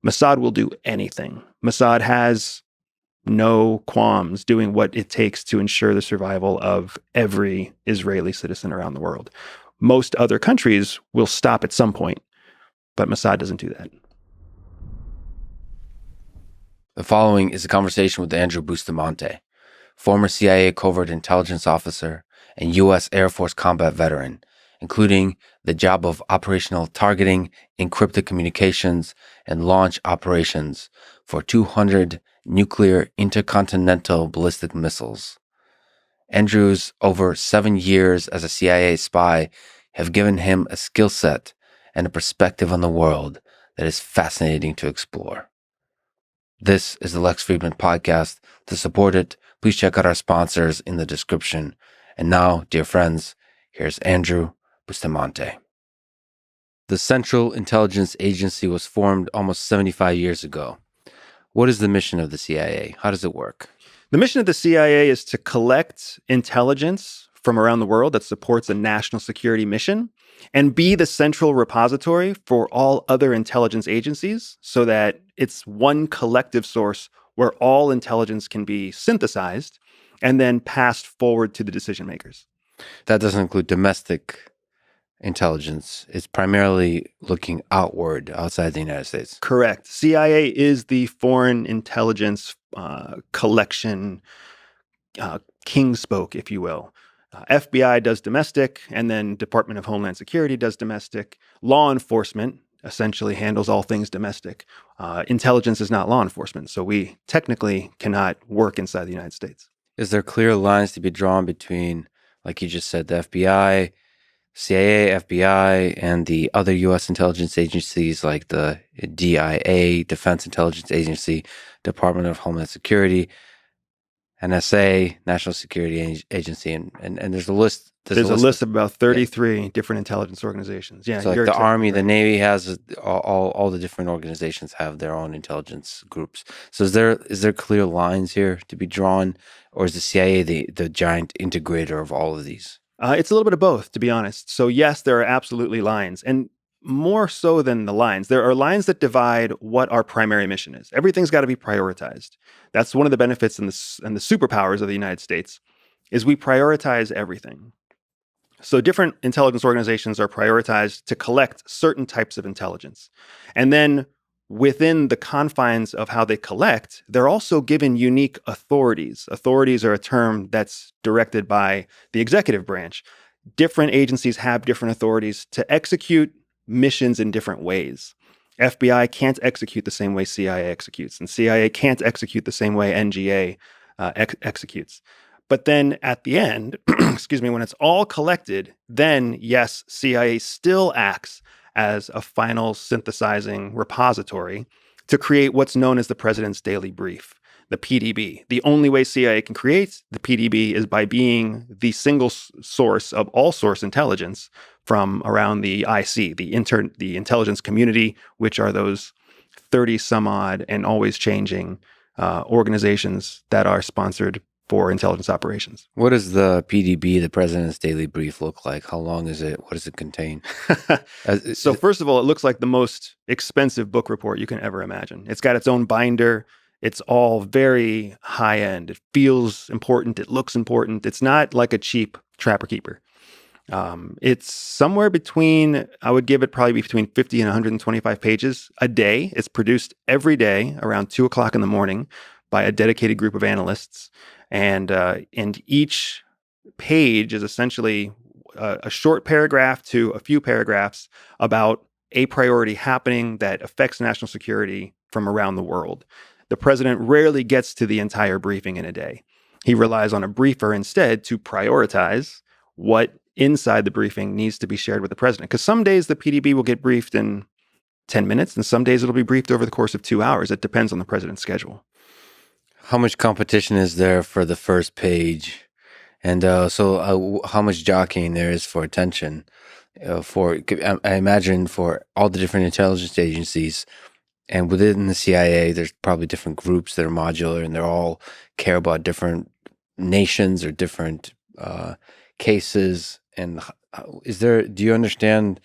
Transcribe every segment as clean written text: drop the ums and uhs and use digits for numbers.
Mossad will do anything. Mossad has no qualms doing what it takes to ensure the survival of every Israeli citizen around the world. Most other countries will stop at some point, but Mossad doesn't do that. The following is a conversation with Andrew Bustamante, former CIA covert intelligence officer and U.S. Air Force combat veteran, including the job of operational targeting, encrypted communications, and launch operations for 200 nuclear intercontinental ballistic missiles. Andrew's over 7 years as a CIA spy have given him a skill set and a perspective on the world that is fascinating to explore. This is the Lex Fridman Podcast. To support it, please check out our sponsors in the description. And now, dear friends, here's Andrew Bustamante. The Central Intelligence Agency was formed almost 75 years ago. What is the mission of the CIA? How does it work? The mission of the CIA is to collect intelligence from around the world that supports a national security mission and be the central repository for all other intelligence agencies so that it's one collective source where all intelligence can be synthesized and then passed forward to the decision makers. That doesn't include domestic intelligence. It's primarily looking outward, outside the United States. Correct. CIA is the foreign intelligence collection king spoke, if you will. FBI does domestic, and then Department of Homeland Security does domestic. Law enforcement essentially handles all things domestic. Intelligence is not law enforcement, so we technically cannot work inside the United States. Is there clear lines to be drawn between, like you just said, the FBI, CIA, FBI, and the other U.S. intelligence agencies like the DIA, Defense Intelligence Agency, Department of Homeland Security, NSA, National Security Agency, and there's a list. There's a list of about 33 different intelligence organizations. Yeah, so like the Army, the Navy has all the different organizations have their own intelligence groups. So is there clear lines here to be drawn, or is the CIA the giant integrator of all of these? It's a little bit of both, to be honest. So yes, there are absolutely lines, and more so than the lines, there are lines that divide what our primary mission is. Everything's got to be prioritized. That's one of the benefits and the superpowers of the United States is we prioritize everything. So different intelligence organizations are prioritized to collect certain types of intelligence. And then within the confines of how they collect, they're also given unique authorities. Authorities are a term that's directed by the executive branch. Different agencies have different authorities to execute missions in different ways. FBI can't execute the same way CIA executes, and CIA can't execute the same way NGA executes. But then at the end, when it's all collected, then yes, CIA still acts as a final synthesizing repository to create what's known as the President's Daily Brief, the PDB. The only way CIA can create the PDB is by being the single source of all source intelligence from around the IC, the intelligence community, which are those 30 some odd and always changing organizations that are sponsored for intelligence operations. What does the PDB, the President's Daily Brief, look like? How long is it? What does it contain? So first of all, it looks like the most expensive book report you can ever imagine. It's got its own binder. It's all very high end. It feels important. It looks important. It's not like a cheap Trapper Keeper. It's somewhere between, I would give it probably between 50 and 125 pages a day. It's produced every day around 2 o'clock in the morning by a dedicated group of analysts. And each page is essentially a short paragraph to a few paragraphs about a priority happening that affects national security from around the world. The president rarely gets to the entire briefing in a day. He relies on a briefer instead to prioritize what inside the briefing needs to be shared with the president. Because some days the PDB will get briefed in 10 minutes, and some days it'll be briefed over the course of 2 hours. It depends on the president's schedule. How much competition is there for the first page? And how much jockeying there is for attention? I imagine for all the different intelligence agencies, and within the CIA, there's probably different groups that are modular, and they all care about different nations or different cases. And do you understand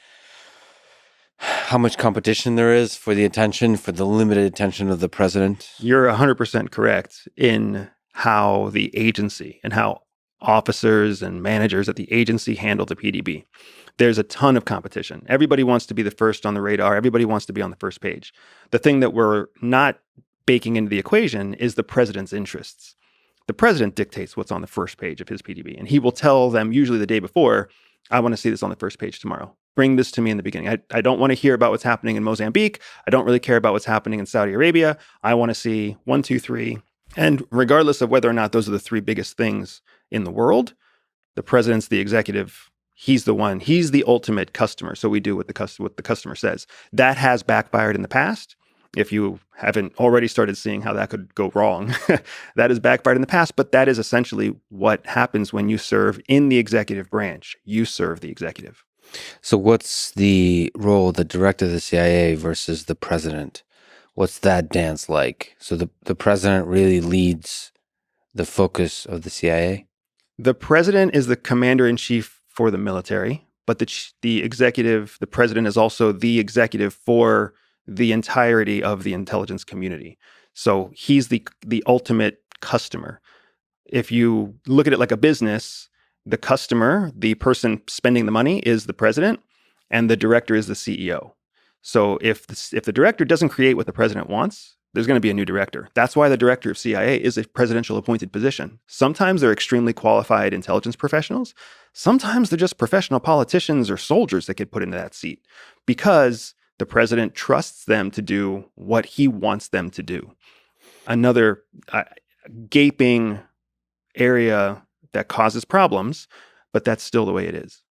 how much competition there is for the attention, for the limited attention of the president? You're 100% correct in how the agency and how officers and managers at the agency handle the PDB. There's a ton of competition. Everybody wants to be the first on the radar. Everybody wants to be on the first page. The thing that we're not baking into the equation is the president's interests. The president dictates what's on the first page of his PDB, and he will tell them usually the day before, I want to see this on the first page tomorrow. Bring this to me in the beginning. I don't want to hear about what's happening in Mozambique. I don't really care about what's happening in Saudi Arabia. I want to see 1, 2, 3. And regardless of whether or not those are the three biggest things in the world, the president's the executive. He's the one. He's the ultimate customer. So we do what the customer says. That has backfired in the past. If you haven't already started seeing how that could go wrong, that has backfired in the past. But that is essentially what happens when you serve in the executive branch. You serve the executive. So what's the role of the director of the CIA versus the president? What's that dance like? So the president really leads the focus of the CIA? The president is the commander-in-chief for the military, but the executive, the president is also the executive for the entirety of the intelligence community. So he's the ultimate customer. If you look at it like a business, the customer, the person spending the money, is the president, and the director is the CEO. So if the director doesn't create what the president wants, there's going to be a new director. That's why the director of CIA is a presidential appointed position. Sometimes they're extremely qualified intelligence professionals. Sometimes they're just professional politicians or soldiers that get put into that seat because the president trusts them to do what he wants them to do. Another gaping area that causes problems, but that's still the way it is.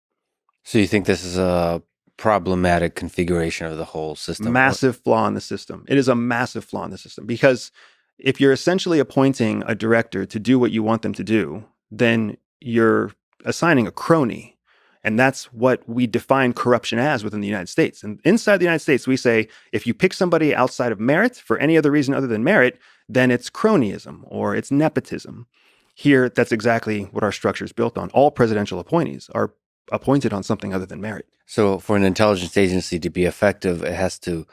So you think this is a problematic configuration of the whole system? Massive flaw in the system. It is a massive flaw in the system because if you're essentially appointing a director to do what you want them to do, then you're assigning a crony. And that's what we define corruption as within the United States. And inside the United States, we say, if you pick somebody outside of merit for any other reason other than merit, then it's cronyism or it's nepotism. Here, that's exactly what our structure is built on. All presidential appointees are appointed on something other than merit. So for an intelligence agency to be effective, it has to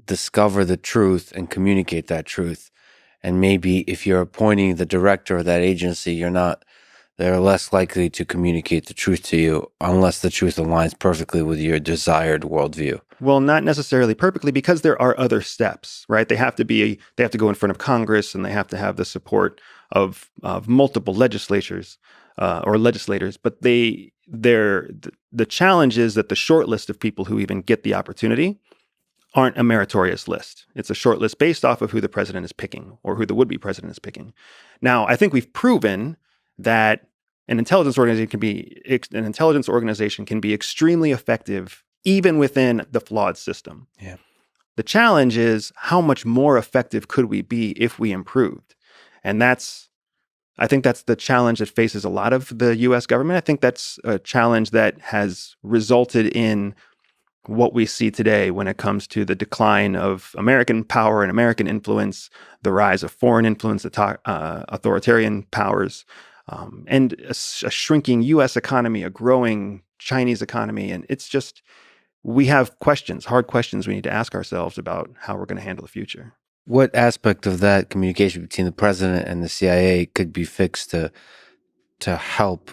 discover the truth and communicate that truth. And maybe if you're appointing the director of that agency, they're less likely to communicate the truth to you unless the truth aligns perfectly with your desired worldview. Well, not necessarily perfectly, because there are other steps, right? They have to go in front of Congress, and they have to have the support of multiple legislatures or legislators. But the challenge is that the short list of people who even get the opportunity aren't a meritorious list. It's a short list based off of who the president is picking or who the would-be president is picking. Now, I think we've proven that an intelligence organization can be extremely effective even within the flawed system. Yeah. The challenge is, how much more effective could we be if we improved? And I think that's the challenge that faces a lot of the U.S. government. I think that's a challenge that has resulted in what we see today when it comes to the decline of American power and American influence, the rise of foreign influence, authoritarian powers, and a shrinking U.S. economy, a growing Chinese economy. And it's just, we have questions, hard questions we need to ask ourselves about how we're going to handle the future. What aspect of that communication between the president and the CIA could be fixed to help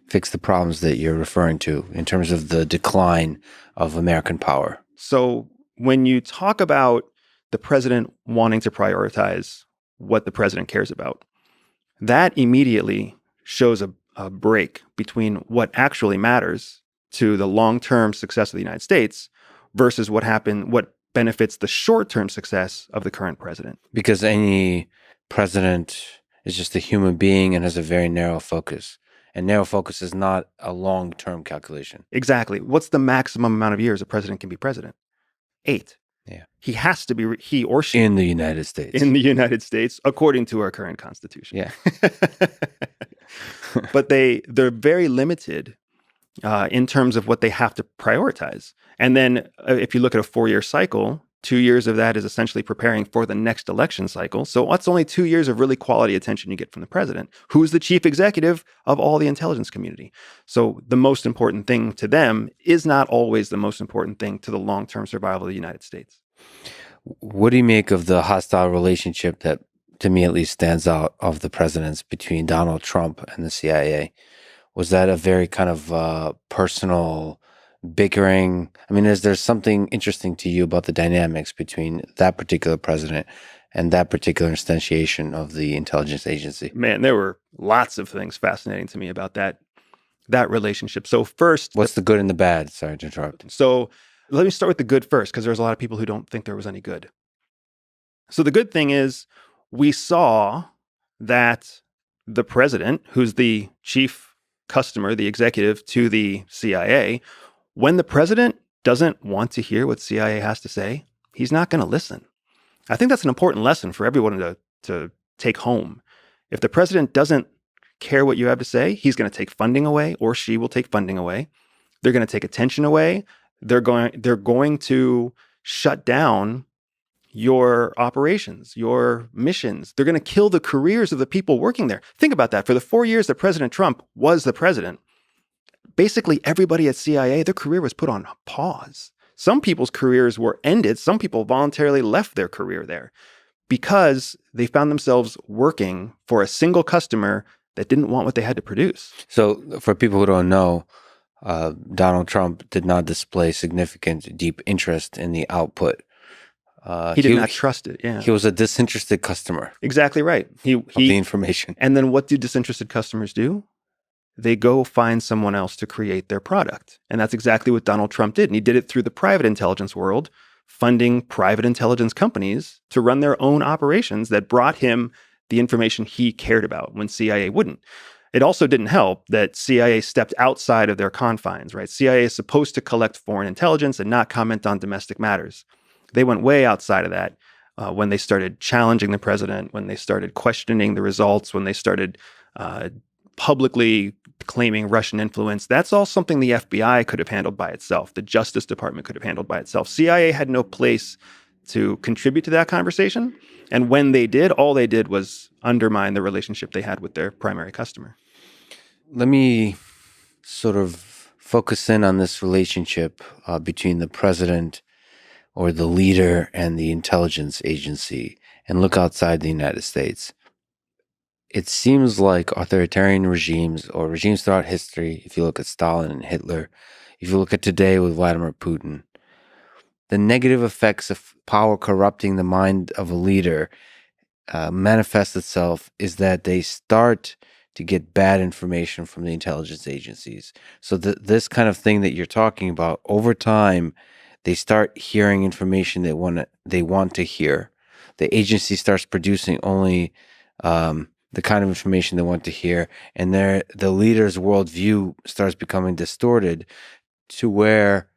fix the problems that you're referring to in terms of the decline of American power? So when you talk about the president wanting to prioritize what the president cares about, that immediately shows a break between what actually matters to the long-term success of the United States versus what benefits the short-term success of the current president. Because any president is just a human being and has a very narrow focus. And narrow focus is not a long-term calculation. Exactly. What's the maximum amount of years a president can be president? 8. Yeah. He or she. In the United States. In the United States, according to our current constitution. Yeah. But they're very limited in terms of what they have to prioritize. And then if you look at a 4-year cycle, 2 years of that is essentially preparing for the next election cycle. So that's only 2 years of really quality attention you get from the president, who's the chief executive of all the intelligence community. So the most important thing to them is not always the most important thing to the long-term survival of the United States. What do you make of the hostile relationship that, to me at least, stands out of the presidents between Donald Trump and the CIA? Was that a very kind of personal bickering? I mean, is there something interesting to you about the dynamics between that particular president and that particular instantiation of the intelligence agency? Man, there were lots of things fascinating to me about that relationship. So first, what's the good and the bad? Sorry to interrupt. So let me start with the good first, because there's a lot of people who don't think there was any good. So the good thing is we saw that the president, who's the chief customer, the executive to the CIA, when the president doesn't want to hear what CIA has to say, he's not going to listen. I think that's an important lesson for everyone to take home. If the president doesn't care what you have to say, he's going to take funding away, or she will take funding away. They're going to take attention away. They're going to shut down your operations, your missions. They're going to kill the careers of the people working there. Think about that. For the 4 years that President Trump was the president, basically everybody at CIA, their career was put on pause. Some people's careers were ended. Some people voluntarily left their career there because they found themselves working for a single customer that didn't want what they had to produce. So for people who don't know, Donald Trump did not display significant, deep interest in the output. He did not trust it. Yeah, he was a disinterested customer. Exactly right. Of the information. And then what do disinterested customers do? They go find someone else to create their product. And that's exactly what Donald Trump did. And he did it through the private intelligence world, funding private intelligence companies to run their own operations that brought him the information he cared about when CIA wouldn't. It also didn't help that CIA stepped outside of their confines, right? CIA is supposed to collect foreign intelligence and not comment on domestic matters. They went way outside of that when they started challenging the president, when they started questioning the results, when they started publicly claiming Russian influence. That's all something the FBI could have handled by itself. The Justice Department could have handled by itself. CIA had no place to contribute to that conversation. And when they did, all they did was undermine the relationship they had with their primary customer. Let me sort of focus in on this relationship between the president or the leader and the intelligence agency and look outside the United States. It seems like authoritarian regimes or regimes throughout history, if you look at Stalin and Hitler, if you look at today with Vladimir Putin, the negative effects of power corrupting the mind of a leader manifests itself is that they start to get bad information from the intelligence agencies. So this kind of thing that you're talking about, over time, they start hearing information they want to hear. The agency starts producing only the kind of information they want to hear, and the leader's worldview starts becoming distorted to where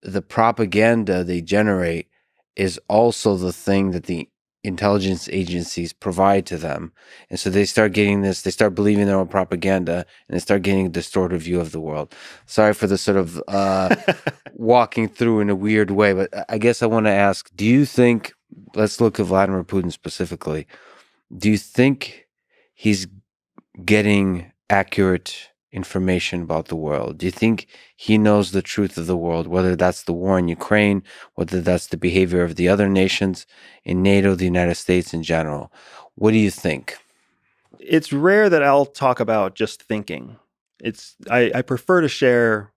the propaganda they generate is also the thing that the intelligence agencies provide to them. And so they start getting this, they start believing their own propaganda, and they start getting a distorted view of the world. Sorry for the sort of walking through in a weird way, but I guess I want to ask, do you think, let's look at Vladimir Putin specifically, do you think he's getting accurate information about the world? Do you think he knows the truth of the world, whether that's the war in Ukraine, whether that's the behavior of the other nations in NATO, the United States in general? What do you think? It's rare that I'll talk about just thinking. I prefer to share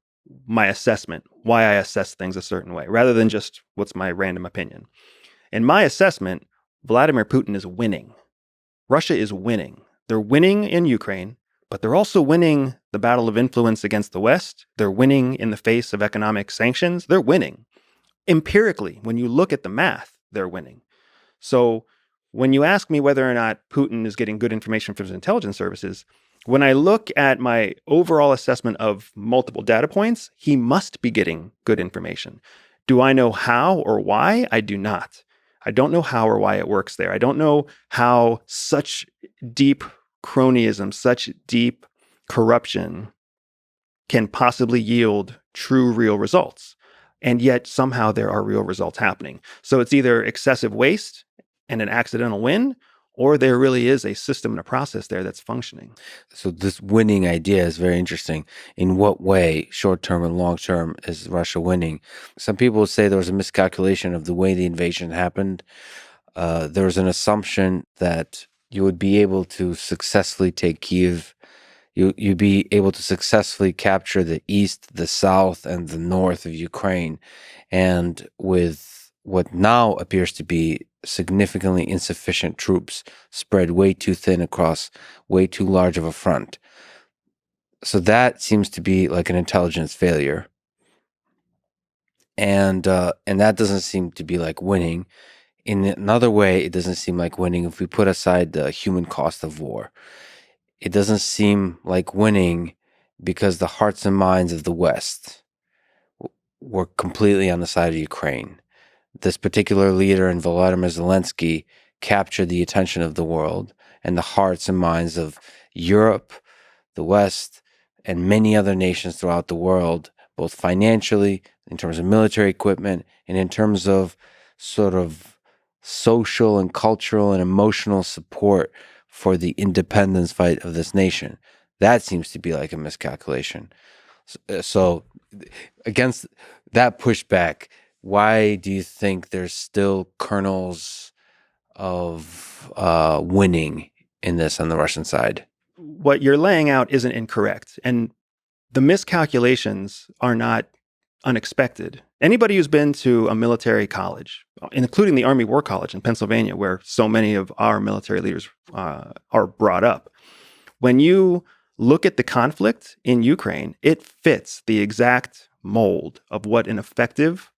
my assessment, why I assess things a certain way, rather than just what's my random opinion. In my assessment, Vladimir Putin is winning. Russia is winning. They're winning in Ukraine, but they're also winning the battle of influence against the West. They're winning in the face of economic sanctions. They're winning. Empirically, when you look at the math, they're winning. So when you ask me whether or not Putin is getting good information from his intelligence services, when I look at my overall assessment of multiple data points, he must be getting good information. Do I know how or why? I do not. I don't know how or why it works there. I don't know how such deep cronyism, such deep corruption can possibly yield true, real results. And yet somehow there are real results happening. So it's either excessive waste and an accidental win, or there really is a system and a process there that's functioning. So this winning idea is very interesting. In what way, short term and long term, is Russia winning? Some people would say there was a miscalculation of the way the invasion happened. There was an assumption that you would be able to successfully take Kyiv. You'd be able to successfully capture the east, the south, and the north of Ukraine. And with what now appears to be significantly insufficient troops spread way too thin across way too large of a front. So that seems to be like an intelligence failure. And that doesn't seem to be like winning. In another way, it doesn't seem like winning if we put aside the human cost of war. It doesn't seem like winning because the hearts and minds of the West were completely on the side of Ukraine. This particular leader in Volodymyr Zelensky captured the attention of the world and the hearts and minds of Europe, the West, and many other nations throughout the world, both financially, in terms of military equipment, and in terms of sort of social and cultural and emotional support for the independence fight of this nation. That seems to be like a miscalculation. So against that pushback, why do you think there's still kernels of winning in this on the Russian side? What you're laying out isn't incorrect. And the miscalculations are not unexpected. Anybody who's been to a military college, including the Army War College in Pennsylvania, where so many of our military leaders are brought up, when you look at the conflict in Ukraine, it fits the exact mold of what an effective,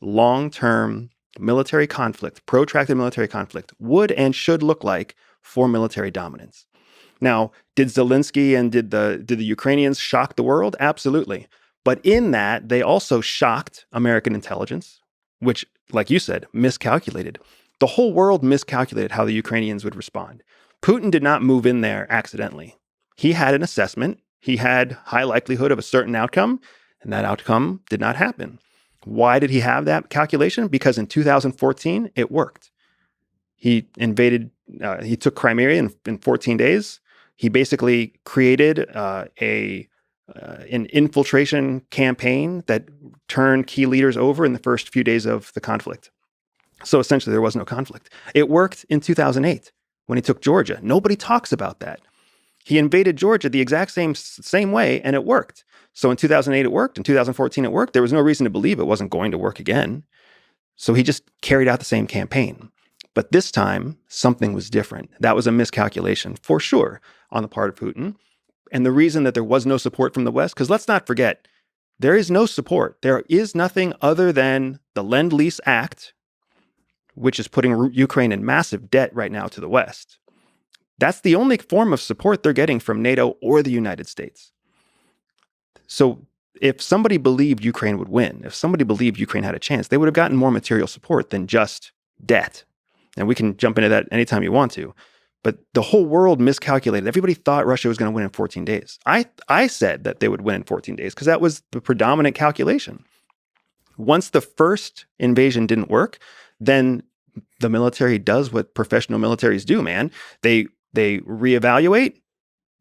long-term military conflict, protracted military conflict, would and should look like for military dominance. Now, did Zelensky and did the Ukrainians shock the world? Absolutely. But in that, they also shocked American intelligence, which, like you said, miscalculated. The whole world miscalculated how the Ukrainians would respond. Putin did not move in there accidentally. He had an assessment. He had high likelihood of a certain outcome, and that outcome did not happen. Why did he have that calculation? Because in 2014, it worked. He invaded, he took Crimea in 14 days. He basically created an infiltration campaign that turned key leaders over in the first few days of the conflict. So essentially, there was no conflict. It worked in 2008 when he took Georgia. Nobody talks about that. He invaded Georgia the exact same way, and it worked. So in 2008, it worked. In 2014, it worked. There was no reason to believe it wasn't going to work again. So he just carried out the same campaign. But this time, something was different. That was a miscalculation, for sure, on the part of Putin. And the reason that there was no support from the West, because let's not forget, there is no support. There is nothing other than the Lend-Lease Act, which is putting Ukraine in massive debt right now to the West. That's the only form of support they're getting from NATO or the United States. So if somebody believed Ukraine would win, if somebody believed Ukraine had a chance, they would have gotten more material support than just debt. And we can jump into that anytime you want to. But the whole world miscalculated. Everybody thought Russia was going to win in 14 days. I said that they would win in 14 days because that was the predominant calculation. Once the first invasion didn't work, then the military does what professional militaries do, man. They reevaluate,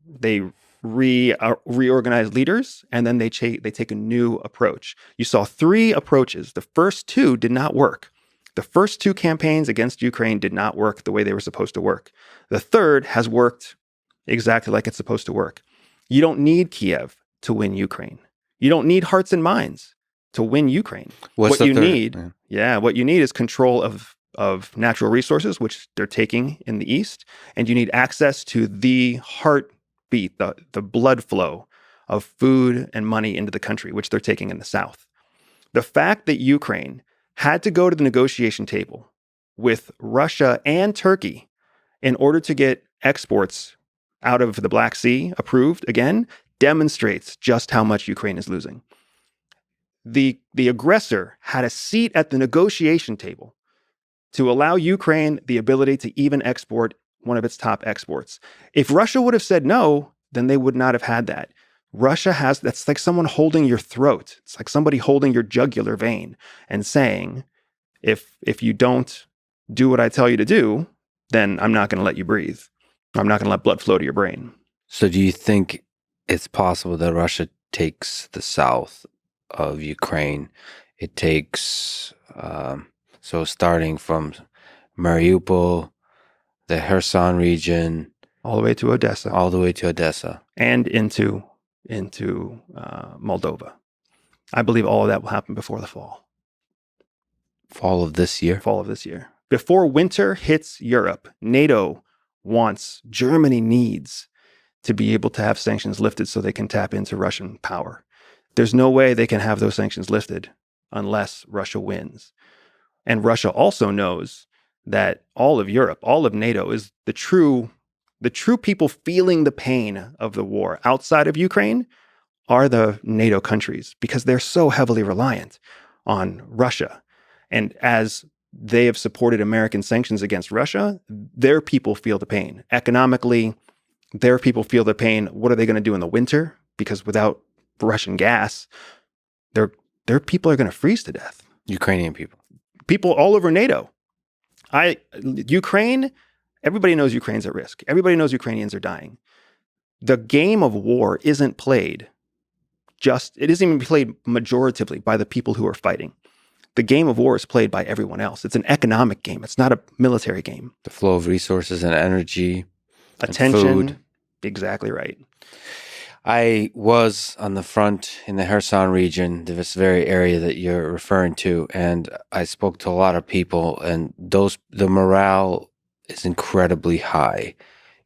they reorganize leaders, and then they take a new approach. You saw 3 approaches. The first 2 did not work. The first 2 campaigns against Ukraine did not work the way they were supposed to work. The third has worked exactly like it's supposed to work. You don't need Kiev to win Ukraine. You don't need hearts and minds to win Ukraine. What you need is control of natural resources, which they're taking in the east, and you need access to the heartbeat, the blood flow of food and money into the country, which they're taking in the south. The fact that Ukraine had to go to the negotiation table with Russia and Turkey in order to get exports out of the Black Sea approved again demonstrates just how much Ukraine is losing. The aggressor had a seat at the negotiation table to allow Ukraine the ability to even export one of its top exports. If Russia would have said no, then they would not have had that. Russia has, that's like someone holding your throat. It's like somebody holding your jugular vein and saying, if you don't do what I tell you to do, then I'm not going to let you breathe. I'm not going to let blood flow to your brain. So do you think it's possible that Russia takes the south of Ukraine? It takes, so starting from Mariupol, the Kherson region, All the way to Odessa. all the way to Odessa. And into Moldova. I believe all of that will happen before the fall. Fall of this year? Fall of this year. Before winter hits Europe, NATO wants, Germany needs to be able to have sanctions lifted so they can tap into Russian power. There's no way they can have those sanctions lifted unless Russia wins. And Russia also knows that all of Europe, all of NATO is the true people feeling the pain of the war outside of Ukraine are the NATO countries because they're so heavily reliant on Russia. And as they have supported American sanctions against Russia, their people feel the pain. Economically, their people feel the pain. What are they going to do in the winter? Because without Russian gas, their people are going to freeze to death. Ukrainian people. People all over NATO. Ukraine, everybody knows Ukraine's at risk. Everybody knows Ukrainians are dying. The game of war isn't played it isn't even played majoritively by the people who are fighting. The game of war is played by everyone else. It's an economic game. It's not a military game. The flow of resources and energy, attention. And food. Exactly right. I was on the front in the Kherson region, this very area that you're referring to, and I spoke to a lot of people, and the morale is incredibly high.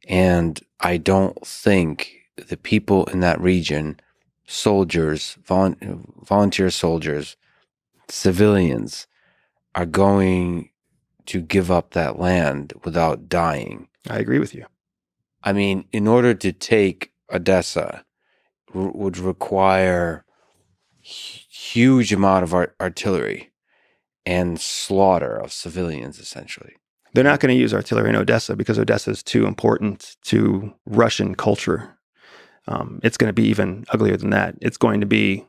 And I don't think the people in that region, soldiers, volunteer soldiers, civilians, are going to give up that land without dying. I agree with you. I mean, in order to take Odessa would require huge amount of artillery and slaughter of civilians, essentially. They're not going to use artillery in Odessa because Odessa is too important to Russian culture. It's going to be even uglier than that. It's going to be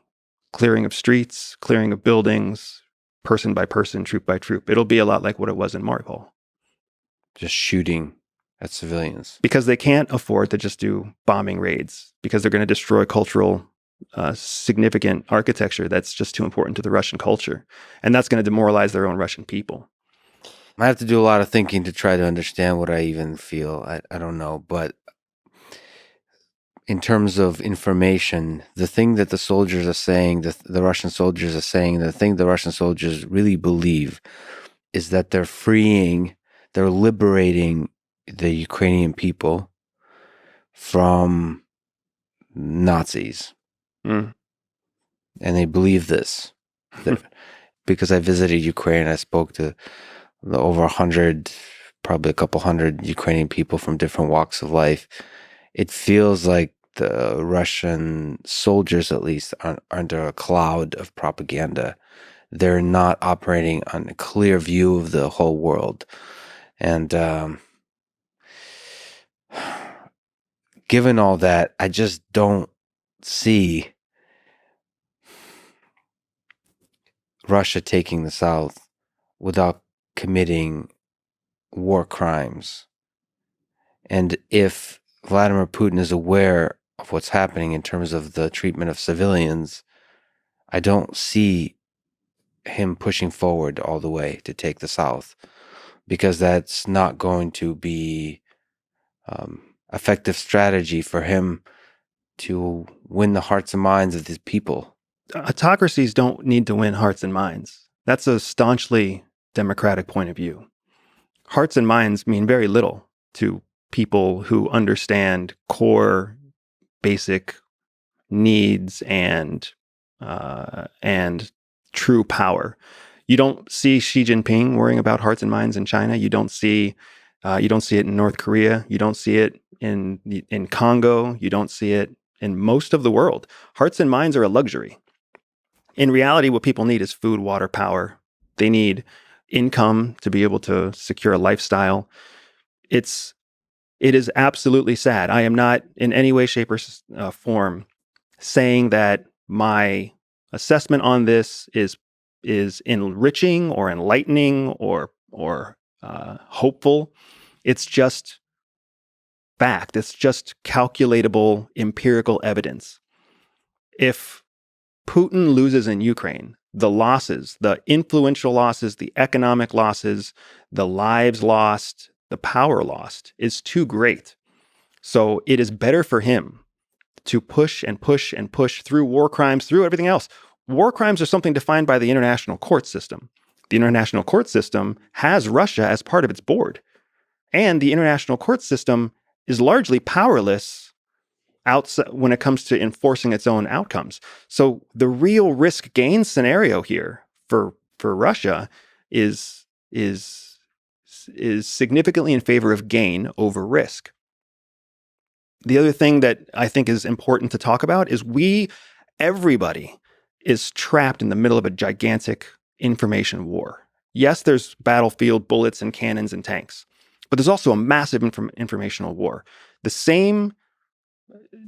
clearing of streets, clearing of buildings, person by person, troop by troop. It'll be a lot like what it was in Mariupol. Just shooting at civilians. Because they can't afford to just do bombing raids because they're going to destroy cultural, significant architecture that's just too important to the Russian culture. And that's going to demoralize their own Russian people. I have to do a lot of thinking to try to understand what I even feel. I don't know. But in terms of information, the thing that the soldiers are saying, the Russian soldiers are saying, the thing the Russian soldiers really believe is that they're liberating the Ukrainian people from Nazis. Mm. And they believe this. Because I visited Ukraine, I spoke to over 100, probably a couple hundred Ukrainian people from different walks of life. It feels like the Russian soldiers, at least, are under a cloud of propaganda. They're not operating on a clear view of the whole world. And given all that, I just don't see Russia taking the South without committing war crimes. And if Vladimir Putin is aware of what's happening in terms of the treatment of civilians, I don't see him pushing forward all the way to take the South, because that's not going to be effective strategy for him to win the hearts and minds of these people. Autocracies don't need to win hearts and minds. That's a staunchly democratic point of view. Hearts and minds mean very little to people who understand core, basic needs and true power. You don't see Xi Jinping worrying about hearts and minds in China. You don't see it in North Korea. You don't see it in Congo. You don't see it in most of the world. Hearts and minds are a luxury. In reality, what people need is food, water, power. They need income to be able to secure a lifestyle. It is absolutely sad. I am not in any way, shape, or form saying that my assessment on this is enriching or enlightening or hopeful. It's just fact. It's just calculatable empirical evidence. If Putin loses in Ukraine, the losses, the influential losses, the economic losses, the lives lost, the power lost is too great. So it is better for him to push and push and push through war crimes, through everything else. War crimes are something defined by the international court system. The international court system has Russia as part of its board. And the international court system is largely powerless outside when it comes to enforcing its own outcomes. So the real risk gain scenario here for Russia is significantly in favor of gain over risk. The other thing that I think is important to talk about is everybody is trapped in the middle of a gigantic information war. Yes, there's battlefield bullets and cannons and tanks, but there's also a massive informational war. The same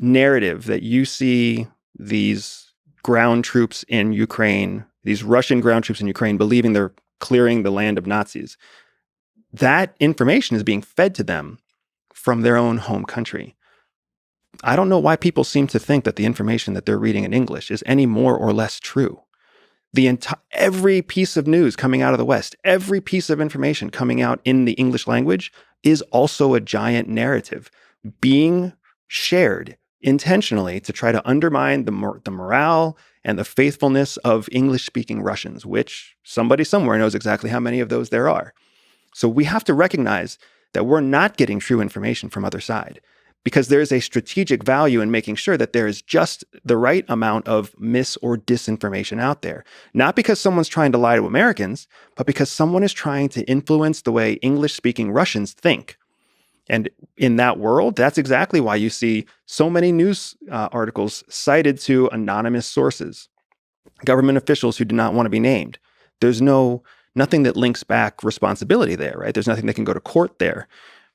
narrative that you see these ground troops in Ukraine, these Russian ground troops in Ukraine, believing they're clearing the land of Nazis, that information is being fed to them from their own home country. I don't know why people seem to think that the information that they're reading in English is any more or less true. Every piece of news coming out of the West, every piece of information coming out in the English language is also a giant narrative being shared intentionally to try to undermine the morale and the faithfulness of English-speaking Russians, which somebody somewhere knows exactly how many of those there are. So we have to recognize that we're not getting true information from other side, because there is a strategic value in making sure that there is just the right amount of mis or disinformation out there. Not because someone's trying to lie to Americans, but because someone is trying to influence the way English-speaking Russians think. And in that world, that's exactly why you see so many news articles cited to anonymous sources, government officials who do not want to be named. There's nothing that links back responsibility there, right? There's nothing that can go to court there.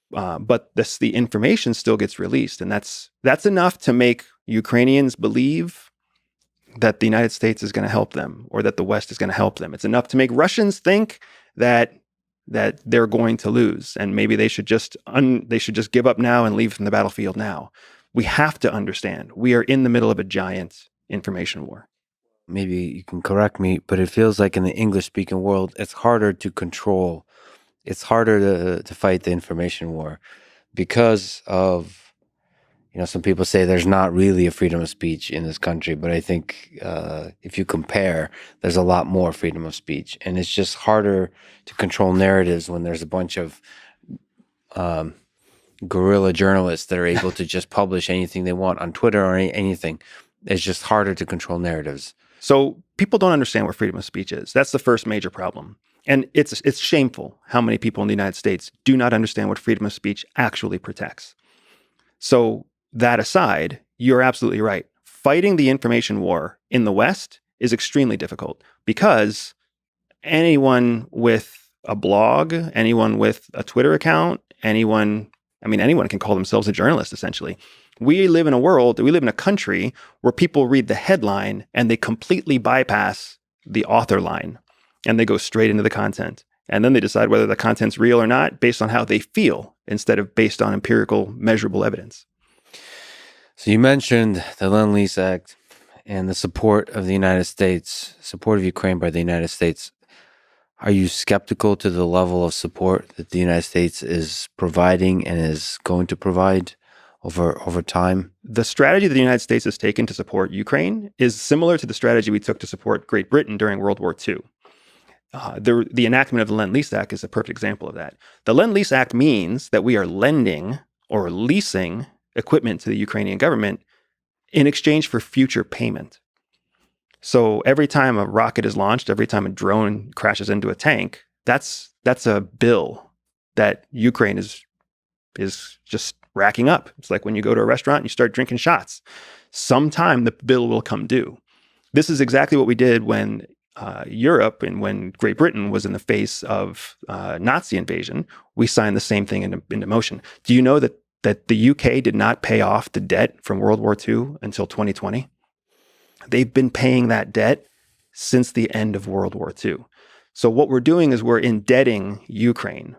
But the information still gets released. And that's enough to make Ukrainians believe that the United States is going to help them or that the West is going to help them. It's enough to make Russians think that they're going to lose, and maybe they should just give up now and leave from the battlefield now. We have to understand we are in the middle of a giant information war. Maybe you can correct me, but it feels like in the English-speaking world, it's harder to control. It's harder to fight the information war because of, some people say there's not really a freedom of speech in this country, but I think if you compare, there's a lot more freedom of speech. And it's just harder to control narratives when there's a bunch of guerrilla journalists that are able to just publish anything they want on Twitter or anything. It's just harder to control narratives. So people don't understand what freedom of speech is. That's the first major problem. And it's shameful how many people in the United States do not understand what freedom of speech actually protects. So that aside, you're absolutely right. Fighting the information war in the West is extremely difficult because anyone with a blog, anyone with a Twitter account, anyone can call themselves a journalist, essentially. We live in a country where people read the headline and they completely bypass the author line and they go straight into the content. And then they decide whether the content's real or not based on how they feel instead of based on empirical, measurable evidence. So you mentioned the Lend-Lease Act and the support of the United States, support of Ukraine by the United States. Are you skeptical to the level of support that the United States is providing and is going to provide over time? The strategy that the United States has taken to support Ukraine is similar to the strategy we took to support Great Britain during World War II. The enactment of the Lend-Lease Act is a perfect example of that. The Lend-Lease Act means that we are lending or leasing equipment to the Ukrainian government in exchange for future payment. So every time a rocket is launched, every time a drone crashes into a tank, that's a bill that Ukraine is just racking up. It's like when you go to a restaurant and you start drinking shots. Sometime the bill will come due. This is exactly what we did when Europe and when Great Britain was in the face of Nazi invasion. We signed the same thing into motion. Do you know that the UK did not pay off the debt from World War II until 2020? They've been paying that debt since the end of World War II. So what we're doing is we're indebting Ukraine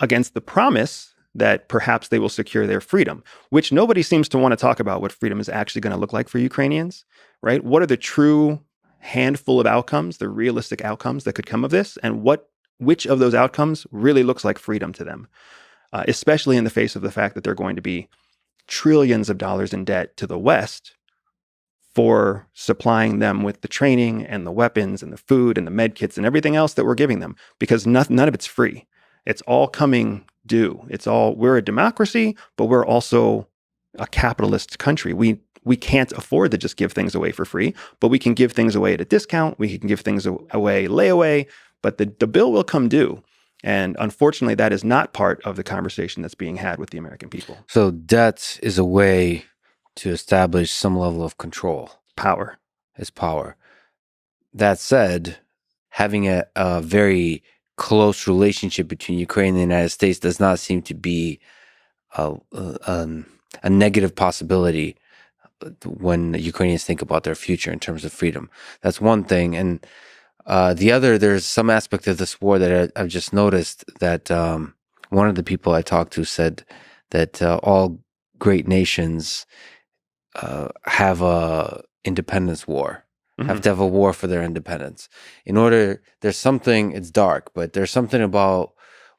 against the promise that perhaps they will secure their freedom, which nobody seems to want to talk about what freedom is actually going to look like for Ukrainians, right? What are the true handful of outcomes, the realistic outcomes that could come of this, and which of those outcomes really looks like freedom to them, especially in the face of the fact that they're going to be trillions of dollars in debt to the West for supplying them with the training and the weapons and the food and the med kits and everything else that we're giving them, because none of it's free. It's all coming due. We're a democracy, but we're also a capitalist country. We can't afford to just give things away for free, but we can give things away at a discount. We can give things away layaway, but the bill will come due. And unfortunately, that is not part of the conversation that's being had with the American people. So debt is a way to establish some level of control. Power. Is power. That said, having a very close relationship between Ukraine and the United States does not seem to be a negative possibility when the Ukrainians think about their future in terms of freedom. That's one thing. And the other, there's some aspect of this war that I've just noticed that one of the people I talked to said that all great nations have a independence war, have to have a war for their independence. There's something, it's dark, but there's something about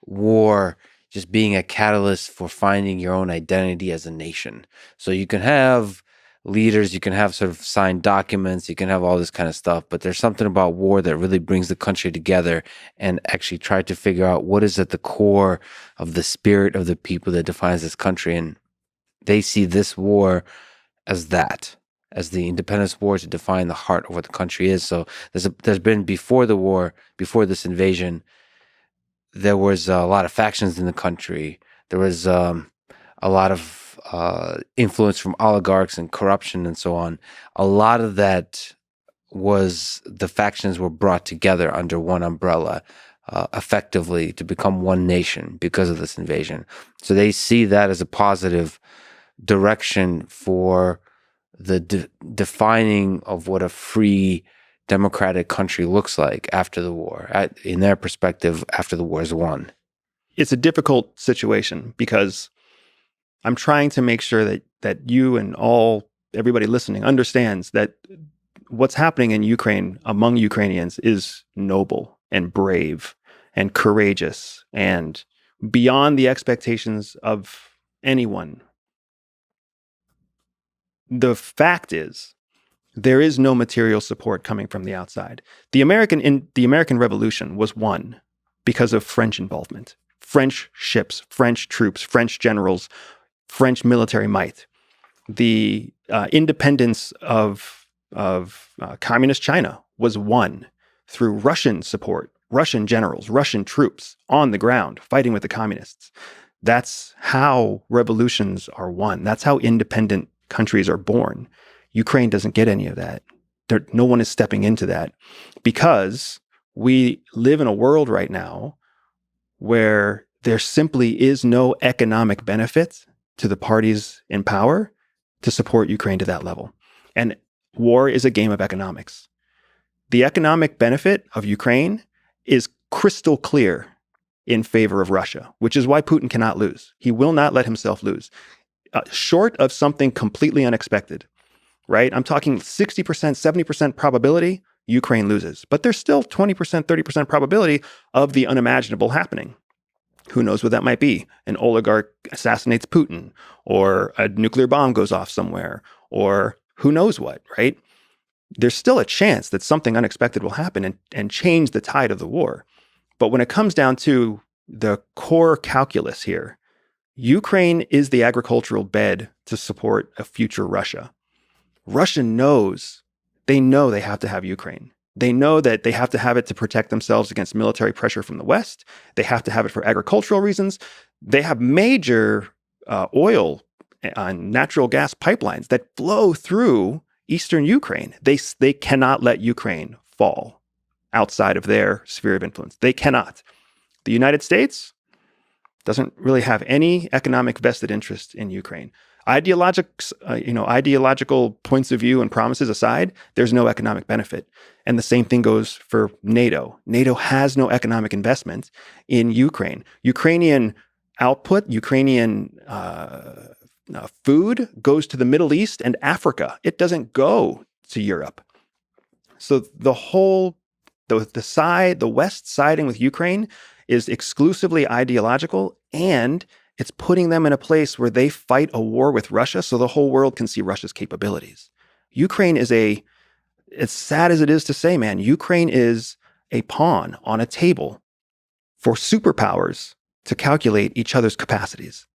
war just being a catalyst for finding your own identity as a nation. So you can have leaders, you can have sort of signed documents, you can have all this kind of stuff, but there's something about war that really brings the country together and actually try to figure out what is at the core of the spirit of the people that defines this country. And they see this war as the independence war to define the heart of what the country is. So there's been before the war, before this invasion, there was a lot of factions in the country. There was a lot of influence from oligarchs and corruption and so on. A lot of that was the factions were brought together under one umbrella, effectively to become one nation because of this invasion. So they see that as a positive direction for the defining of what a free democratic country looks like after the war, in their perspective, after the war is won. It's a difficult situation because I'm trying to make sure that you and everybody listening understands that what's happening in Ukraine among Ukrainians is noble and brave and courageous and beyond the expectations of anyone. The fact is, there is no material support coming from the outside. The American Revolution was won because of French involvement. French ships, French troops, French generals, French military might. The independence of communist China was won through Russian support, Russian generals, Russian troops on the ground fighting with the communists. That's how revolutions are won. That's how independent countries are born. Ukraine doesn't get any of that. No one is stepping into that because we live in a world right now where there simply is no economic benefit to the parties in power to support Ukraine to that level. And war is a game of economics. The economic benefit of Ukraine is crystal clear in favor of Russia, which is why Putin cannot lose. He will not let himself lose. Short of something completely unexpected, right? I'm talking 60%, 70% probability Ukraine loses. But there's still 20%, 30% probability of the unimaginable happening. Who knows what that might be? An oligarch assassinates Putin, or a nuclear bomb goes off somewhere, or who knows what, right? There's still a chance that something unexpected will happen and change the tide of the war. But when it comes down to the core calculus here, Ukraine is the agricultural bed to support a future Russia. Russia knows they have to have Ukraine. They know that they have to have it to protect themselves against military pressure from the West. They have to have it for agricultural reasons. They have major oil and natural gas pipelines that flow through eastern Ukraine. They cannot let Ukraine fall outside of their sphere of influence. They cannot. The United States doesn't really have any economic vested interest in Ukraine. Ideological points of view and promises aside, there's no economic benefit. And the same thing goes for NATO. NATO has no economic investment in Ukraine. Ukrainian output, Ukrainian food goes to the Middle East and Africa. It doesn't go to Europe. So the West siding with Ukraine is exclusively ideological, and it's putting them in a place where they fight a war with Russia so the whole world can see Russia's capabilities. Ukraine is as sad as it is to say, man, Ukraine is a pawn on a table for superpowers to calculate each other's capacities.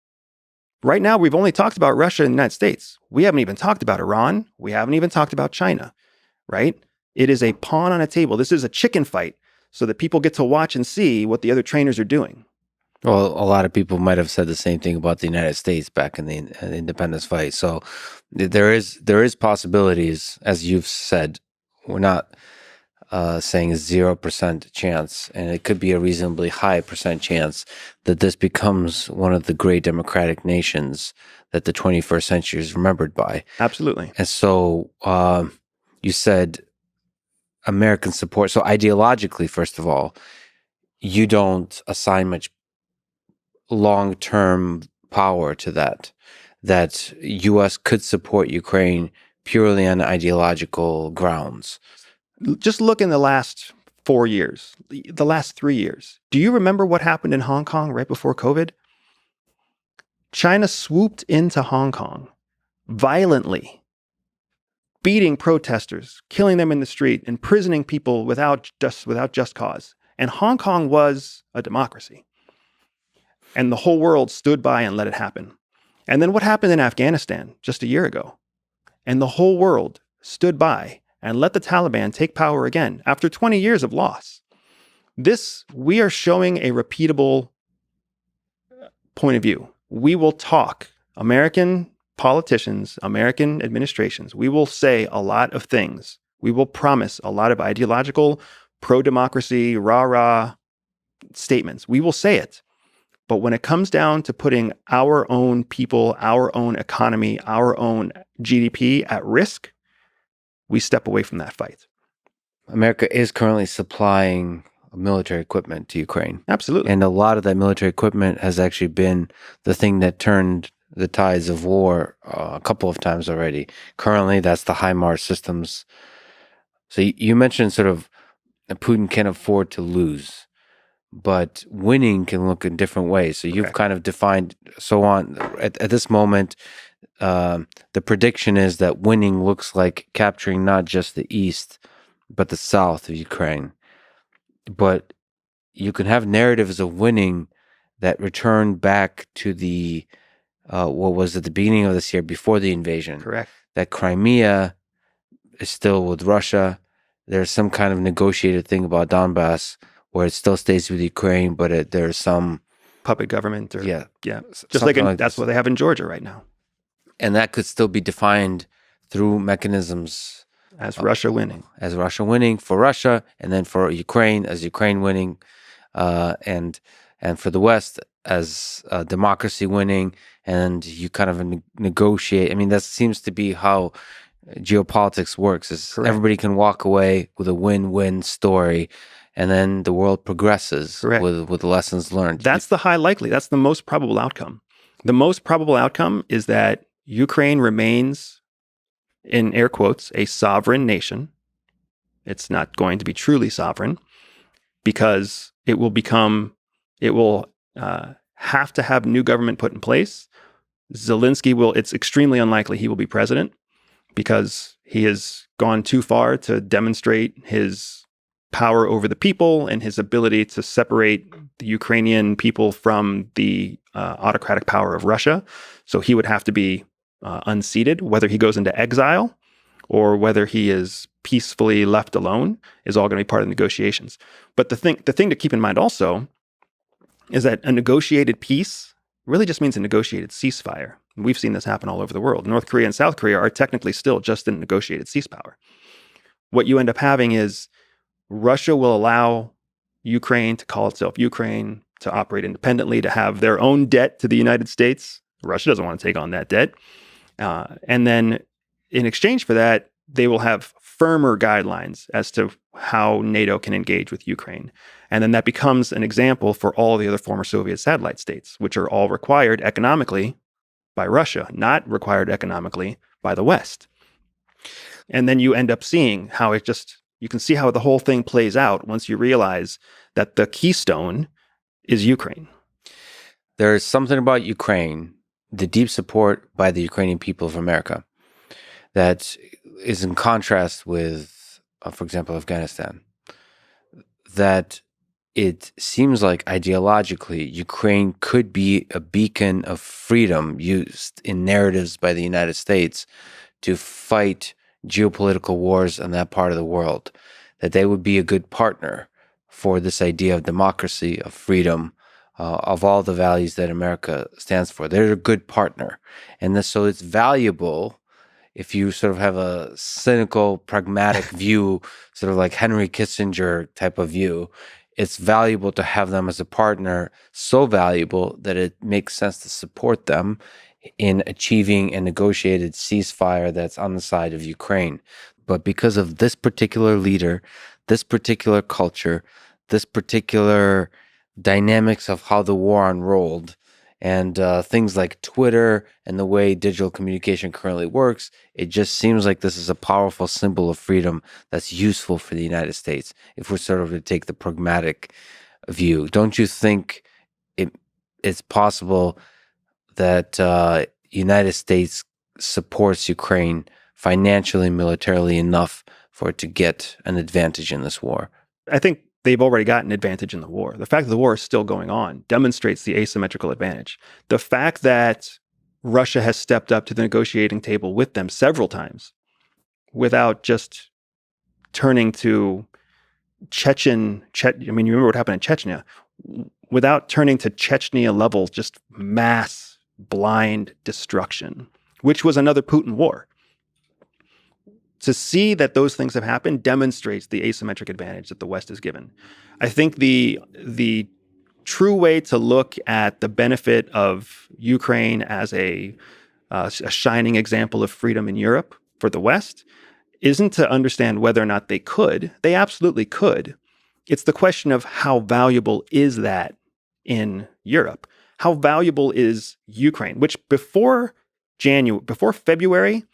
Right now, we've only talked about Russia and the United States. We haven't even talked about Iran. We haven't even talked about China, right? It is a pawn on a table. This is a chicken fight so that people get to watch and see what the other trainers are doing. Well, a lot of people might have said the same thing about the United States back in the independence fight. So there is possibilities, as you've said. We're not saying 0% chance, and it could be a reasonably high percent chance that this becomes one of the great democratic nations that the 21st century is remembered by. Absolutely. And so you said American support. So ideologically, first of all, you don't assign much long-term power to that U.S. could support Ukraine purely on ideological grounds. Just look in the last 4 years, the last 3 years. Do you remember what happened in Hong Kong right before COVID? China swooped into Hong Kong violently, beating protesters, killing them in the street, imprisoning people without just cause. And Hong Kong was a democracy. And the whole world stood by and let it happen. And then what happened in Afghanistan just a year ago? And the whole world stood by and let the Taliban take power again after 20 years of loss. We are showing a repeatable point of view. We will talk, American politicians, American administrations, we will say a lot of things. We will promise a lot of ideological, pro-democracy, rah-rah statements. We will say it. But when it comes down to putting our own people, our own economy, our own GDP at risk, we step away from that fight. America is currently supplying military equipment to Ukraine. Absolutely. And a lot of that military equipment has actually been the thing that turned the tides of war a couple of times already. Currently, that's the HIMARS systems. So you mentioned sort of Putin can't afford to lose, but winning can look in different ways. So you've kind of defined, so on. At this moment, the prediction is that winning looks like capturing not just the east, but the south of Ukraine. But you can have narratives of winning that return back to the, what was at the beginning of this year, before the invasion. Correct. That Crimea is still with Russia. There's some kind of negotiated thing about Donbass where it still stays with Ukraine, but there's some puppet government. Yeah. Just that's what they have in Georgia right now. And that could still be defined through mechanisms as Russia winning. As Russia winning for Russia, and then for Ukraine as Ukraine winning, and for the West as democracy winning, and you kind of negotiate. I mean, that seems to be how geopolitics works, is Correct. Everybody can walk away with a win-win story, and then the world progresses with lessons learned. That's that's the most probable outcome. The most probable outcome is that Ukraine remains, in air quotes, a sovereign nation. It's not going to be truly sovereign because it will have to have new government put in place. It's extremely unlikely he will be president because he has gone too far to demonstrate his power over the people and his ability to separate the Ukrainian people from the autocratic power of Russia. So he would have to be unseated. Whether he goes into exile or whether he is peacefully left alone is all going to be part of the negotiations. But the thing to keep in mind also is that a negotiated peace really just means a negotiated ceasefire. We've seen this happen all over the world. North Korea and South Korea are technically still just in negotiated ceasefire. What you end up having is Russia will allow Ukraine to call itself Ukraine, to operate independently, to have their own debt to the United States, Russia doesn't want to take on that debt. And then in exchange for that, they will have firmer guidelines as to how NATO can engage with Ukraine. And then that becomes an example for all the other former Soviet satellite states, which are all required economically by Russia, not required economically by the West. And then you end up seeing how you can see how the whole thing plays out once you realize that the keystone is Ukraine. There's something about Ukraine, the deep support by the Ukrainian people of America, that is in contrast with, for example, Afghanistan, that it seems like ideologically Ukraine could be a beacon of freedom used in narratives by the United States to fight geopolitical wars in that part of the world, that they would be a good partner for this idea of democracy, of freedom, of all the values that America stands for. They're a good partner. And so it's valuable if you sort of have a cynical, pragmatic view, sort of like Henry Kissinger type of view. It's valuable to have them as a partner, so valuable that it makes sense to support them in achieving a negotiated ceasefire that's on the side of Ukraine. But because of this particular leader, this particular culture, this particular dynamics of how the war unrolled, and things like Twitter and the way digital communication currently works, it just seems like this is a powerful symbol of freedom that's useful for the United States, if we're sort of to take the pragmatic view. Don't you think it's possible that United States supports Ukraine financially, militarily enough for it to get an advantage in this war? I think they've already got an advantage in the war. The fact that the war is still going on demonstrates the asymmetrical advantage. The fact that Russia has stepped up to the negotiating table with them several times without just turning to you remember what happened in Chechnya? Without turning to Chechnya level, just mass, blind destruction, which was another Putin war. To see that those things have happened demonstrates the asymmetric advantage that the West is given. I think the true way to look at the benefit of Ukraine as a shining example of freedom in Europe for the West isn't to understand whether or not they could. They absolutely could. It's the question of how valuable is that in Europe? How valuable is Ukraine? Which before February,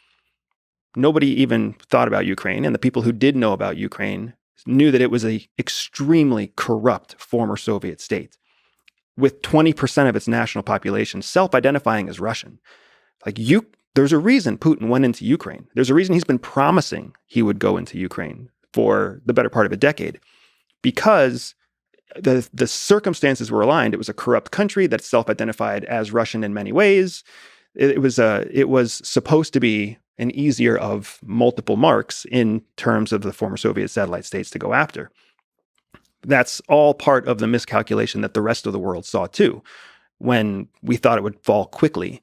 nobody even thought about Ukraine, and the people who did know about Ukraine knew that it was an extremely corrupt former Soviet state with 20% of its national population self-identifying as Russian. There's a reason Putin went into Ukraine. There's a reason he's been promising he would go into Ukraine for the better part of a decade, because the circumstances were aligned. It was a corrupt country that self-identified as Russian in many ways. It was supposed to be an easier of multiple marks in terms of the former Soviet satellite states to go after. That's all part of the miscalculation that the rest of the world saw too, when we thought it would fall quickly.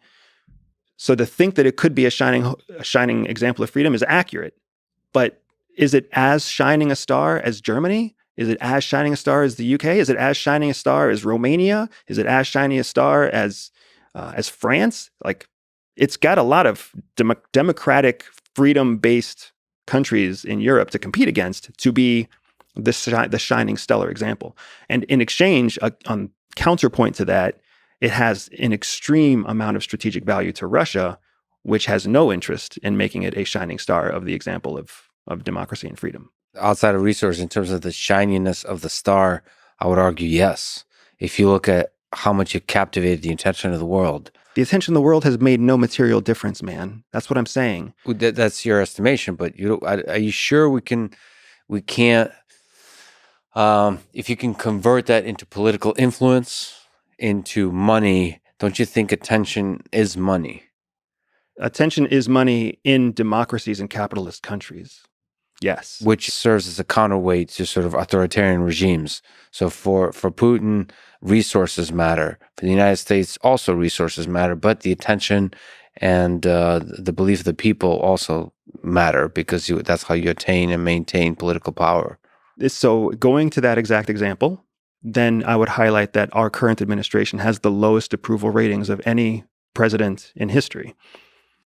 So to think that it could be a shining example of freedom is accurate, but is it as shining a star as Germany? Is it as shining a star as the UK? Is it as shining a star as Romania? Is it as shining a star as France? It's got a lot of democratic, freedom-based countries in Europe to compete against to be the shining stellar example. And in exchange, on counterpoint to that, it has an extreme amount of strategic value to Russia, which has no interest in making it a shining star of the example of democracy and freedom. Outside of resource, in terms of the shininess of the star, I would argue yes. If you look at how much it captivated the attention of the world. The attention of the world has made no material difference, man. That's what I'm saying. That's your estimation, but are you sure we can't, if you can convert that into political influence, into money, don't you think attention is money? Attention is money in democracies and capitalist countries. Yes. Which serves as a counterweight to sort of authoritarian regimes. So for Putin, resources matter. For the United States, also resources matter, but the attention and the belief of the people also matter, because that's how you attain and maintain political power. So going to that exact example, then I would highlight that our current administration has the lowest approval ratings of any president in history.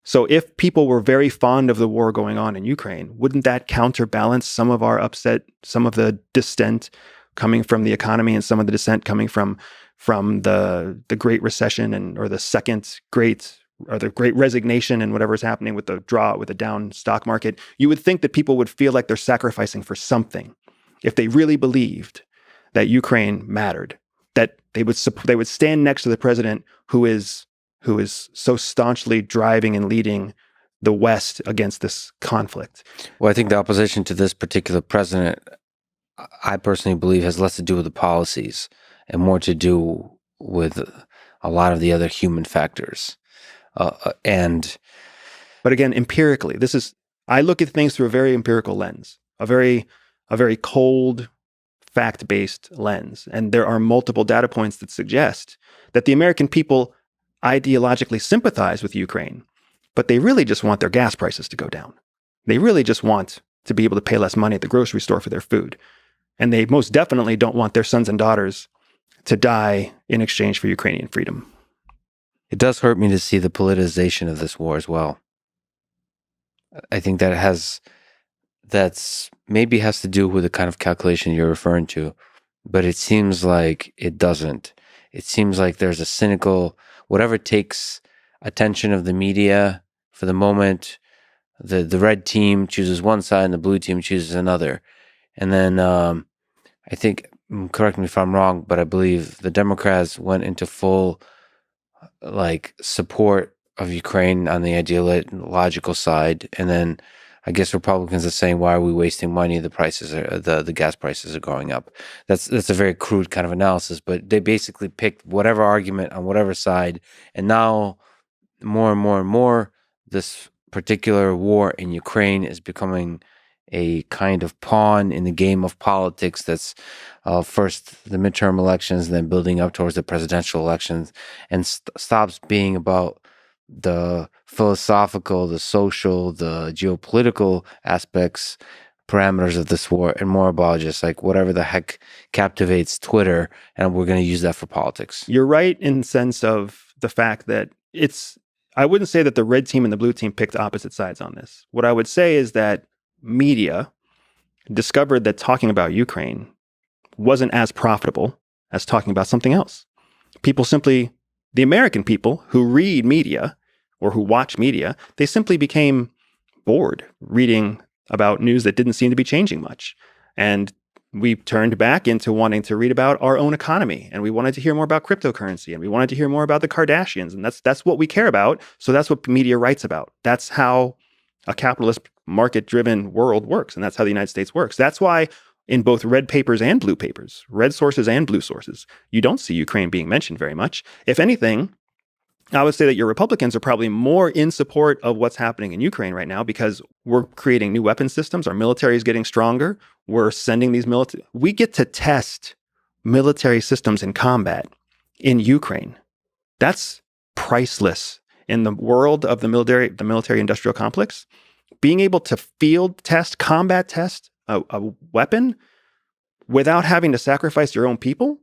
So if people were very fond of the war going on in Ukraine, wouldn't that counterbalance some of our upset, some of the dissent coming from the economy and some of the dissent coming from the Great Recession or the second great or the Great Resignation and whatever's happening with the down stock market? You would think that people would feel like they're sacrificing for something if they really believed that Ukraine mattered, that they would stand next to the president who is so staunchly driving and leading the West against this conflict. Well, I think the opposition to this particular president, I personally believe, has less to do with the policies and more to do with a lot of the other human factors. But again, empirically, I look at things through a very empirical lens, a very cold, fact-based lens. And there are multiple data points that suggest that the American people ideologically sympathize with Ukraine, but they really just want their gas prices to go down. They really just want to be able to pay less money at the grocery store for their food. And they most definitely don't want their sons and daughters to die in exchange for Ukrainian freedom. It does hurt me to see the politicization of this war as well. I think that's maybe has to do with the kind of calculation you're referring to, but it seems like it doesn't. It seems like there's a cynical, whatever takes attention of the media for the moment, the red team chooses one side and the blue team chooses another. And then I think, correct me if I'm wrong, but I believe the Democrats went into full support of Ukraine on the ideological side. And then I guess Republicans are saying, why are we wasting money? The gas prices are going up. That's a very crude kind of analysis, but they basically picked whatever argument on whatever side. And now more and more and more, this particular war in Ukraine is becoming a kind of pawn in the game of politics that's first the midterm elections, then building up towards the presidential elections, and stops being about the philosophical, the social, the geopolitical aspects, parameters of this war, and more about just like whatever the heck captivates Twitter, and we're going to use that for politics. You're right in the sense of the fact that I wouldn't say that the red team and the blue team picked opposite sides on this. What I would say is that media discovered that talking about Ukraine wasn't as profitable as talking about something else. The American people who read media or who watch media, they simply became bored reading about news that didn't seem to be changing much. And we turned back into wanting to read about our own economy. And we wanted to hear more about cryptocurrency. And we wanted to hear more about the Kardashians. And that's what we care about. So that's what media writes about. That's how a capitalist market-driven world works. And that's how the United States works. That's why in both red papers and blue papers, red sources and blue sources, you don't see Ukraine being mentioned very much. If anything, I would say that your Republicans are probably more in support of what's happening in Ukraine right now because we're creating new weapon systems. Our military is getting stronger. We're sending these we get to test military systems in combat in Ukraine. That's priceless in the world of the military industrial complex. Being able to field test, combat test a weapon without having to sacrifice your own people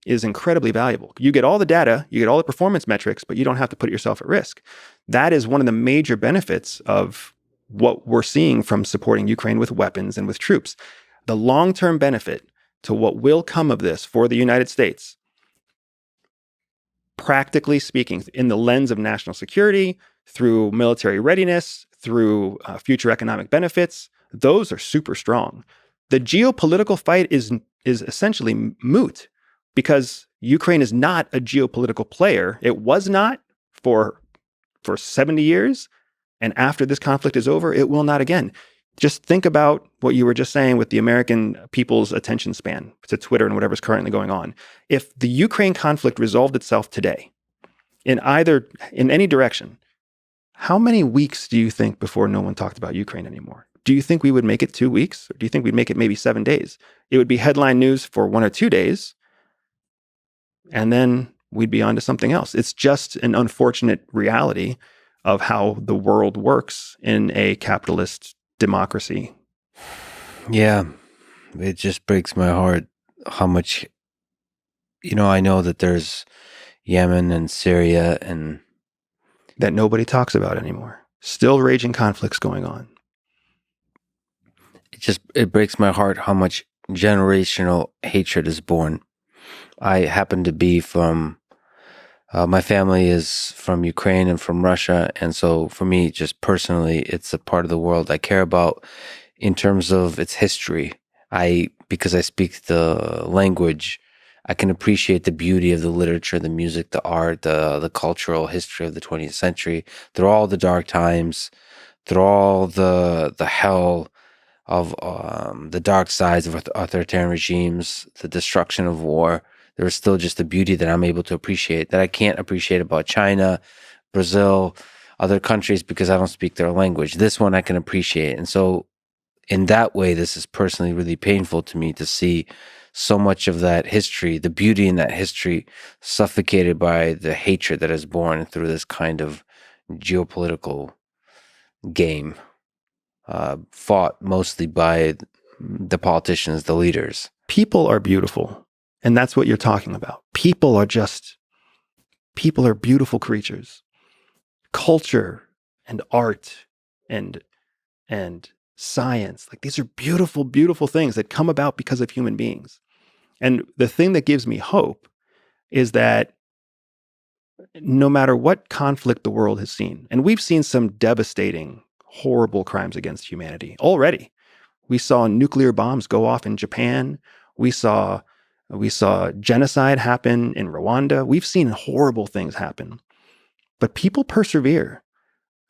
is incredibly valuable. You get all the data, you get all the performance metrics, but you don't have to put yourself at risk. That is one of the major benefits of what we're seeing from supporting Ukraine with weapons and with troops. The long-term benefit to what will come of this for the United States, practically speaking, in the lens of national security, through military readiness, through future economic benefits, those are super strong. The geopolitical fight is essentially moot because Ukraine is not a geopolitical player. It was not for 70 years. And after this conflict is over, it will not again. Just think about what you were just saying with the American people's attention span to Twitter and whatever's currently going on. If the Ukraine conflict resolved itself today, in any direction, how many weeks do you think before no one talked about Ukraine anymore? Do you think we would make it 2 weeks? Or do you think we'd make it maybe 7 days? It would be headline news for 1 or 2 days, and then we'd be on to something else. It's just an unfortunate reality of how the world works in a capitalist democracy. Yeah, it just breaks my heart how much, I know that there's Yemen and Syria and that nobody talks about anymore. Still raging conflicts going on. It breaks my heart how much generational hatred is born. I happen to be from, my family is from Ukraine and from Russia. And so for me, just personally, it's a part of the world I care about in terms of its history. Because I speak the language, I can appreciate the beauty of the literature, the music, the art, the cultural history of the 20th century, through all the dark times, through all the hell of the dark sides of authoritarian regimes, the destruction of war. There is still just a beauty that I'm able to appreciate that I can't appreciate about China, Brazil, other countries because I don't speak their language. This one I can appreciate. And so in that way, this is personally really painful to me to see so much of that history, the beauty in that history, suffocated by the hatred that is born through this kind of geopolitical game, fought mostly by the politicians, the leaders. People are beautiful. And that's what you're talking about. People are beautiful creatures. Culture and art and science, like these are beautiful, beautiful things that come about because of human beings. And the thing that gives me hope is that no matter what conflict the world has seen, and we've seen some devastating, horrible crimes against humanity already. We saw nuclear bombs go off in Japan. We saw genocide happen in Rwanda. We've seen horrible things happen. But people persevere.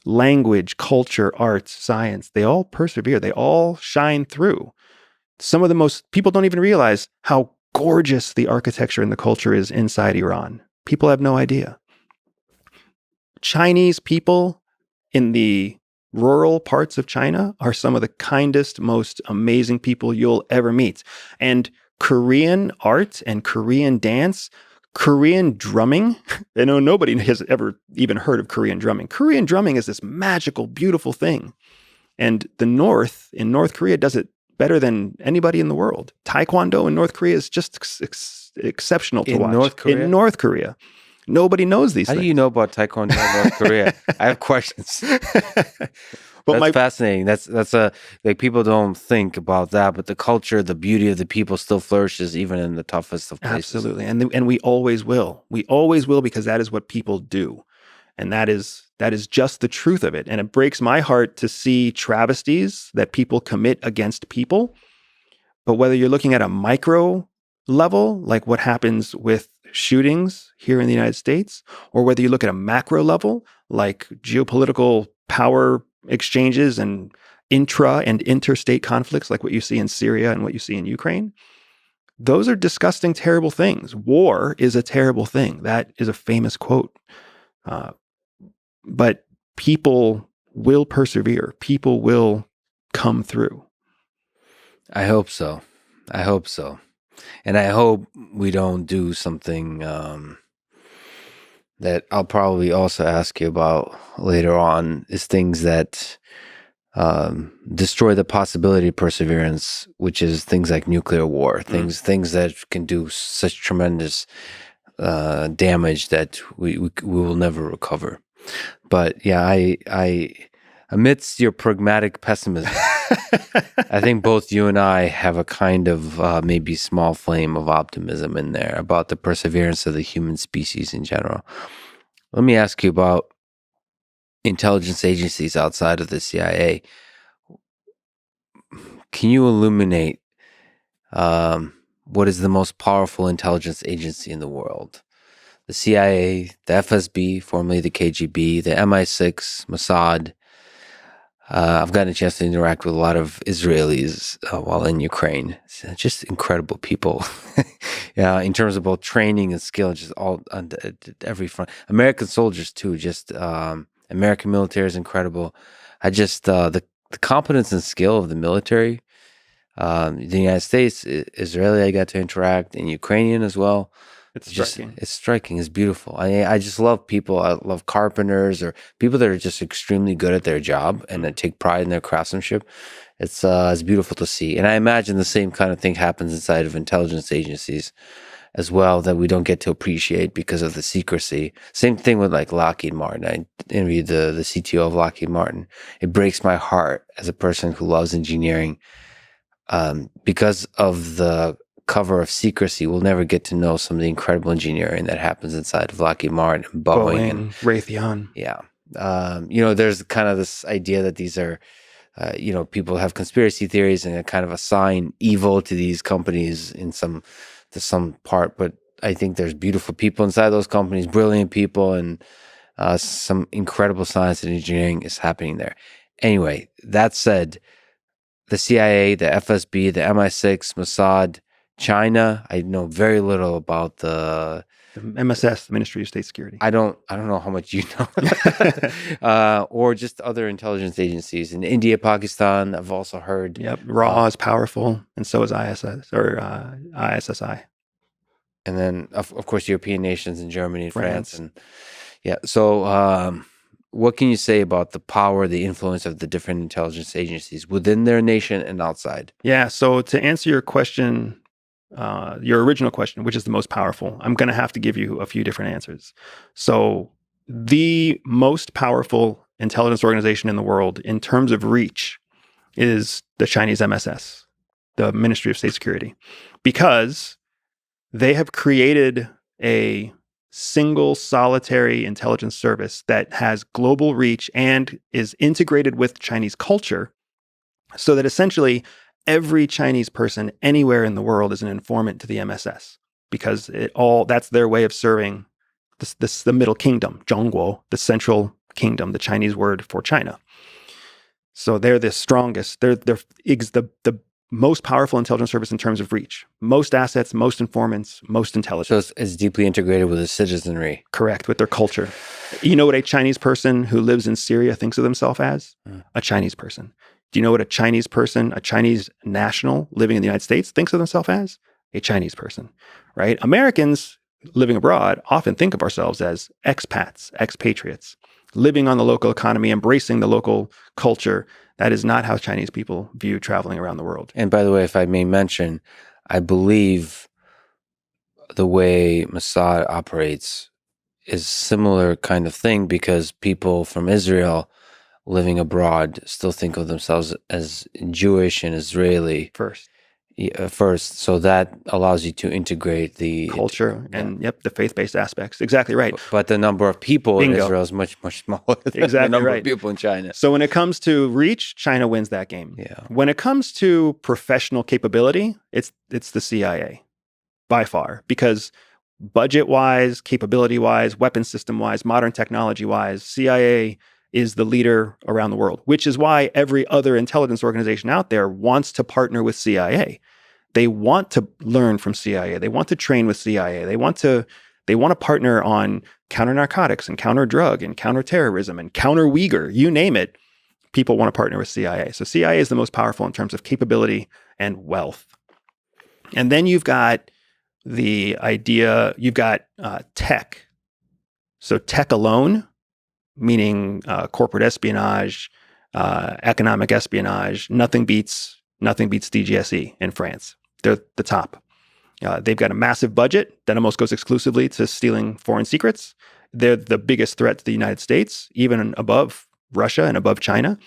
Language, culture, arts, science, they all persevere. They all shine through. Some of the most, people don't even realize how gorgeous the architecture and the culture is inside Iran. People have no idea. Chinese people in the rural parts of China are some of the kindest, most amazing people you'll ever meet. And Korean art and Korean dance, Korean drumming, I know nobody has ever even heard of Korean drumming. Korean drumming is this magical, beautiful thing. And the North, in North Korea, does it better than anybody in the world. Taekwondo in North Korea is just exceptional to watch. In North Korea. Nobody knows these things. How do you know about Taekwondo in North Korea? I have questions. That's fascinating. That's like people don't think about that, but the culture, the beauty of the people still flourishes even in the toughest of places. Absolutely. And we always will. We always will because that is what people do. And that is just the truth of it. And it breaks my heart to see travesties that people commit against people. But whether you're looking at a micro level, like what happens with shootings here in the United States, or whether you look at a macro level, like geopolitical power exchanges and intra and interstate conflicts, like what you see in Syria and what you see in Ukraine, those are disgusting, terrible things. War is a terrible thing. That is a famous quote. But people will persevere. People will come through. I hope so. And I hope we don't do something that I'll probably also ask you about later on, is things that destroy the possibility of perseverance, which is things like nuclear war, things that can do such tremendous damage that we will never recover. But yeah, I amidst your pragmatic pessimism, I think both you and I have a kind of maybe small flame of optimism in there about the perseverance of the human species in general. Let me ask you about intelligence agencies outside of the CIA. Can you illuminate what is the most powerful intelligence agency in the world? The CIA, the FSB, formerly the KGB, the MI6, Mossad. I've gotten a chance to interact with a lot of Israelis while in Ukraine. It's just incredible people. Yeah, in terms of both training and skill, just all on every front. American soldiers too. Just American military is incredible. The competence and skill of the military. The United States, Israeli, I got to interact, and Ukrainian as well. It's striking. It's striking. It's beautiful. I just love people. I love carpenters or people that are just extremely good at their job and that take pride in their craftsmanship. It's beautiful to see. And I imagine the same kind of thing happens inside of intelligence agencies as well that we don't get to appreciate because of the secrecy. Same thing with like Lockheed Martin. I interviewed the CTO of Lockheed Martin. It breaks my heart as a person who loves engineering, because of the cover of secrecy. We'll never get to know some of the incredible engineering that happens inside of Lockheed Martin and Boeing and Raytheon. yeah. There's kind of this idea that these are, people have conspiracy theories and kind of assign evil to these companies to some part. But I think there's beautiful people inside those companies, brilliant people, and some incredible science and engineering is happening there. Anyway, that said, the CIA, the FSB, the MI6, Mossad, China. I know very little about the MSS, the Ministry of State Security. I don't know how much you know, or just other intelligence agencies in India, Pakistan. I've also heard. Yep, RAW is powerful, and so is ISS or ISSI. And then, of course, European nations and Germany and France. And yeah. So, what can you say about the power, the influence of the different intelligence agencies within their nation and outside? Yeah. So to answer your question, your original question, which is the most powerful, I'm going to have to give you a few different answers. So the most powerful intelligence organization in the world in terms of reach is the Chinese MSS, the Ministry of State Security, because they have created a single solitary intelligence service that has global reach and is integrated with Chinese culture, so that essentially every Chinese person anywhere in the world is an informant to the MSS, because that's their way of serving the Middle Kingdom, Zhongguo, the Central Kingdom, the Chinese word for China. So they're the strongest. They're the most powerful intelligence service in terms of reach. Most assets, most informants, most intelligence. So it's deeply integrated with the citizenry. Correct, with their culture. You know what a Chinese person who lives in Syria thinks of themselves as? A Chinese person. Do you know what a Chinese person, a Chinese national living in the United States thinks of themselves as? A Chinese person, right? Americans living abroad often think of ourselves as expats, expatriates, living on the local economy, embracing the local culture. That is not how Chinese people view traveling around the world. And by the way, if I may mention, I believe the way Mossad operates is similar kind of thing, because people from Israel living abroad still think of themselves as Jewish and Israeli First. So that allows you to integrate the culture and the faith-based aspects. Exactly right. But the number of people in Israel is much, much smaller than the number of people in China. So when it comes to reach, China wins that game. Yeah. When it comes to professional capability, it's the CIA by far, because budget-wise, capability-wise, weapon system-wise, modern technology-wise, CIA is the leader around the world, which is why every other intelligence organization out there wants to partner with CIA. They want to learn from CIA. They want to train with CIA. They want to partner on counter narcotics and counter drug and counter terrorism and counter Uyghur, you name it. People want to partner with CIA. So CIA is the most powerful in terms of capability and wealth. And then you've got tech. So tech alone, meaning corporate espionage, economic espionage. Nothing beats DGSE in France. They're the top. They've got a massive budget that almost goes exclusively to stealing foreign secrets. They're the biggest threat to the United States, even above Russia and above China.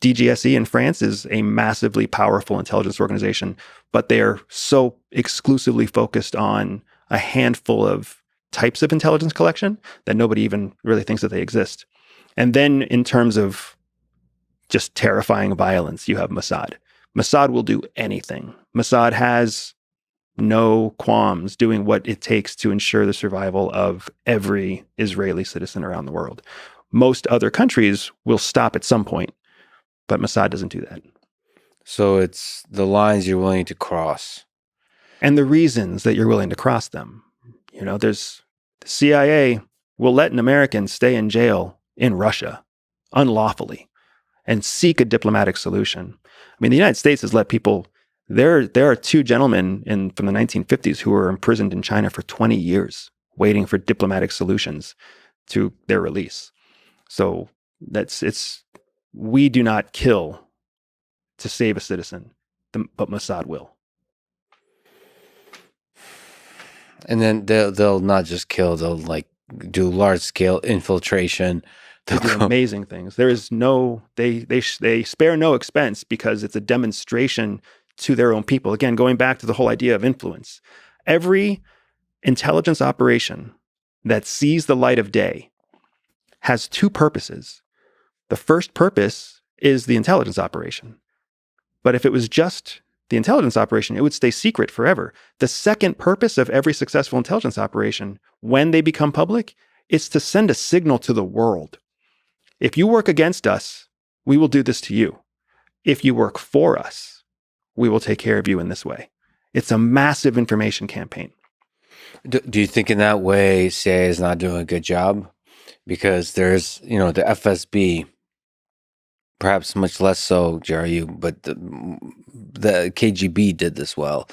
DGSE in France is a massively powerful intelligence organization, but they are so exclusively focused on a handful of types of intelligence collection that nobody even really thinks that they exist. And then in terms of just terrifying violence, you have Mossad. Mossad will do anything. Mossad has no qualms doing what it takes to ensure the survival of every Israeli citizen around the world. Most other countries will stop at some point, but Mossad doesn't do that. So it's the lines you're willing to cross. And the reasons that you're willing to cross them. You know, there's the CIA will let an American stay in jail in Russia unlawfully and seek a diplomatic solution. I mean, the United States has let people, there are two gentlemen from the 1950s who were imprisoned in China for 20 years, waiting for diplomatic solutions to their release. So we do not kill to save a citizen, but Mossad will. And then they'll not just kill, they'll like do large scale infiltration. They do amazing things. There is no, they spare no expense because it's a demonstration to their own people. Again, going back to the whole idea of influence. Every intelligence operation that sees the light of day has two purposes. The first purpose is the intelligence operation. But if it was just the intelligence operation, it would stay secret forever. The second purpose of every successful intelligence operation, when they become public, is to send a signal to the world. If you work against us, we will do this to you. If you work for us, we will take care of you in this way. It's a massive information campaign. Do you think in that way CIA is not doing a good job? Because there's, the FSB, perhaps much less so, GRU, but the KGB did this well,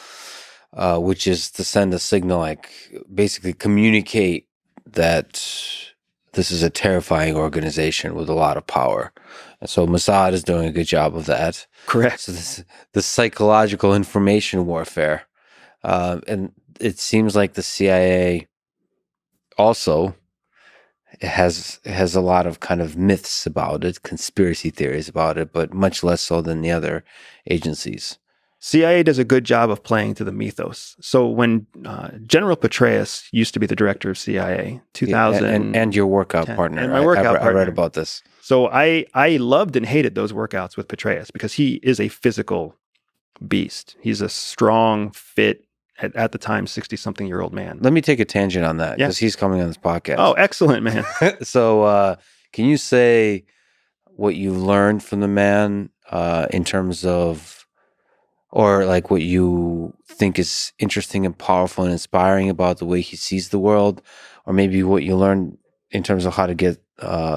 which is to send a signal, like basically communicate that this is a terrifying organization with a lot of power. And so Mossad is doing a good job of that. Correct. So the psychological information warfare. And it seems like the CIA also has a lot of kind of myths about it, conspiracy theories about it, but much less so than the other agencies. CIA does a good job of playing to the mythos. So when General Petraeus used to be the director of CIA, 2000, and your workout partner, and my workout partner. I read about this. So I loved and hated those workouts with Petraeus because he is a physical beast. He's a strong, fit, at the time 60-something-year-old man. Let me take a tangent on that because he's coming on this podcast. Oh, excellent, man. So can you say what you learned from the man in terms of, or like what you think is interesting and powerful and inspiring about the way he sees the world, or maybe what you learned in terms of how to get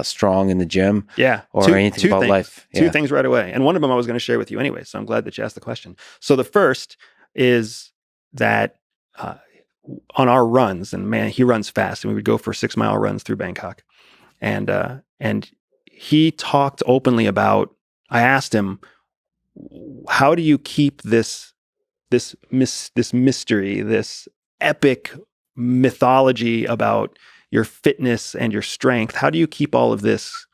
strong in the gym? Yeah. Or anything about life? Two things right away. And one of them I was going to share with you anyway, so I'm glad that you asked the question. So the first is that on our runs, and man, he runs fast, and we would go for 6-mile runs through Bangkok. And he talked openly about, I asked him, how do you keep this mystery, this epic mythology about your fitness and your strength? How do you keep all of this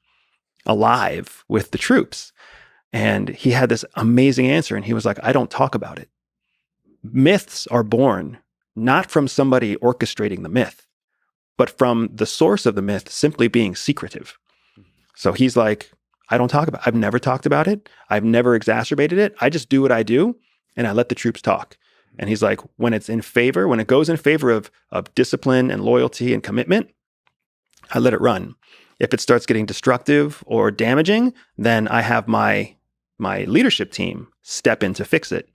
alive with the troops? And he had this amazing answer. And he was like, I don't talk about it. Myths are born not from somebody orchestrating the myth, but from the source of the myth simply being secretive. So he's like, I don't talk about it. I've never talked about it. I've never exacerbated it. I just do what I do, and I let the troops talk. And he's like, when it goes in favor of discipline and loyalty and commitment, I let it run. If it starts getting destructive or damaging, then I have my leadership team step in to fix it.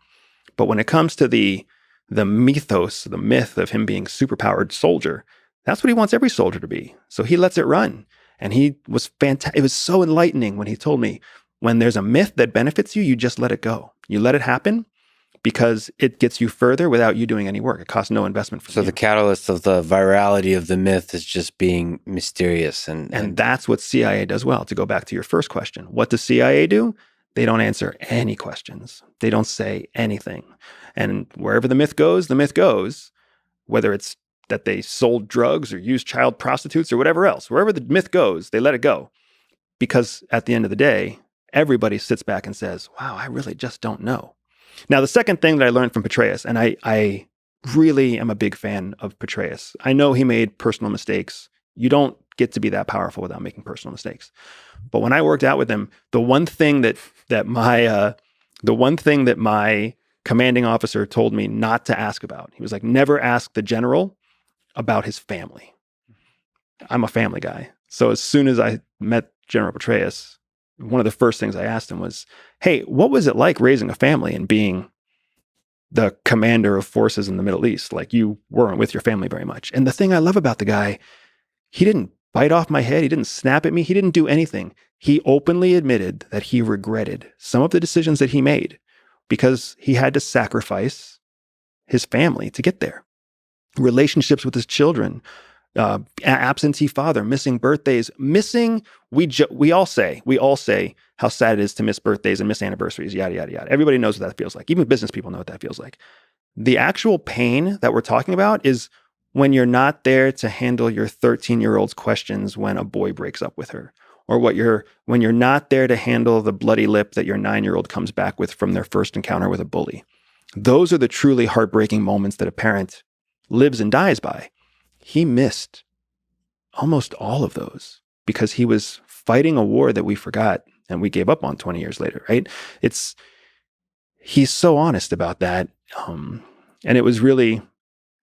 But when it comes to the mythos, the myth of him being superpowered soldier, that's what he wants every soldier to be. So he lets it run. And he was fantastic. It was so enlightening when he told me, when there's a myth that benefits you, you just let it go. You let it happen because it gets you further without you doing any work. It costs no investment from you. So the catalyst of the virality of the myth is just being mysterious. And that's what CIA does well. To go back to your first question, what does CIA do? They don't answer any questions. They don't say anything. And wherever the myth goes, whether it's that they sold drugs or used child prostitutes or whatever else, wherever the myth goes, they let it go. Because at the end of the day, everybody sits back and says, wow, I really just don't know. Now, the second thing that I learned from Petraeus, and I really am a big fan of Petraeus. I know he made personal mistakes. You don't get to be that powerful without making personal mistakes. But when I worked out with him, the one thing that my commanding officer told me not to ask about, he was like, never ask the general about his family. I'm a family guy. So as soon as I met General Petraeus, one of the first things I asked him was, hey, what was it like raising a family and being the commander of forces in the Middle East? Like, you weren't with your family very much. And the thing I love about the guy, he didn't bite off my head. He didn't snap at me. He didn't do anything. He openly admitted that he regretted some of the decisions that he made because he had to sacrifice his family to get there. Relationships with his children, absentee father, missing birthdays, we all say how sad it is to miss birthdays and miss anniversaries, yada, yada, yada. Everybody knows what that feels like. Even business people know what that feels like. The actual pain that we're talking about is when you're not there to handle your 13-year-old's questions when a boy breaks up with her, or when you're not there to handle the bloody lip that your 9-year-old comes back with from their first encounter with a bully. Those are the truly heartbreaking moments that a parent lives and dies by. He missed almost all of those because he was fighting a war that we forgot and we gave up on 20 years later, right? He's so honest about that. And it was really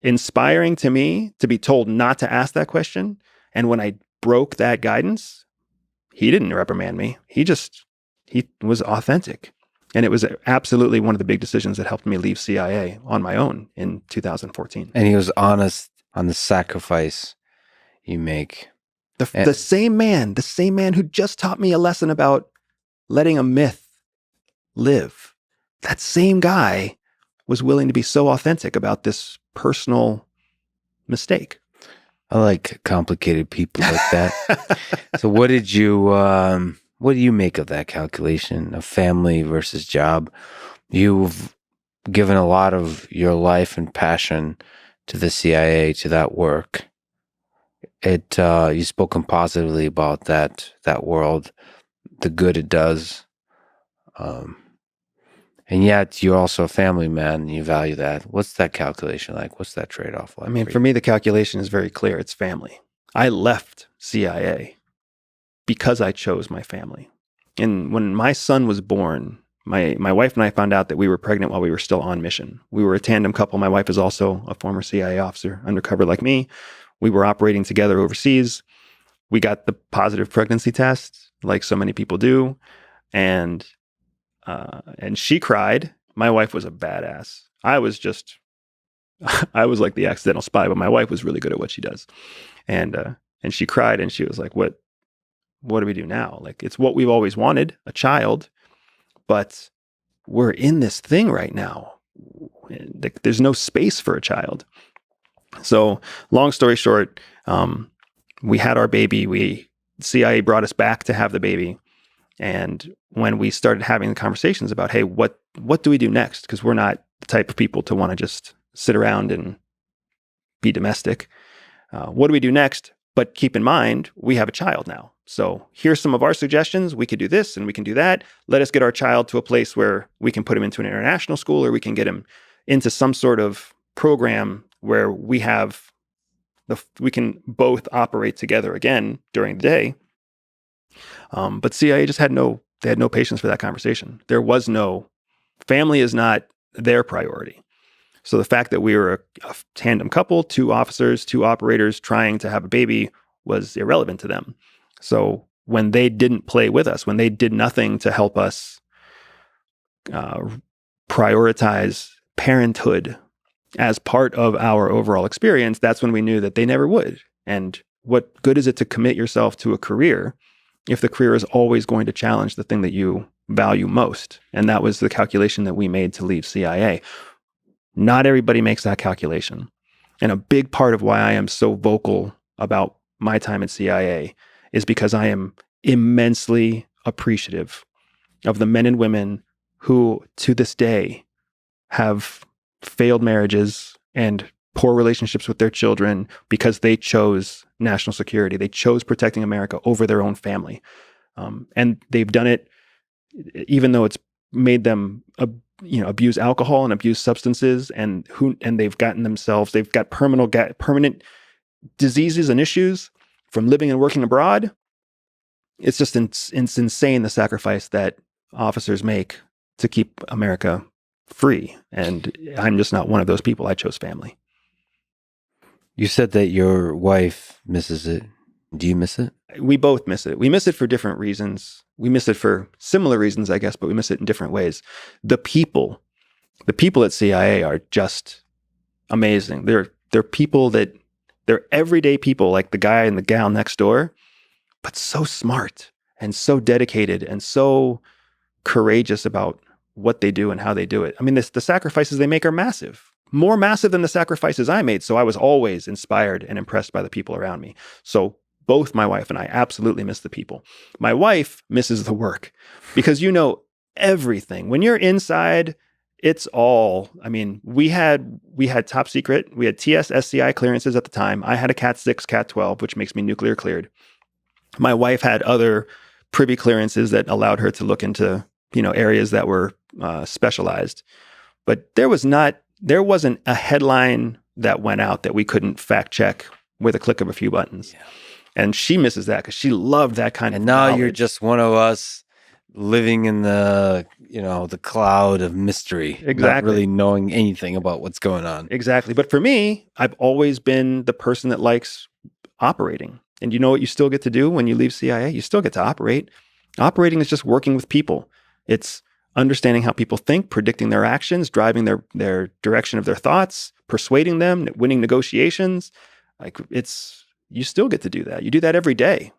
inspiring to me to be told not to ask that question. And when I broke that guidance, he didn't reprimand me. He was authentic. And it was absolutely one of the big decisions that helped me leave CIA on my own in 2014. And he was honest on the sacrifice you make. The same man who just taught me a lesson about letting a myth live, that same guy was willing to be so authentic about this personal mistake. I like complicated people like that. So what do you make of that calculation of family versus job? You've given a lot of your life and passion to the CIA, to that work. You've spoken positively about that world, the good it does. And yet you're also a family man and you value that. What's that calculation like? What's that trade-off like? I mean, for me, the calculation is very clear. It's family. I left CIA because I chose my family. And when my son was born, my wife and I found out that we were pregnant while we were still on mission. We were a tandem couple. My wife is also a former CIA officer, undercover like me. We were operating together overseas. We got the positive pregnancy test, like so many people do. And she cried. My wife was a badass. I was like the accidental spy, but my wife was really good at what she does. And she cried and she was like, what do we do now? Like, it's what we've always wanted, a child, but we're in this thing right now. There's no space for a child. So long story short, we had our baby. CIA brought us back to have the baby. And when we started having the conversations about, hey, what do we do next? Because we're not the type of people to want to just sit around and be domestic. What do we do next? But keep in mind, we have a child now. So here's some of our suggestions. We could do this and we can do that. Let us get our child to a place where we can put him into an international school, or we can get him into some sort of program where we can both operate together again during the day. But CIA just had no patience for that conversation. There was no, family is not their priority. So the fact that we were a tandem couple, 2 officers, 2 operators trying to have a baby was irrelevant to them. So when they didn't play with us, when they did nothing to help us prioritize parenthood as part of our overall experience, that's when we knew that they never would. And what good is it to commit yourself to a career if the career is always going to challenge the thing that you value most? And that was the calculation that we made to leave CIA. Not everybody makes that calculation. And a big part of why I am so vocal about my time at CIA is because I am immensely appreciative of the men and women who, to this day, have failed marriages and poor relationships with their children because they chose national security. They chose protecting America over their own family. And they've done it even though it's made them abuse alcohol and abuse substances, and they've got permanent diseases and issues from living and working abroad. It's just it's insane, the sacrifice that officers make to keep America free. And I'm just not one of those people. I chose family. You said that your wife misses it. Do you miss it? We both miss it. We miss it for different reasons. We miss it for similar reasons, I guess, but we miss it in different ways. The people at CIA are just amazing. They're people they're everyday people, like the guy and the gal next door, but so smart and so dedicated and so courageous about what they do and how they do it. I mean, the sacrifices they make are massive. More massive than the sacrifices I made. So I was always inspired and impressed by the people around me. So both my wife and I absolutely miss the people. My wife misses the work because everything. When you're inside, it's all, I mean, we had top secret, we had TS, SCI clearances at the time. I had a Cat 6, Cat 12, which makes me nuclear cleared. My wife had other privy clearances that allowed her to look into, areas that were specialized. But there wasn't a headline that went out that we couldn't fact check with a click of a few buttons. Yeah. And she misses that because she loved that kind of knowledge. And now you're just one of us living in the cloud of mystery, exactly, not really knowing anything about what's going on. Exactly. But for me, I've always been the person that likes operating. And you know what you still get to do when you leave CIA? You still get to operate. Operating is just working with people. It's understanding how people think, predicting their actions, driving their direction of their thoughts, persuading them, winning negotiations. You still get to do that. You do that every day.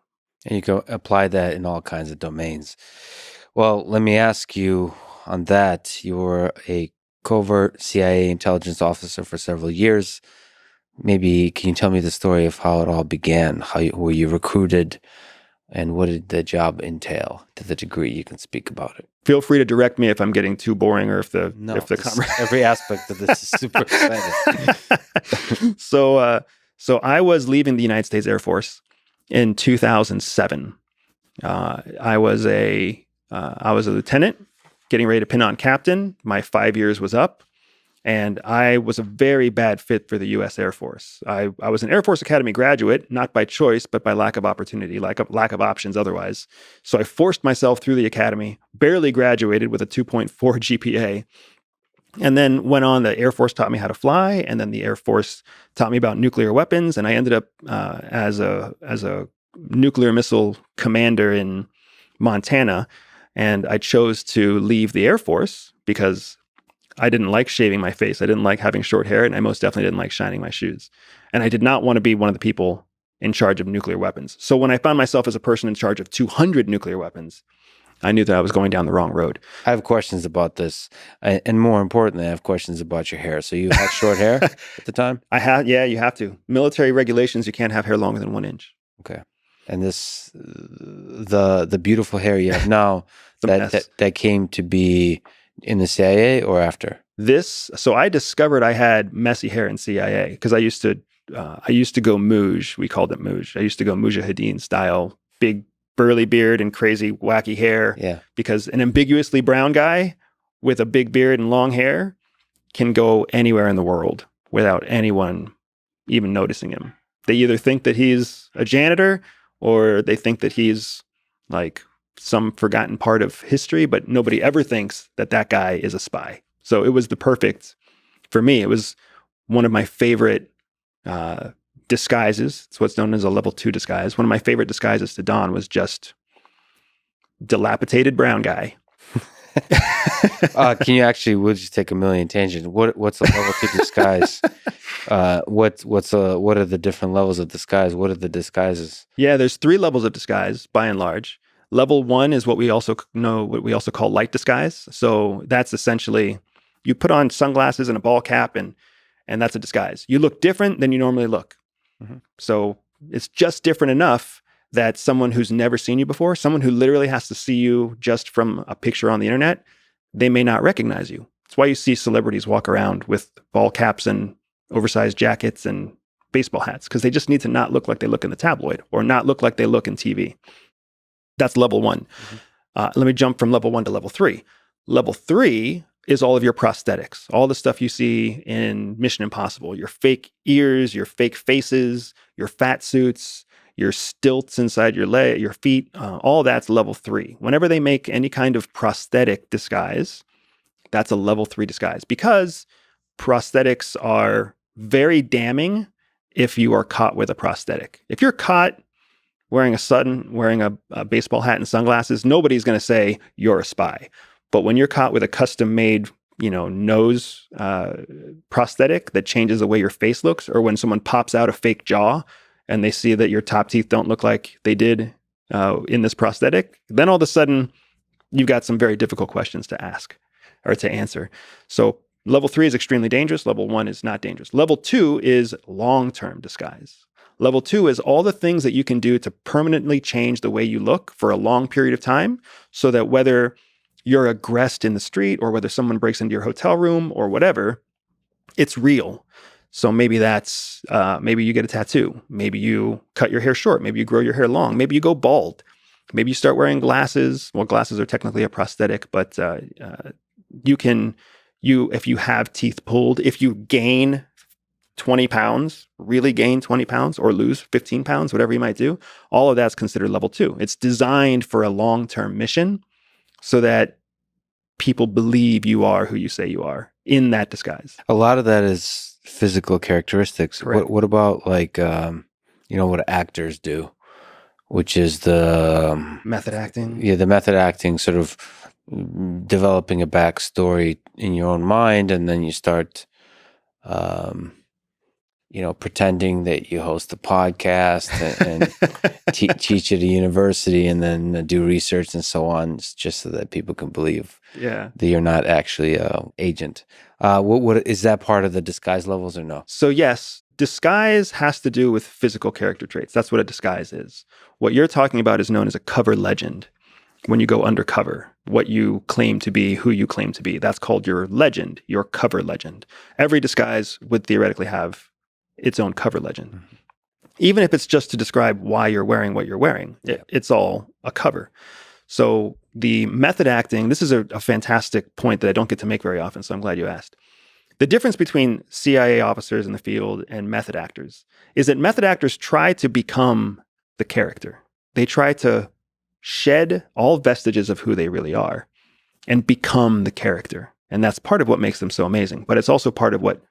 And you can apply that in all kinds of domains. Well, let me ask you on that. You were a covert CIA intelligence officer for several years. Maybe can you tell me the story of how it all began? Were you recruited, and what did the job entail to the degree you can speak about it? Feel free to direct me if I'm getting too boring or if the every aspect of this is super exciting. So I was leaving the United States Air Force in 2007. I was a lieutenant getting ready to pin on captain. My 5 years was up, and I was a very bad fit for the U.S. Air Force. I was an Air Force Academy graduate, not by choice, but by lack of opportunity, lack of options otherwise. So I forced myself through the academy, barely graduated with a 2.4 GPA, and then went on. The Air Force taught me how to fly, and then the Air Force taught me about nuclear weapons, and I ended up as a nuclear missile commander in Montana. And I chose to leave the Air Force because I didn't like shaving my face. I didn't like having short hair, and I most definitely didn't like shining my shoes. And I did not want to be one of the people in charge of nuclear weapons. So when I found myself as a person in charge of 200 nuclear weapons, I knew that I was going down the wrong road. I have questions about this. And more importantly, I have questions about your hair. So you had short hair at the time? Yeah, you have to. Military regulations, you can't have hair longer than 1 inch. Okay. And this, the beautiful hair you have now, that came to be in the CIA or after? So I discovered I had messy hair in CIA because I used to go Muj. We called it Muj. I used to go Mujahideen style, big burly beard and crazy wacky hair. Yeah. Because an ambiguously brown guy with a big beard and long hair can go anywhere in the world without anyone even noticing him. They either think that he's a janitor or they think that he's like some forgotten part of history, but nobody ever thinks that that guy is a spy. So it was for me, it was one of my favorite disguises. It's what's known as a level 2 disguise. One of my favorite disguises to don was just dilapidated brown guy. Can you actually, we'll just take a million tangents. What's a level 2 disguise? What are the different levels of disguise? What are the disguises? Yeah, there's 3 levels of disguise by and large. Level 1 is what we also call light disguise. So that's essentially you put on sunglasses and a ball cap and that's a disguise. You look different than you normally look. Mm-hmm. So it's just different enough that someone who's never seen you before, someone who literally has to see you just from a picture on the internet, they may not recognize you. That's why you see celebrities walk around with ball caps and oversized jackets and baseball hats, because they just need to not look like they look in the tabloid or not look like they look in TV. That's level 1. Mm-hmm. Let me jump from level 1 to level 3. Level 3 is all of your prosthetics, all the stuff you see in Mission Impossible, your fake ears, your fake faces, your fat suits, your stilts inside your feet, all that's level 3. Whenever they make any kind of prosthetic disguise, that's a level 3 disguise, because prosthetics are very damning if you are caught with a prosthetic. If you're caught wearing a baseball hat and sunglasses, nobody's going to say you're a spy. But when you're caught with a custom-made, nose prosthetic that changes the way your face looks, or when someone pops out a fake jaw and they see that your top teeth don't look like they did in this prosthetic, then all of a sudden you've got some very difficult questions to ask or to answer. So level 3 is extremely dangerous. Level 1 is not dangerous. Level 2 is long-term disguise. Level 2 is all the things that you can do to permanently change the way you look for a long period of time, so that whether you're aggressed in the street or whether someone breaks into your hotel room or whatever, it's real. So maybe that's, maybe you get a tattoo. Maybe you cut your hair short. Maybe you grow your hair long. Maybe you go bald. Maybe you start wearing glasses. Well, glasses are technically a prosthetic, but if you have teeth pulled, if you gain 20 pounds, really gain 20 pounds or lose 15 pounds, whatever you might do, all of that's considered level 2. It's designed for a long-term mission so that people believe you are who you say you are in that disguise. A lot of that is physical characteristics. Correct. What about like, what actors do, which is the Method acting. Yeah, the method acting, sort of developing a backstory in your own mind, and then you start, pretending that you host a podcast and teach at a university, and then do research and so on, just so that people can believe that you're not actually an agent. What is that part of the disguise levels or no? So yes, disguise has to do with physical character traits. That's what a disguise is. What you're talking about is known as a cover legend. When you go undercover, what you claim to be, who you claim to be, that's called your legend, your cover legend. Every disguise would theoretically have its own cover legend. Mm-hmm. Even if it's just to describe why you're wearing what you're wearing, it's all a cover. So the method acting, this is a fantastic point that I don't get to make very often, so I'm glad you asked. The difference between CIA officers in the field and method actors is that method actors try to become the character. They try to shed all vestiges of who they really are and become the character. And that's part of what makes them so amazing. But it's also part of what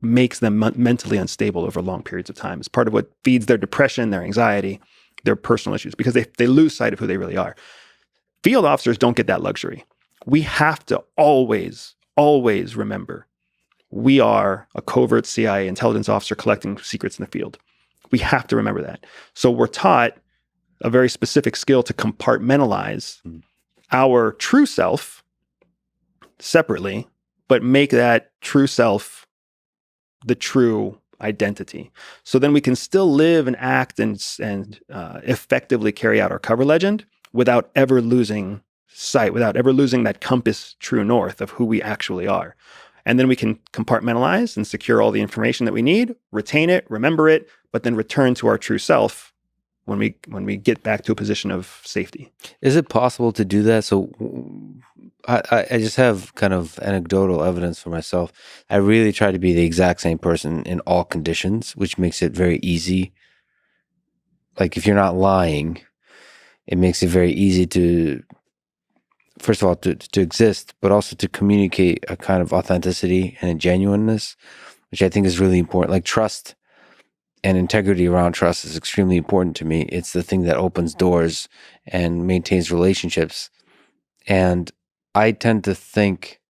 makes them mentally unstable over long periods of time. It's part of what feeds their depression, their anxiety, their personal issues, because they lose sight of who they really are. Field officers don't get that luxury. We have to always remember we are a covert CIA intelligence officer collecting secrets in the field. We have to remember that. So we're taught a very specific skill to compartmentalize our true self separately, but make that true self the true identity. So then we can still live and act and effectively carry out our cover legend without ever losing sight, without ever losing that compass true north of who we actually are. And then we can compartmentalize and secure all the information that we need, retain it, remember it, but then return to our true self when we get back to a position of safety. Is it possible to do that? So I just have kind of anecdotal evidence for myself. I really try to be the exact same person in all conditions, which makes it very easy. Like if you're not lying, it makes it very easy to, first of all, to exist, but also to communicate a kind of authenticity and a genuineness, which I think is really important. Like trust and integrity around trust is extremely important to me. It's the thing that opens doors and maintains relationships. And I tend to think,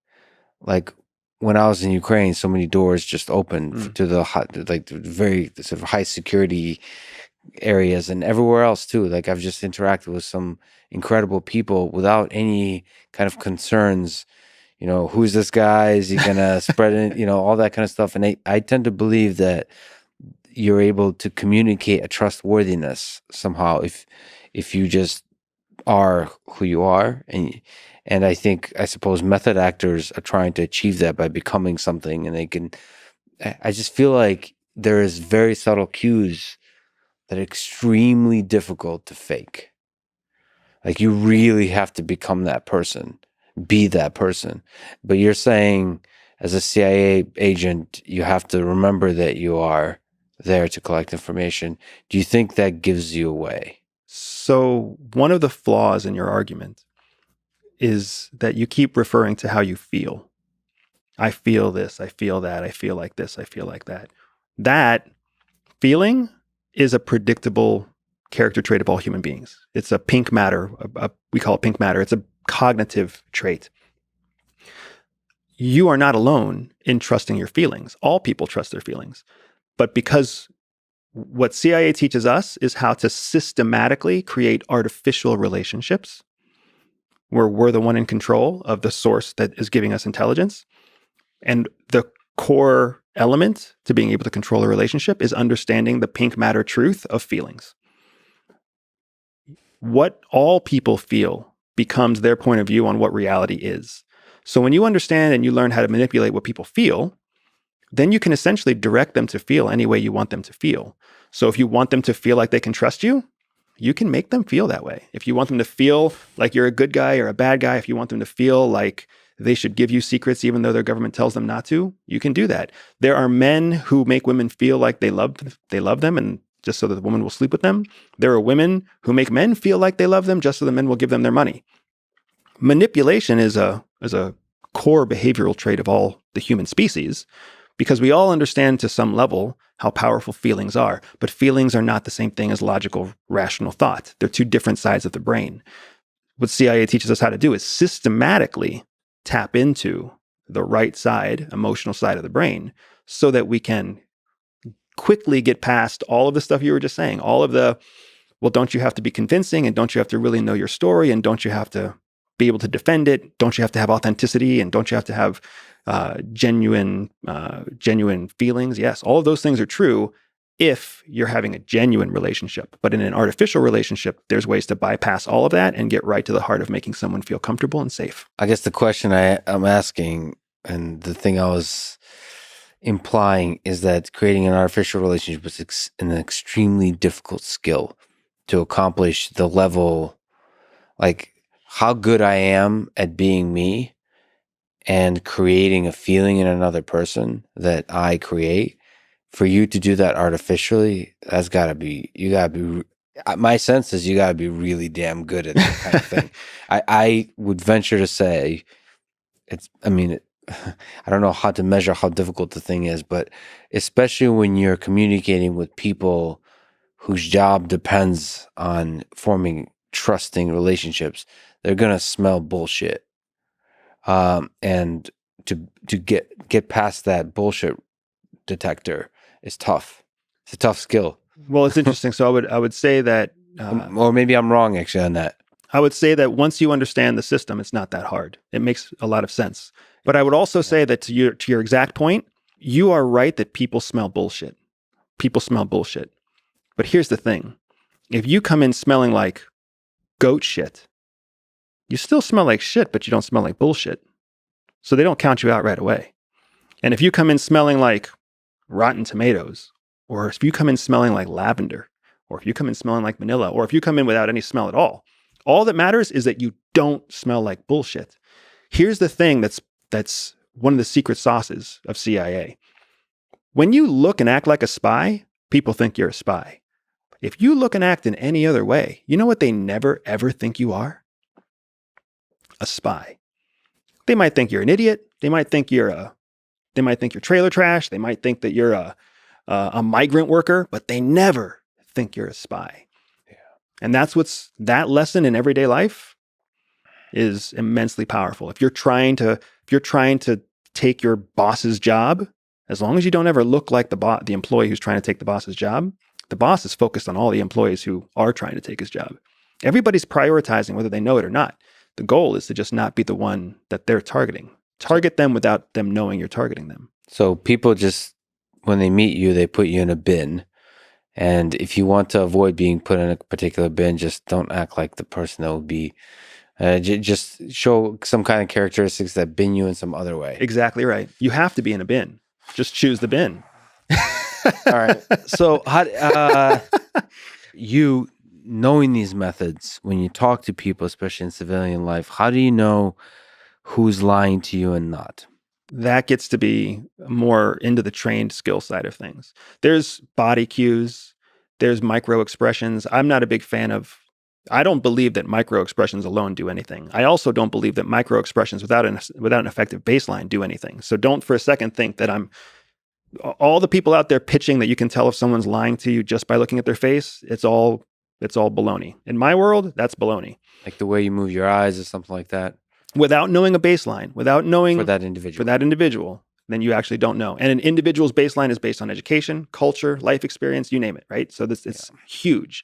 like when I was in Ukraine, so many doors just opened to the very sort of high security areas, and everywhere else too. Like I've just interacted with some incredible people without any kind of concerns. Who's this guy? Is he gonna spread it? All that kind of stuff. And I tend to believe that you're able to communicate a trustworthiness somehow if you just are who you are. And I suppose method actors are trying to achieve that by becoming something, and I just feel like there is very subtle cues that are extremely difficult to fake. Like you really have to become that person, be that person. But you're saying as a CIA agent, you have to remember that you are there to collect information. Do you think that gives you away? So one of the flaws in your argument is that you keep referring to how you feel. I feel this, I feel that, I feel like this, I feel like that. That feeling is a predictable character trait of all human beings. It's a pink matter. We call it pink matter. It's a cognitive trait. You are not alone in trusting your feelings. All people trust their feelings. But because what CIA teaches us is how to systematically create artificial relationships where we're the one in control of the source that is giving us intelligence. And the core element to being able to control a relationship is understanding the pink matter truth of feelings. What all people feel becomes their point of view on what reality is. So when you understand and you learn how to manipulate what people feel, then you can essentially direct them to feel any way you want them to feel. So if you want them to feel like they can trust you, you can make them feel that way. If you want them to feel like you're a good guy or a bad guy, if you want them to feel like they should give you secrets even though their government tells them not to, you can do that. There are men who make women feel like they love them and just so that the woman will sleep with them. There are women who make men feel like they love them just so the men will give them their money. Manipulation is a core behavioral trait of all the human species, because we all understand to some level how powerful feelings are, but feelings are not the same thing as logical, rational thought. They're two different sides of the brain. What CIA teaches us how to do is systematically tap into the right side, emotional side of the brain, so that we can quickly get past all of the stuff you were just saying, all of the, well, don't you have to be convincing, and don't you have to really know your story, and don't you have to be able to defend it, don't you have to have authenticity, and don't you have to have genuine feelings? Yes, all of those things are true if you're having a genuine relationship. But in an artificial relationship, there's ways to bypass all of that and get right to the heart of making someone feel comfortable and safe. I guess the question I'm asking, and the thing I was implying, is that creating an artificial relationship is an extremely difficult skill to accomplish the level, like how good I am at being me and creating a feeling in another person that I create. For you to do that artificially, you gotta be, my sense is you gotta be really damn good at that kind of thing. I would venture to say I don't know how to measure how difficult the thing is, but especially when you're communicating with people whose job depends on forming trusting relationships, they're gonna smell bullshit. And to get past that bullshit detector is tough. It's a tough skill. Well, it's interesting. So I would say that, or maybe I'm wrong actually on that. I would say that once you understand the system, it's not that hard. It makes a lot of sense. But I would also say that to your exact point, you are right that people smell bullshit. People smell bullshit. But here's the thing. If you come in smelling like goat shit, you still smell like shit, but you don't smell like bullshit. So they don't count you out right away. And if you come in smelling like rotten tomatoes, or if you come in smelling like lavender, or if you come in smelling like vanilla, or if you come in without any smell at all that matters is that you don't smell like bullshit. Here's the thing that's one of the secret sauces of CIA. When you look and act like a spy, people think you're a spy. If you look and act in any other way, you know what they never, ever think you are? A spy. They might think you're an idiot. They might think you're trailer trash. They might think that you're a migrant worker, but they never think you're a spy. Yeah. And that lesson in everyday life is immensely powerful. If you're trying to take your boss's job, as long as you don't ever look like the employee who's trying to take the boss's job, the boss is focused on all the employees who are trying to take his job. Everybody's prioritizing whether they know it or not. The goal is to just not be the one that they're targeting. Target them without them knowing you're targeting them. So people just, when they meet you, they put you in a bin. And if you want to avoid being put in a particular bin, just don't act like the person that would be, just show some kind of characteristics that bin you in some other way. Exactly right. You have to be in a bin. Just choose the bin. All right. So you knowing these methods, when you talk to people, especially in civilian life, how do you know who's lying to you and not? That gets to be more into the trained skill side of things. There's body cues. There's micro expressions. I'm not a big fan of, I don't believe that micro expressions alone do anything. I also don't believe that micro expressions without an effective baseline do anything. So don't for a second think that all the people out there pitching that you can tell if someone's lying to you just by looking at their face, it's all baloney. In my world, that's baloney. Like the way you move your eyes or something like that. Without knowing a baseline, without knowing for that individual, then you actually don't know. And an individual's baseline is based on education, culture, life experience, you name it, right? So it's huge.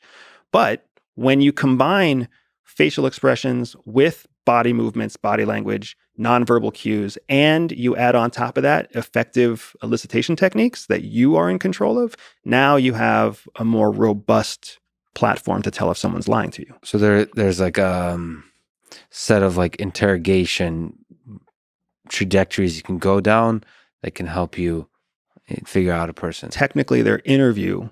But when you combine facial expressions with body movements, body language, nonverbal cues, and you add on top of that effective elicitation techniques that you are in control of, now you have a more robust platform to tell if someone's lying to you. So there's like set of like interrogation trajectories you can go down that can help you figure out a person. Technically, they're interview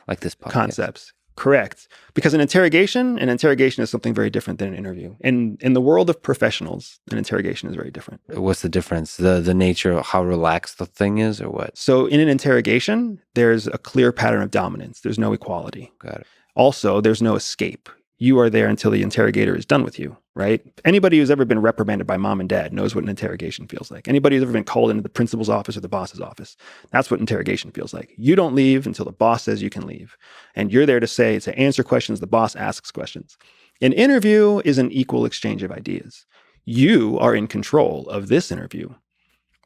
Like this podcast. concepts. Correct. Because an interrogation is something very different than an interview. And in the world of professionals, an interrogation is very different. What's the difference? The nature of how relaxed the thing is, or what? So in an interrogation, there's a clear pattern of dominance. There's no equality. Got it. Also, there's no escape. You are there until the interrogator is done with you, right? Anybody who's ever been reprimanded by mom and dad knows what an interrogation feels like. Anybody who's ever been called into the principal's office or the boss's office, that's what interrogation feels like. You don't leave until the boss says you can leave. And you're there to answer questions, the boss asks questions. An interview is an equal exchange of ideas. You are in control of this interview,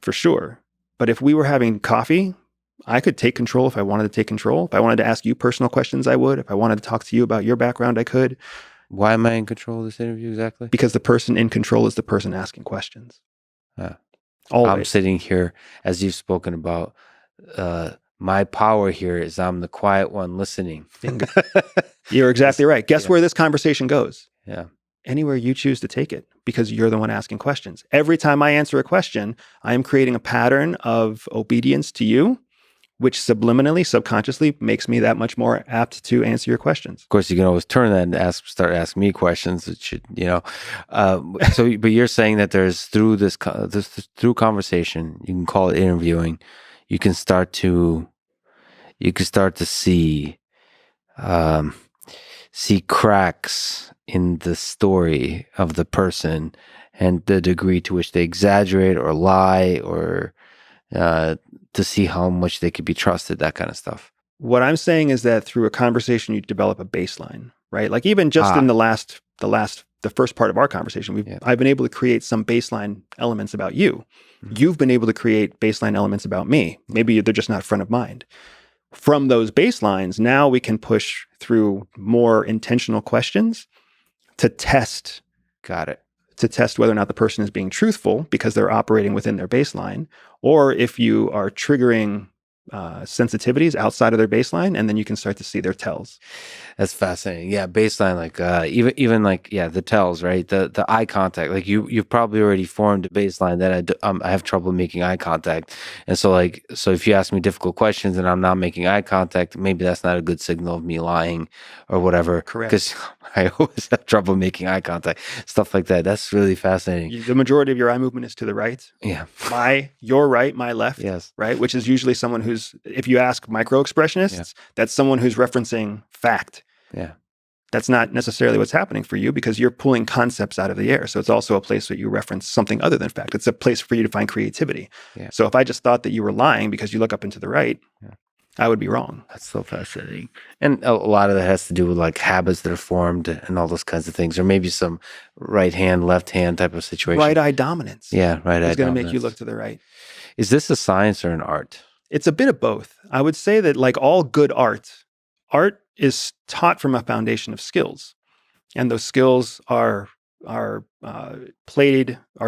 for sure. But if we were having coffee, I could take control if I wanted to take control. If I wanted to ask you personal questions, I would. If I wanted to talk to you about your background, I could. Why am I in control of this interview exactly? Because the person in control is the person asking questions. Always. I'm sitting here, as you've spoken about, my power here is I'm the quiet one listening. You're exactly right. Guess where this conversation goes? Yeah. Anywhere you choose to take it, because you're the one asking questions. Every time I answer a question, I am creating a pattern of obedience to you, which subliminally, subconsciously makes me that much more apt to answer your questions. Of course, you can always turn that and start asking me questions. It should, but you're saying that there's through through conversation, you can call it interviewing. You can start to see cracks in the story of the person and the degree to which they exaggerate or lie or to see how much they could be trusted, that kind of stuff. What I'm saying is that through a conversation, you develop a baseline, right? Like even just in the first part of our conversation, I've been able to create some baseline elements about you. Mm-hmm. You've been able to create baseline elements about me. Maybe they're just not front of mind. From those baselines, now we can push through more intentional questions to test. Got it. To test whether or not the person is being truthful because they're operating within their baseline, or if you are triggering sensitivities outside of their baseline, and then you can start to see their tells. That's fascinating. Yeah, baseline, like even like the tells, right? The eye contact. Like you've probably already formed a baseline that I have trouble making eye contact, and so if you ask me difficult questions and I'm not making eye contact, maybe that's not a good signal of me lying or whatever. Correct. Because I always have trouble making eye contact, stuff like that. That's really fascinating. The majority of your eye movement is to the right. Yeah. Your right, my left. Yes. Right, which is usually someone who's, if you ask micro-expressionists, that's someone who's referencing fact. Yeah. That's not necessarily what's happening for you because you're pulling concepts out of the air. So it's also a place where you reference something other than fact. It's a place for you to find creativity. Yeah. So if I just thought that you were lying because you look up and to the right, I would be wrong. That's so fascinating. And a lot of that has to do with like habits that are formed and all those kinds of things, or maybe some right hand, left hand type of situation. Right eye dominance. Yeah, right eye dominance. It's going to make you look to the right. Is this a science or an art? It's a bit of both. I would say that like all good art is taught from a foundation of skills. And those skills are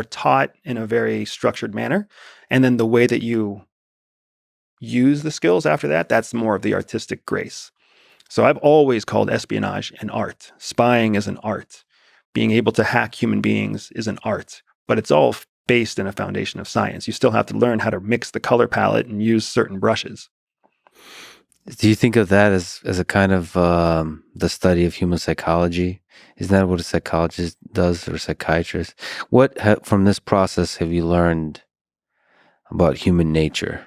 taught in a very structured manner. And then the way that you use the skills after that, that's more of the artistic grace. So I've always called espionage an art. Spying is an art. Being able to hack human beings is an art. But it's all based in a foundation of science. You still have to learn how to mix the color palette and use certain brushes. Do you think of that as a kind of the study of human psychology? Isn't that what a psychologist does, or a psychiatrist? What from this process have you learned about human nature?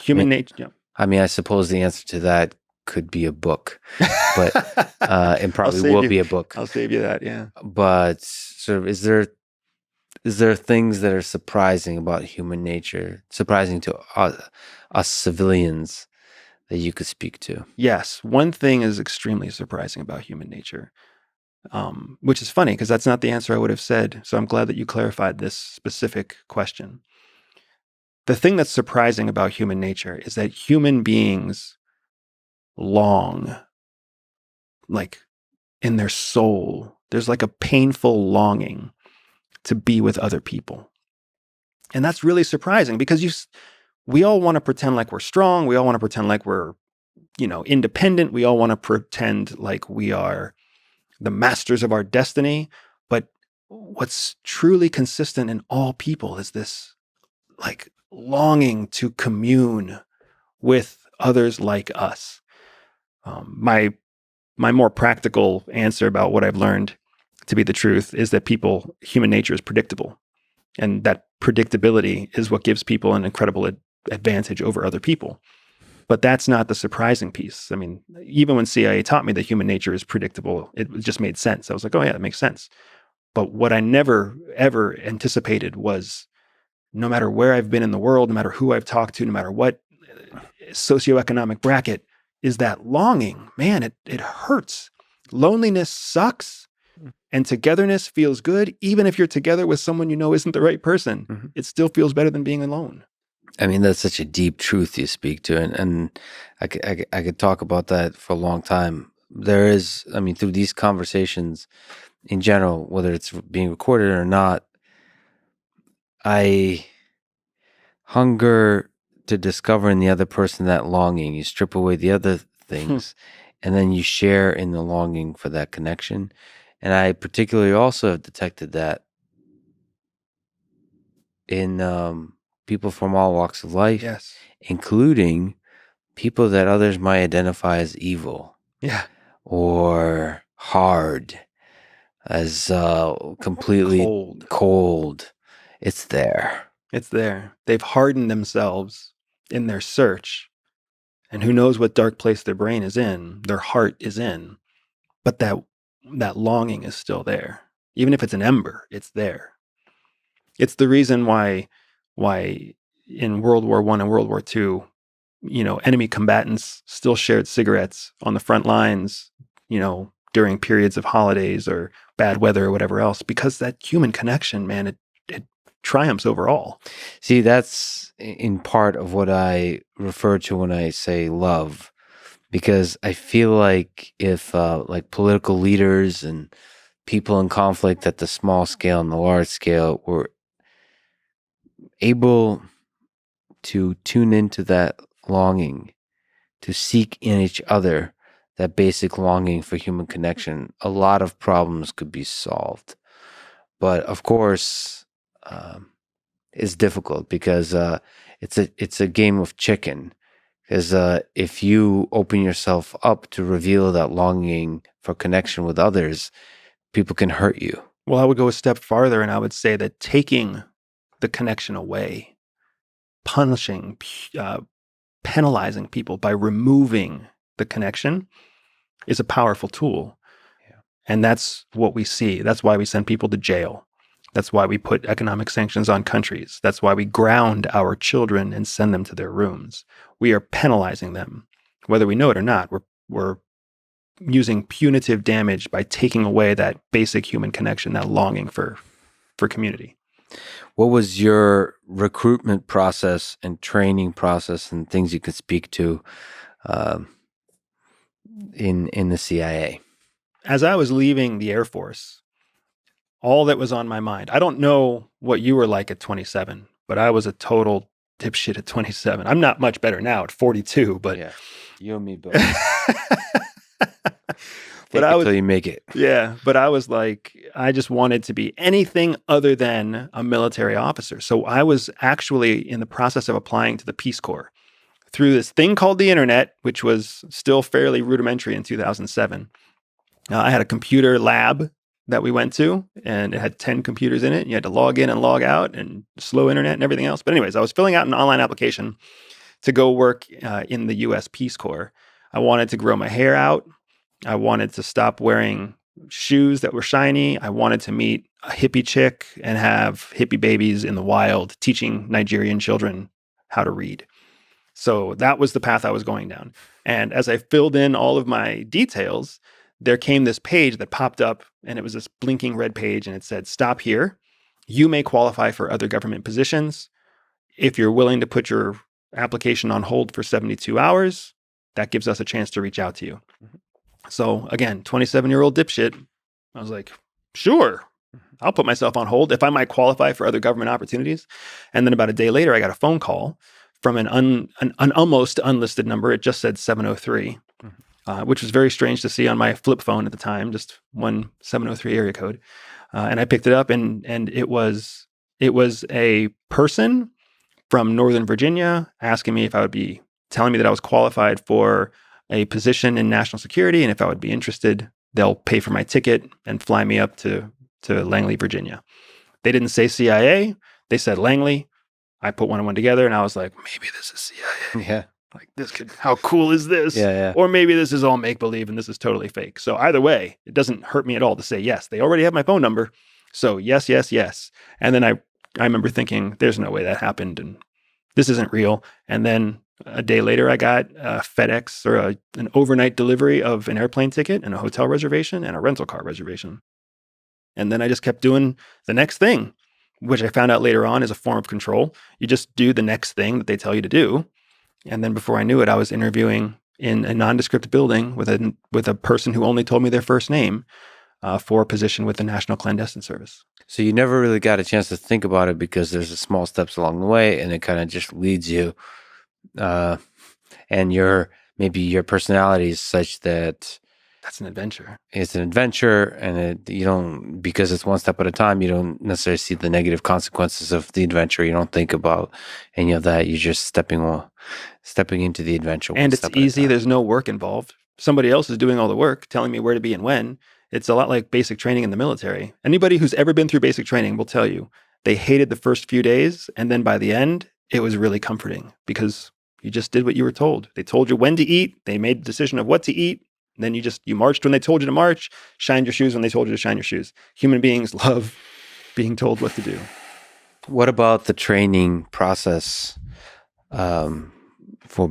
Nature, yeah. I mean, I suppose the answer to that could be a book, but it probably will be a book. I'll save you that, yeah. But sort of, is there things that are surprising about human nature, surprising to us civilians, that you could speak to? Yes. One thing is extremely surprising about human nature, which is funny because that's not the answer I would have said. So I'm glad that you clarified this specific question. The thing that's surprising about human nature is that human beings long, like in their soul, there's like a painful longing to be with other people. And that's really surprising because we all want to pretend like we're strong. We all want to pretend like we're, independent. We all want to pretend like we are the masters of our destiny. But what's truly consistent in all people is this like longing to commune with others like us. My more practical answer about what I've learned to be the truth is that human nature is predictable, and that predictability is what gives people an incredible advantage over other people. But that's not the surprising piece. I mean, even when CIA taught me that human nature is predictable, it just made sense. I was like, oh yeah, that makes sense. But what I never, ever anticipated was no matter where I've been in the world, no matter who I've talked to, no matter what socioeconomic bracket, is that longing. Man, it hurts. Loneliness sucks. And togetherness feels good. Even if you're together with someone you know isn't the right person, it still feels better than being alone. I mean, that's such a deep truth you speak to. And I could talk about that for a long time. There is, I mean, through these conversations in general, whether it's being recorded or not, I hunger to discover in the other person that longing. You strip away the other things, and then you share in the longing for that connection. And I particularly also have detected that in people from all walks of life, Yes. including people that others might identify as evil, Yeah. or hard, as completely cold. It's there. It's there. They've hardened themselves in their search. And who knows what dark place their brain is in, their heart is in. But that longing is still there. Even if it's an ember, it's there. It's the reason why in World War I and World War II, enemy combatants still shared cigarettes on the front lines, during periods of holidays or bad weather or whatever else, because that human connection, man, it triumphs over all. See, that's in part of what I refer to when I say love, because I feel like if like political leaders and people in conflict at the small scale and the large scale were able to tune into that longing, to seek in each other that basic longing for human connection, a lot of problems could be solved. But of course, it's difficult because it's a game of chicken. Because if you open yourself up to reveal that longing for connection with others, people can hurt you. Well, I would go a step farther, and I would say that taking the connection away, punishing, penalizing people by removing the connection is a powerful tool. Yeah. And that's what we see. That's why we send people to jail. That's why we put economic sanctions on countries. That's why we ground our children and send them to their rooms. We are penalizing them, whether we know it or not. We're using punitive damage by taking away that basic human connection, that longing for community. What was your recruitment process and training process and things you could speak to in the CIA? As I was leaving the Air Force, all that was on my mind, I don't know what you were like at 27, but I was a total dipshit at 27. I'm not much better now at 42, but yeah, you and me both. But I was, until you make it. Yeah, but I was like, I just wanted to be anything other than a military officer. So I was actually in the process of applying to the Peace Corps through this thing called the internet, which was still fairly rudimentary in 2007. I had a computer lab that we went to, and it had 10 computers in it. You had to log in and log out, and slow internet and everything else. But anyways, I was filling out an online application to go work in the U.S. Peace Corps. I wanted to grow my hair out. I wanted to stop wearing shoes that were shiny. I wanted to meet a hippie chick and have hippie babies in the wild, teaching Nigerian children how to read. So that was the path I was going down. And as I filled in all of my details, there came this page that popped up, and it was this blinking red page, and it said, "Stop here. You may qualify for other government positions. If you're willing to put your application on hold for 72 hours, that gives us a chance to reach out to you." So again, 27-year-old dipshit, I was like, sure, I'll put myself on hold if I might qualify for other government opportunities. And then about a day later, I got a phone call from an almost unlisted number. It just said 703. which was very strange to see on my flip phone at the time, just 1703 area code. And I picked it up, and it was a person from Northern Virginia asking me if I would be, telling me that I was qualified for a position in national security, and if I would be interested, they'll pay for my ticket and fly me up to Langley, Virginia. They didn't say CIA. They said Langley. I put one and one together, and I was like, maybe this is CIA. Yeah. Like, this could, how cool is this? Yeah. Or maybe this is all make-believe and this is totally fake. So either way, it doesn't hurt me at all to say yes. They already have my phone number. So yes, yes, yes. And then I remember thinking, there's no way that happened, and this isn't real. And then a day later, I got a FedEx or an overnight delivery of an airplane ticket and a hotel reservation and a rental car reservation. And then I just kept doing the next thing, which I found out later on is a form of control. You just do the next thing that they tell you to do. And then before I knew it, I was interviewing in a nondescript building with a person who only told me their first name for a position with the National Clandestine Service. So you never really got a chance to think about it because there's the small steps along the way, and it kind of just leads you. And maybe your personality is such that that's an adventure. It's an adventure, and you don't, because it's one step at a time, you don't necessarily see the negative consequences of the adventure. You don't think about any of that. You're just stepping into the adventure. And it's easy. There's no work involved. Somebody else is doing all the work, telling me where to be and when. It's a lot like basic training in the military. Anybody who's ever been through basic training will tell you they hated the first few days, and then by the end, it was really comforting because you just did what you were told. They told you when to eat. They made the decision of what to eat. Then you marched when they told you to march, shined your shoes when they told you to shine your shoes. Human beings love being told what to do. What about the training process for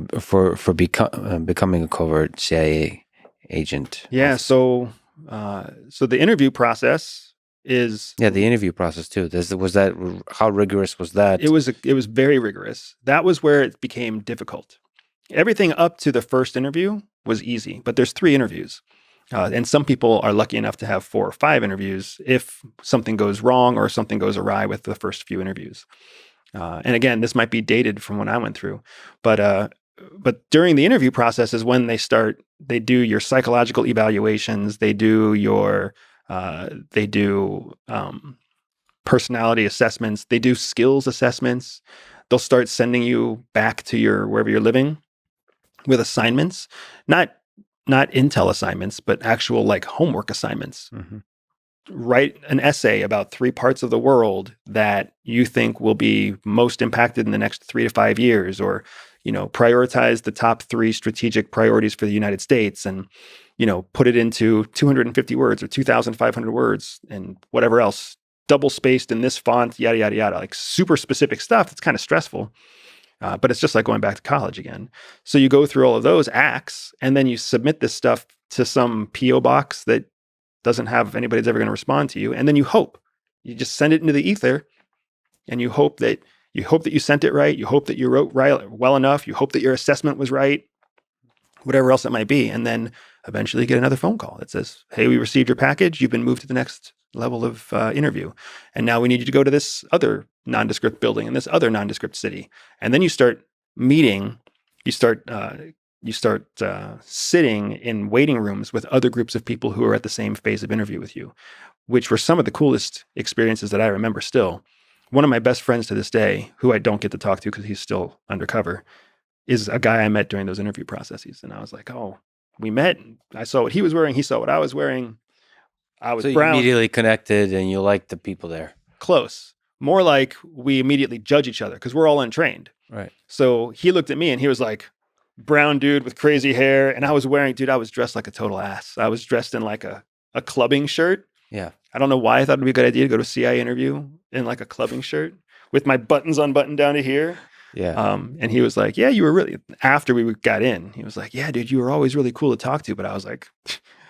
becoming a covert CIA agent? Yeah, so the interview process is the interview process too. How rigorous was that? It was very rigorous. That was where it became difficult. Everything up to the first interview was easy, but there's 3 interviews. And some people are lucky enough to have 4 or 5 interviews if something goes wrong or something goes awry with the first few interviews. And again, this might be dated from when I went through, but during the interview process is when they do your psychological evaluations, they do your, personality assessments, they do skills assessments. They'll start sending you back to wherever you're living with assignments, not intel assignments, but actual like homework assignments. Mm-hmm. Write an essay about 3 parts of the world that you think will be most impacted in the next 3 to 5 years, or, prioritize the top 3 strategic priorities for the United States and, put it into 250 words or 2,500 words and whatever else, double spaced in this font, yada, yada, yada, like super specific stuff. It's kind of stressful. But it's just like going back to college again. So you go through all of those acts, and then you submit this stuff to some PO box that doesn't have anybody that's ever going to respond to you. And then you just send it into the ether, and you hope that you sent it right. You hope that you wrote right well enough. You hope that your assessment was right, whatever else it might be. And then eventually you get another phone call that says, hey, we received your package. You've been moved to the next level of interview. And now we need you to go to this other nondescript building in this other nondescript city. And then you start meeting, you start sitting in waiting rooms with other groups of people who are at the same phase of interview with you, which were some of the coolest experiences that I remember still. One of my best friends to this day, who I don't get to talk to because he's still undercover, is a guy I met during those interview processes. And I was like, oh, we met. I saw what he was wearing. He saw what I was wearing. I was so brown. You immediately connected and you liked the people there. Close. More like we immediately judge each other because we're all untrained. Right. So he looked at me and he was like, brown dude with crazy hair. And I was dressed like a total ass. I was dressed in like a clubbing shirt. Yeah. I don't know why I thought it'd be a good idea to go to a CIA interview in like a clubbing shirt with my buttons unbuttoned down to here. Yeah. And he was like, yeah, you were really, after we got in, he was like, yeah, dude, you were always really cool to talk to. But I was like,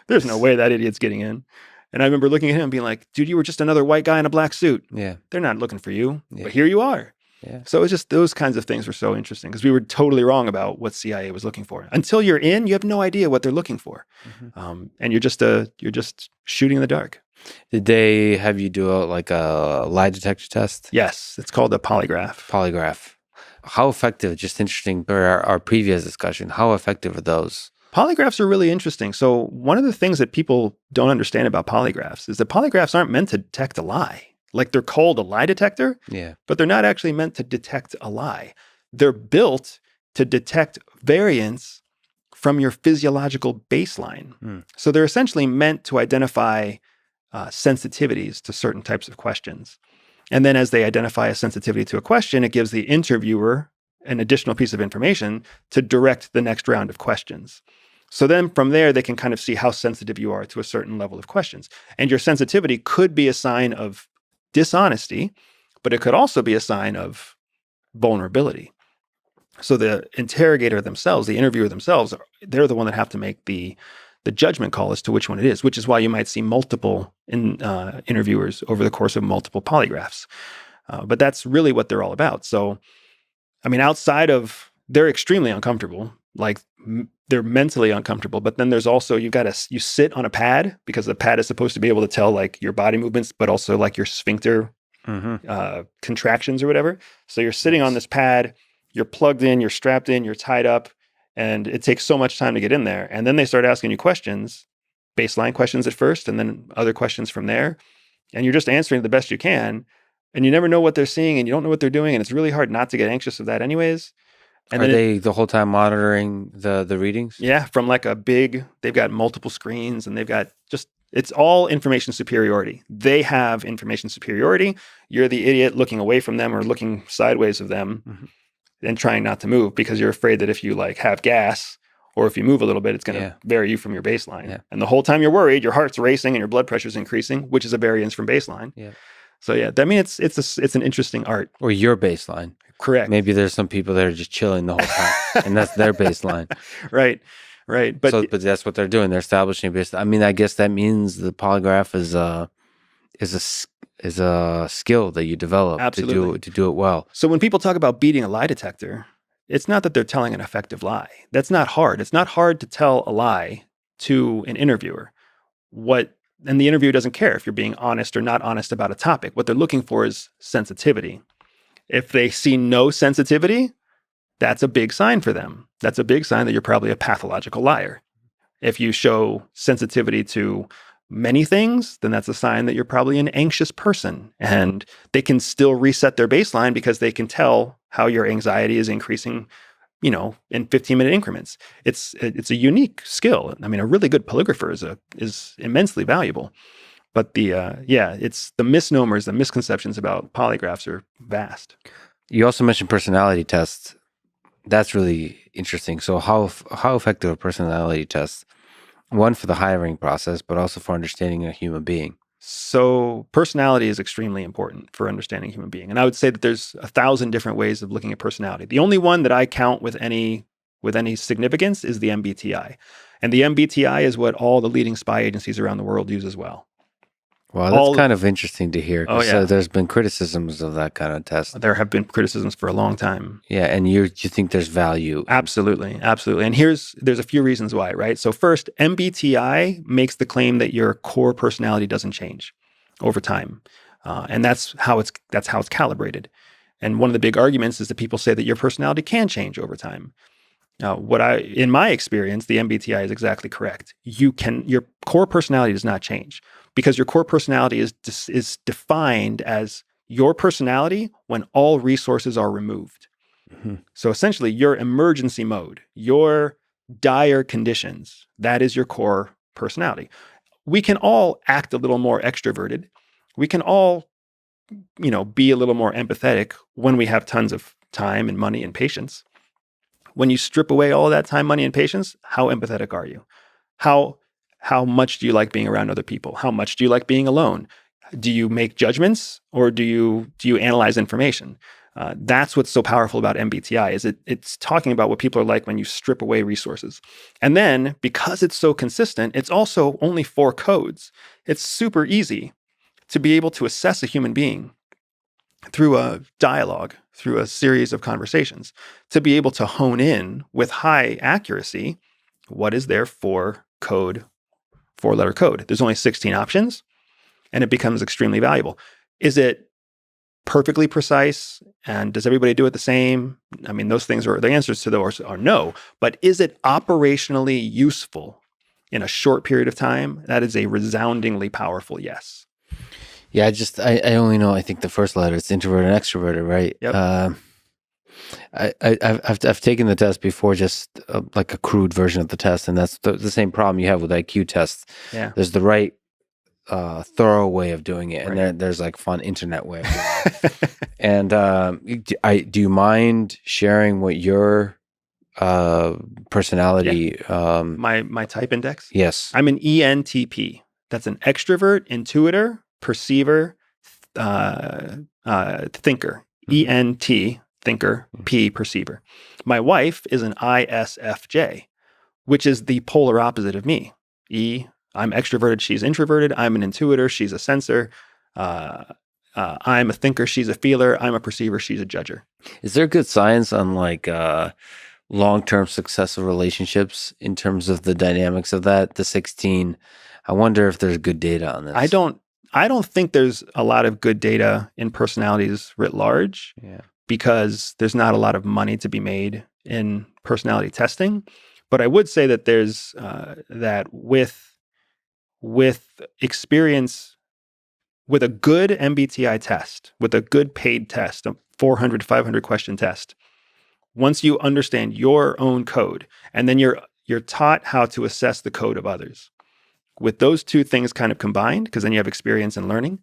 there's no way that idiot's getting in. And I remember looking at him and being like, dude, you were just another white guy in a black suit. Yeah. They're not looking for you, Yeah. but here you are. Yeah. So it's just those kinds of things were so interesting because we were totally wrong about what CIA was looking for. Until you're in, you have no idea what they're looking for. Mm-hmm. And you're just shooting in the dark. Did they have you do a lie detector test? Yes. It's called a polygraph. Polygraph. How effective, just interesting, per our previous discussion, how effective are those? Polygraphs are really interesting. So one of the things that people don't understand about polygraphs is that polygraphs aren't meant to detect a lie. Like they're called a lie detector, Yeah. but they're not actually meant to detect a lie. They're built to detect variance from your physiological baseline. So they're essentially meant to identify sensitivities to certain types of questions. And then as they identify a sensitivity to a question, it gives the interviewer an additional piece of information to direct the next round of questions. So then from there, they can kind of see how sensitive you are to a certain level of questions. And your sensitivity could be a sign of dishonesty, but it could also be a sign of vulnerability. So the interrogator themselves, the interviewer themselves, they're the one that have to make the judgment call as to which one it is, which is why you might see multiple interviewers over the course of multiple polygraphs. But that's really what they're all about. So, I mean, outside of, they're extremely uncomfortable, like they're mentally uncomfortable, but then there's also, you sit on a pad because the pad is supposed to be able to tell like your body movements, but also like your sphincter contractions or whatever. So you're sitting on this pad, you're plugged in, you're strapped in, you're tied up, and it takes so much time to get in there. And then they start asking you questions, baseline questions at first, and then other questions from there. And you're just answering the best you can. And you never know what they're seeing and you don't know what they're doing. And it's really hard not to get anxious of that anyways. And Are then they the whole time monitoring the readings? Yeah, from like they've got multiple screens and they've got it's all information superiority. They have information superiority. You're the idiot looking away from them or looking sideways of them and trying not to move because you're afraid that if you like have gas or if you move a little bit, it's going to vary you from your baseline. Yeah. And the whole time you're worried, your heart's racing and your blood pressure's increasing, which is a variance from baseline. Yeah. So yeah, I mean, it's an interesting art. Or your baseline. Correct. Maybe there's some people that are just chilling the whole time, and that's their baseline. Right. But that's what they're doing. They're establishing baseline. I mean, I guess that means the polygraph is a skill that you develop Absolutely. to do it well. So when people talk about beating a lie detector, it's not that they're telling an effective lie. That's not hard. It's not hard to tell a lie to an interviewer. And the interviewer doesn't care if you're being honest or not honest about a topic. What they're looking for is sensitivity. If they see no sensitivity, that's a big sign for them. That's a big sign that you're probably a pathological liar. If you show sensitivity to many things, then that's a sign that you're probably an anxious person. And they can still reset their baseline because they can tell how your anxiety is increasing, in 15-minute increments. It's a unique skill. I mean, a really good polygrapher is immensely valuable. But it's the misnomers, the misconceptions about polygraphs are vast. You also mentioned personality tests. That's really interesting. So how effective are personality tests? One, for the hiring process, but also for understanding a human being. So personality is extremely important for understanding a human being. And I would say that there's 1,000 different ways of looking at personality. The only one that I count with any significance is the MBTI. And the MBTI is what all the leading spy agencies around the world use as well. Well, that's kind of interesting to hear. Oh, yeah. There's been criticisms of that kind of test. There have been criticisms for a long time. Yeah, and you think there's value. Absolutely. And there's a few reasons why, right? So first, MBTI makes the claim that your core personality doesn't change over time. And that's how it's calibrated. And one of the big arguments is that people say that your personality can change over time. In my experience, the MBTI is exactly correct. Your core personality does not change because your core personality is defined as your personality when all resources are removed. Mm-hmm. So essentially, your emergency mode, your dire conditions, that is your core personality. We can all act a little more extroverted. We can all, be a little more empathetic when we have tons of time and money and patience. When you strip away all of that time, money, and patience, how empathetic are you? How much do you like being around other people? How much do you like being alone? Do you make judgments or do you analyze information? That's what's so powerful about MBTI is it's talking about what people are like when you strip away resources. And then because it's so consistent, it's also only 4 codes. It's super easy to be able to assess a human being through a dialogue, through a series of conversations, to be able to hone in with high accuracy what is their 4-letter code. There's only 16 options, and it becomes extremely valuable. Is it perfectly precise? And does everybody do it the same? I mean, those things are the answers to those are no. But is it operationally useful in a short period of time? That is a resoundingly powerful yes. Yeah, I only know, I think the first letter, it's introverted and extroverted, right? Yep. I've taken the test before, just like a crude version of the test, and that's the same problem you have with IQ tests. Yeah. There's the right thorough way of doing it, and Right. then there's like fun internet way of doing it. And do you mind sharing what your personality? My type index? Yes. I'm an ENTP. That's an extrovert, intuitor, perceiver, thinker. ENT, thinker, P, perceiver. My wife is an ISFJ, which is the polar opposite of me. I'm extroverted, she's introverted. I'm an intuitor, she's a sensor. I'm a thinker, she's a feeler. I'm a perceiver, she's a judger. Is there good science on like long-term successful relationships in terms of the dynamics of that? The 16. I wonder if there's good data on this. I don't think there's a lot of good data in personalities writ large. Yeah. Because there's not a lot of money to be made in personality testing. But I would say that there's that with experience, with a good MBTI test, with a good paid test, a 400, 500 question test, once you understand your own code, and then you're taught how to assess the code of others. With those two things kind of combined, because then you have experience and learning,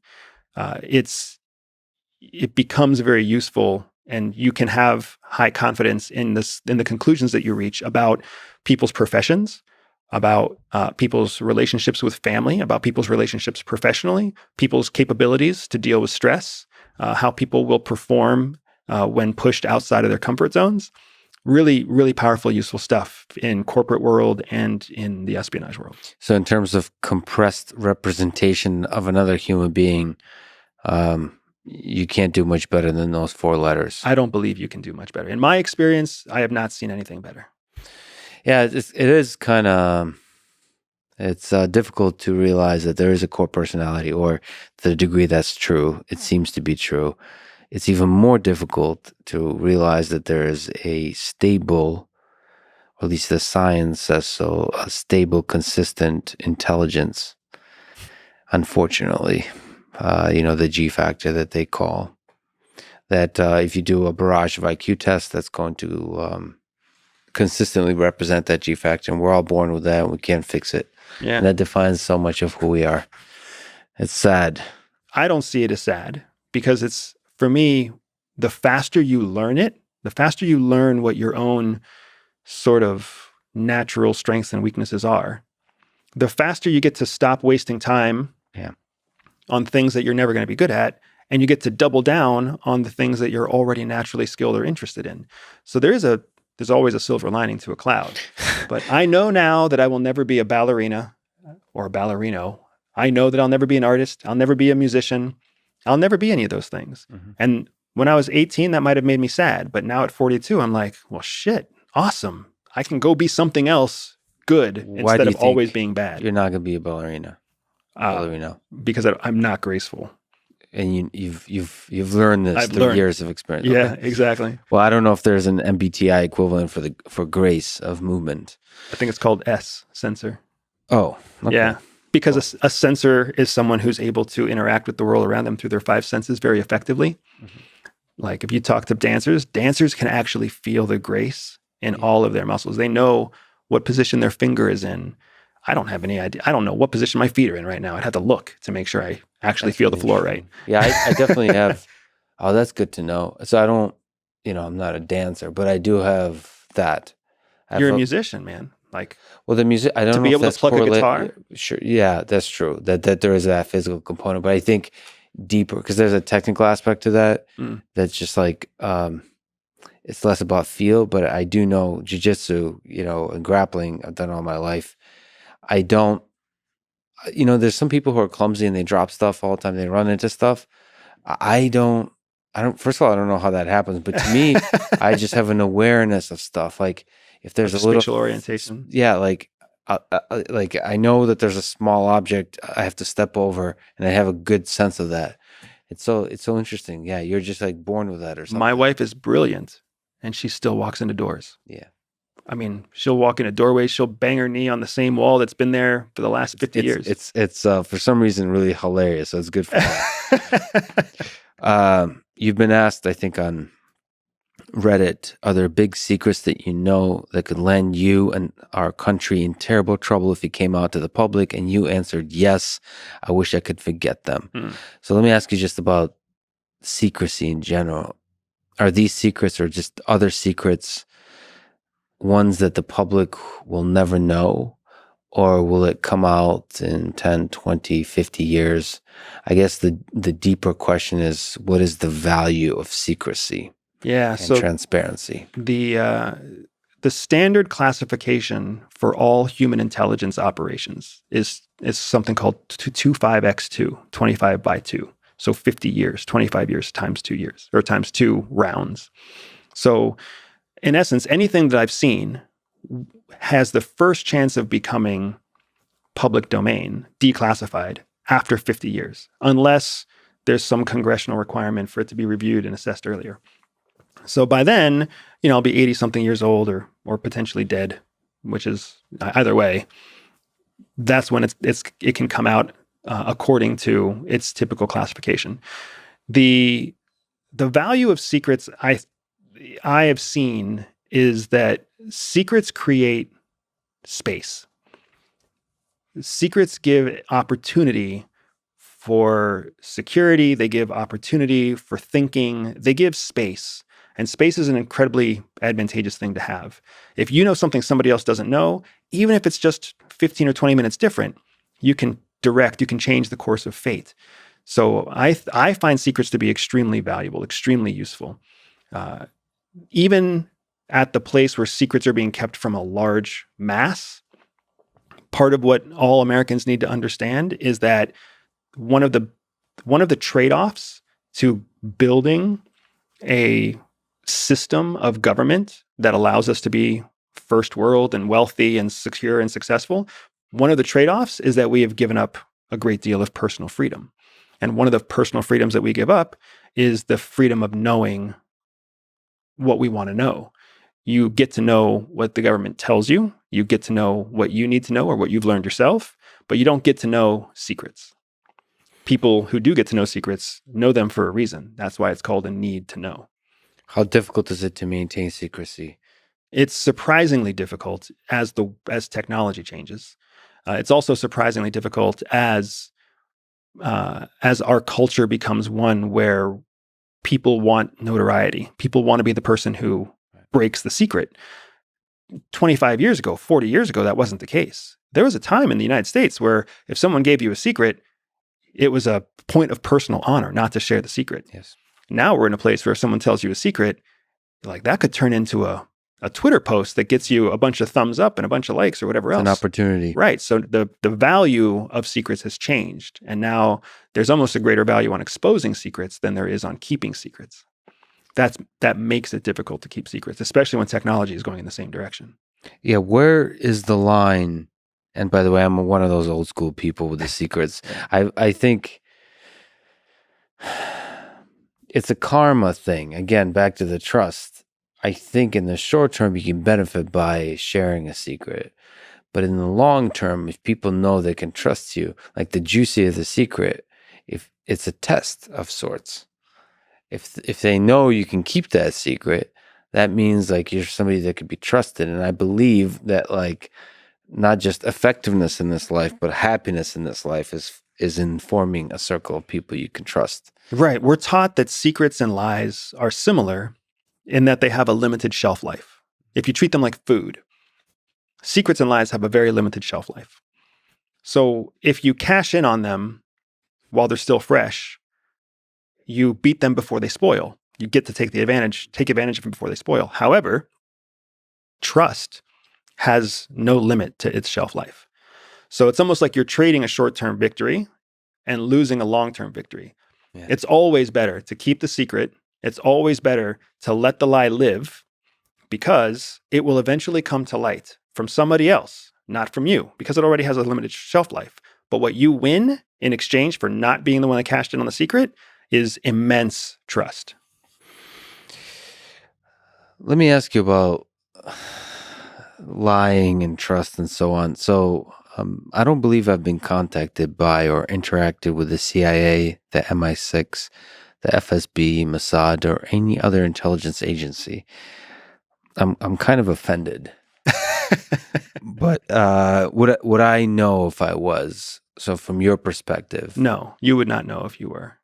it becomes very useful, and you can have high confidence in the conclusions that you reach about people's professions, about people's relationships with family, about people's relationships professionally, people's capabilities to deal with stress, how people will perform when pushed outside of their comfort zones. Really, really powerful, useful stuff in corporate world and in the espionage world. So in terms of compressed representation of another human being, you can't do much better than those 4 letters. I don't believe you can do much better. In my experience, I have not seen anything better. Yeah, it is kind of, it's difficult to realize that there is a core personality, or to the degree that's true, it seems to be true. It's even more difficult to realize that there is a stable, or at least the science says so, a stable, consistent intelligence, unfortunately. The G factor that they call. That if you do a barrage of IQ tests, that's going to consistently represent that G factor. And we're all born with that, and we can't fix it. Yeah. And that defines so much of who we are. It's sad. I don't see it as sad, because it's, for me, the faster you learn it, the faster you learn what your own sort of natural strengths and weaknesses are, the faster you get to stop wasting time on things that you're never going to be good at, and you get to double down on the things that you're already naturally skilled or interested in. So there's always a silver lining to a cloud. But I know now that I will never be a ballerina or a ballerino. I know that I'll never be an artist. I'll never be a musician. I'll never be any of those things. Mm-hmm. And when I was 18, that might have made me sad. But now at 42, I'm like, well, shit, awesome. I can go be something else good instead of always being bad. You're not going to be a ballerina. Because I'm not graceful. And you've learned this through years of experience. Yeah, okay. Exactly. Well, I don't know if there's an MBTI equivalent for grace of movement. I think it's called sensor. Oh, okay. Yeah. Because a sensor is someone who's able to interact with the world around them through their 5 senses very effectively. Mm-hmm. Like if you talk to dancers can actually feel the grace in all of their muscles. They know what position their finger is in. I don't have any idea. I don't know what position my feet are in right now. I'd have to look to make sure I actually feel the floor right. Yeah, I definitely have. Oh, that's good to know. So I don't, I'm not a dancer, but I do have that. You're a musician, man. Like, well, the music, I don't know to be able to pluck a guitar. Sure, yeah, that's true. That there is that physical component, but I think deeper, because there's a technical aspect to that. That's just like it's less about feel. But I do know jiu-jitsu, and grappling. I've done all my life. I don't. There's some people who are clumsy and they drop stuff all the time. They run into stuff. I don't. First of all, I don't know how that happens. But to me, I just have an awareness of stuff. Like if there's a little spatial orientation. Yeah, like I know that there's a small object I have to step over, and I have a good sense of that. It's so interesting. Yeah, you're just like born with that or something. My wife is brilliant, and she still walks into doors. Yeah. I mean, she'll walk in a doorway, she'll bang her knee on the same wall that's been there for the last 50 years. It's for some reason really hilarious. So it's good for that. You've been asked, I think, on Reddit, are there big secrets that you know that could land you and our country in terrible trouble if it came out to the public? And you answered, yes, I wish I could forget them. So let me ask you just about secrecy in general. Are these secrets or just other secrets ones that the public will never know? Or will it come out in 10, 20, 50 years? I guess the deeper question is, what is the value of secrecy? Yeah, and transparency. The standard classification for all human intelligence operations is something called 25x2, 25 by 2. So 50 years, 25 years times 2 years, or times 2 rounds. So in essence, anything that I've seen has the first chance of becoming public domain, declassified, after 50 years, unless there's some congressional requirement for it to be reviewed and assessed earlier. So by then, I'll be 80-something years old or potentially dead, which is either way. That's when it can come out according to its typical classification. The value of secrets I have seen is that secrets create space. Secrets give opportunity for security. They give opportunity for thinking. They give space. And space is an incredibly advantageous thing to have. If you know something somebody else doesn't know, even if it's just 15 or 20 minutes different, you can change the course of fate. So I find secrets to be extremely valuable, extremely useful. Even at the place where secrets are being kept from a large mass, part of what all Americans need to understand is that one of the trade-offs to building a system of government that allows us to be first world and wealthy and secure and successful, one of the trade-offs is that we have given up a great deal of personal freedom. And one of the personal freedoms that we give up is the freedom of knowing what we want to know. You get to know what the government tells you. You get to know what you need to know or what you've learned yourself, but you don't get to know secrets. People who do get to know secrets know them for a reason. That's why it's called a need to know. How difficult is it to maintain secrecy? It's surprisingly difficult as technology changes. It's also surprisingly difficult as our culture becomes one where people want notoriety. People want to be the person who breaks the secret. 25 years ago, 40 years ago, that wasn't the case. There was a time in the United States where if someone gave you a secret, it was a point of personal honor not to share the secret. Yes. Now we're in a place where if someone tells you a secret, like that could turn into a Twitter post that gets you a bunch of thumbs up and a bunch of likes or whatever else. An opportunity. Right. So the value of secrets has changed. And now there's almost a greater value on exposing secrets than there is on keeping secrets. That makes it difficult to keep secrets, especially when technology is going in the same direction. Yeah. Where is the line? And by the way, I'm one of those old school people with the secrets. I think it's a karma thing. Again, back to the trust. I think in the short term, you can benefit by sharing a secret. But in the long term, if people know they can trust you, like the juicy of the secret, if it's a test of sorts. If they know you can keep that secret, that means like you're somebody that could be trusted. And I believe that like not just effectiveness in this life, but happiness in this life is in forming a circle of people you can trust. Right. We're taught that secrets and lies are similar in that they have a limited shelf life. If you treat them like food, secrets and lies have a very limited shelf life. So if you cash in on them while they're still fresh, you beat them before they spoil. You get to take advantage of them before they spoil. However, trust has no limit to its shelf life. So it's almost like you're trading a short-term victory and losing a long-term victory. Yeah. It's always better to keep the secret. It's always better to let the lie live because it will eventually come to light from somebody else, not from you, because it already has a limited shelf life. But what you win in exchange for not being the one that cashed in on the secret is immense trust. Let me ask you about lying and trust and so on. So I don't believe I've been contacted by or interacted with the CIA, the MI6, the FSB, Mossad, or any other intelligence agency. I'm kind of offended. But would I know if I was? So from your perspective. No, you would not know if you were.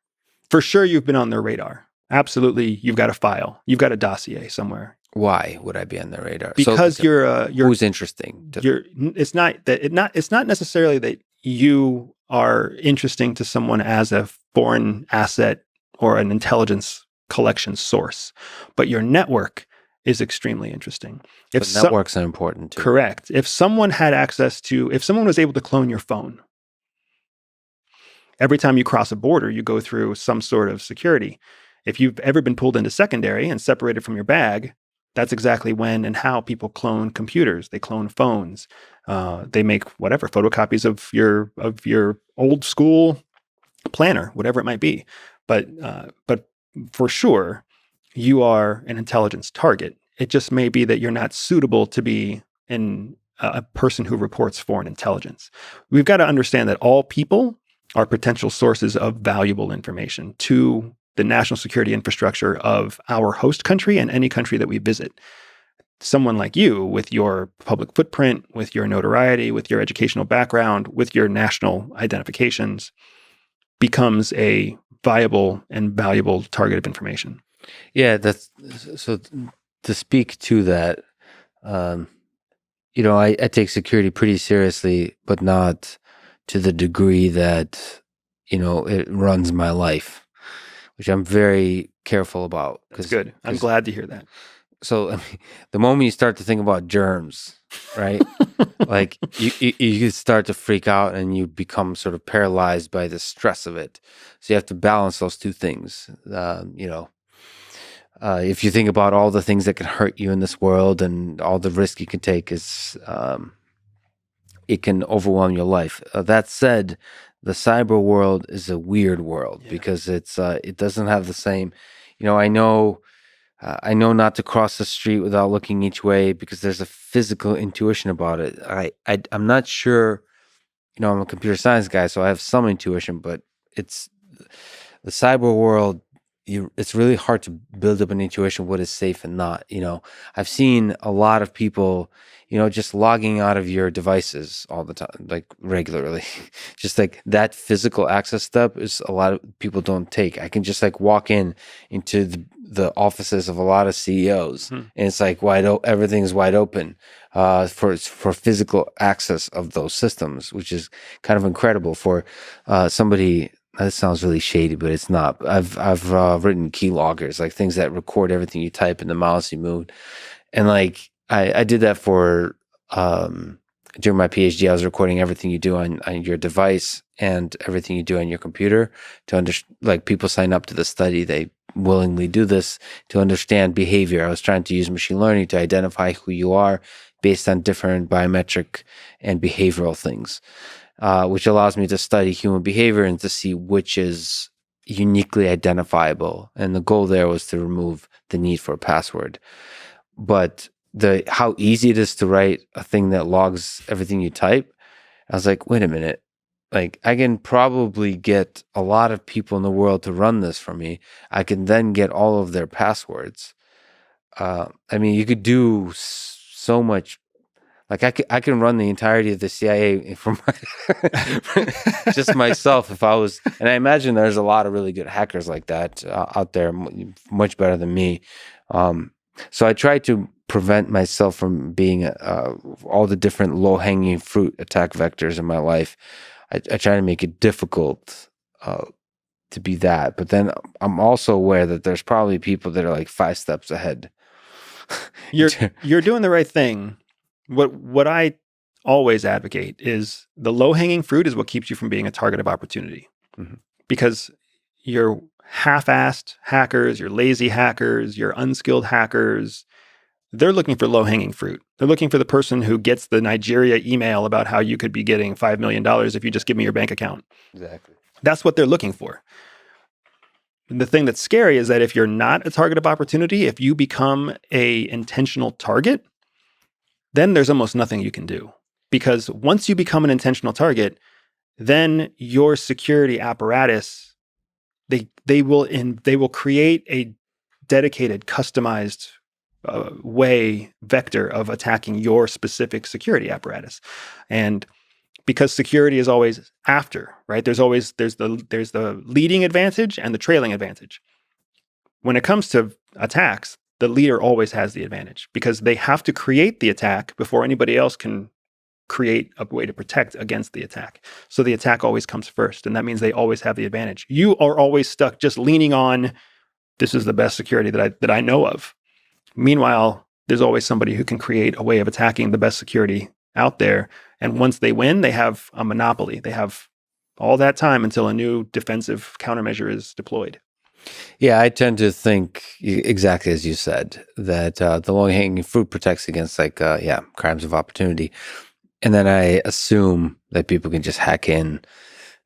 For sure, you've been on their radar. Absolutely, you've got a file. You've got a dossier somewhere. Why would I be on their radar? Because so, you're who's interesting? It's not necessarily that you are interesting to someone as a foreign asset or an intelligence collection source, but your network is extremely interesting. If networks are important too. Correct. If someone was able to clone your phone, every time you cross a border, you go through some sort of security. If you've ever been pulled into secondary and separated from your bag, that's exactly when and how people clone computers. They clone phones. They make whatever photocopies of your old school planner, whatever it might be. But for sure, you are an intelligence target. It just may be that you're not suitable to be a person who reports foreign intelligence. We've got to understand that all people are potential sources of valuable information to the national security infrastructure of our host country and any country that we visit. Someone like you, with your public footprint, with your notoriety, with your educational background, with your national identifications, becomes a viable and valuable target of information. Yeah, that's so. To speak to that, I take security pretty seriously, but not to the degree that it runs my life, which I'm very careful about. That's good. I'm glad to hear that. So the moment you start to think about germs, right? Like you start to freak out and you become sort of paralyzed by the stress of it. So you have to balance those two things. If you think about all the things that can hurt you in this world and all the risk you can take, it can overwhelm your life. That said, the cyber world is a weird world because it doesn't have the same. I know not to cross the street without looking each way because there's a physical intuition about it. I'm not sure. I'm a computer science guy, so I have some intuition, but it's the cyber world. It's really hard to build up an intuition what is safe and not. I've seen a lot of people, just logging out of your devices all the time, like regularly. Just like that physical access step is a lot of people don't take. I can just like walk into the offices of a lot of CEOs, and it's like everything's wide open for physical access of those systems, which is kind of incredible for somebody. That sounds really shady, but it's not. I've written keyloggers, like things that record everything you type and the mouse you move, and like I did that for during my PhD. I was recording everything you do on your device and everything you do on your computer like people sign up to the study, they willingly do this to understand behavior. I was trying to use machine learning to identify who you are based on different biometric and behavioral things. Which allows me to study human behavior and to see which is uniquely identifiable. And the goal there was to remove the need for a password. But how easy it is to write a thing that logs everything you type, I was like, wait a minute. Like, I can probably get a lot of people in the world to run this for me. I can then get all of their passwords. You could do so much. Like I can run the entirety of the CIA from just myself if I was, and I imagine there's a lot of really good hackers like that out there, much better than me. So I try to prevent myself from being all the different low-hanging fruit attack vectors in my life. I try to make it difficult to be that, but then I'm also aware that there's probably people that are like 5 steps ahead. You're doing the right thing. What I always advocate is the low-hanging fruit is what keeps you from being a target of opportunity. Mm-hmm. Because your half-assed hackers, your lazy hackers, your unskilled hackers, they're looking for low-hanging fruit. They're looking for the person who gets the Nigeria email about how you could be getting $5 million if you just give me your bank account. Exactly. That's what they're looking for. the thing that's scary is that if you're not a target of opportunity, if you become a intentional target, then there's almost nothing you can do. Because once you become an intentional target, then your security apparatus, they will create a dedicated, customized vector of attacking your specific security apparatus. And because security is always after, right? There's the leading advantage and the trailing advantage. When it comes to attacks, the leader always has the advantage because they have to create the attack before anybody else can create a way to protect against the attack. So the attack always comes first, and that means they always have the advantage. You are always stuck just leaning on, this is the best security that I know of. Meanwhile, there's always somebody who can create a way of attacking the best security out there. And once they win, they have a monopoly. They have all that time until a new defensive countermeasure is deployed. Yeah, I tend to think exactly as you said, that the low-hanging fruit protects against crimes of opportunity. And then I assume that people can just hack in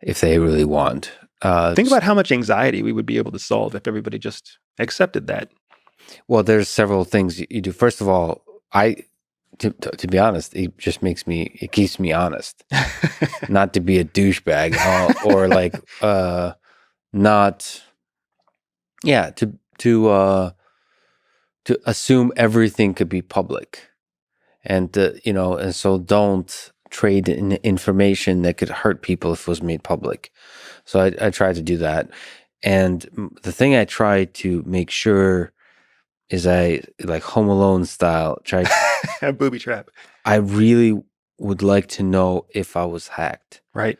if they really want. Think about how much anxiety we would be able to solve if everybody just accepted that. Well, there's several things you do. First of all, to be honest, it keeps me honest, not to be a douchebag or to assume everything could be public, and and so don't trade in information that could hurt people if it was made public. So I try to do that, and the thing I try to make sure is I, like Home Alone style, try booby trap. I really would like to know if I was hacked. Right.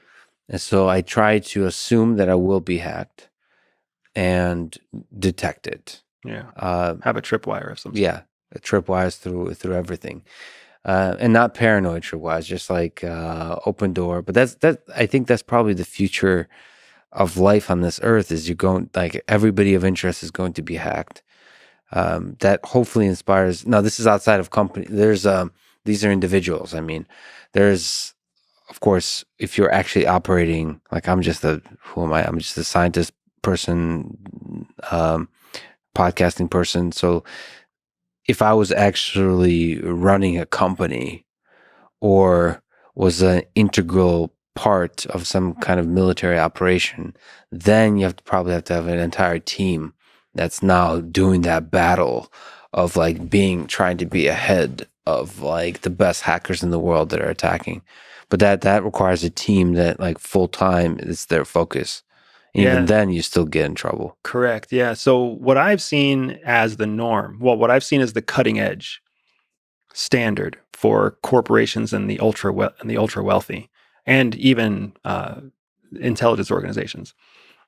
And so I try to assume that I will be hacked and detect it. Yeah. Have a tripwire of some sort. Yeah. Tripwires through everything. And not paranoid tripwires, just like open door. But I think that's probably the future of life on this earth, is everybody of interest is going to be hacked. That hopefully inspires. Now, this is outside of company. These are individuals. I mean, there's, of course, if you're actually operating, like I'm just a scientist person, podcasting person. So if I was actually running a company or was an integral part of some kind of military operation, then you probably have to have an entire team that's now doing that battle of trying to be ahead of the best hackers in the world that are attacking. But that requires a team that full time is their focus. Even then you still get in trouble. Correct. Yeah. So what I've seen as the norm, what I've seen as the cutting edge standard for corporations and the ultra wealthy and even intelligence organizations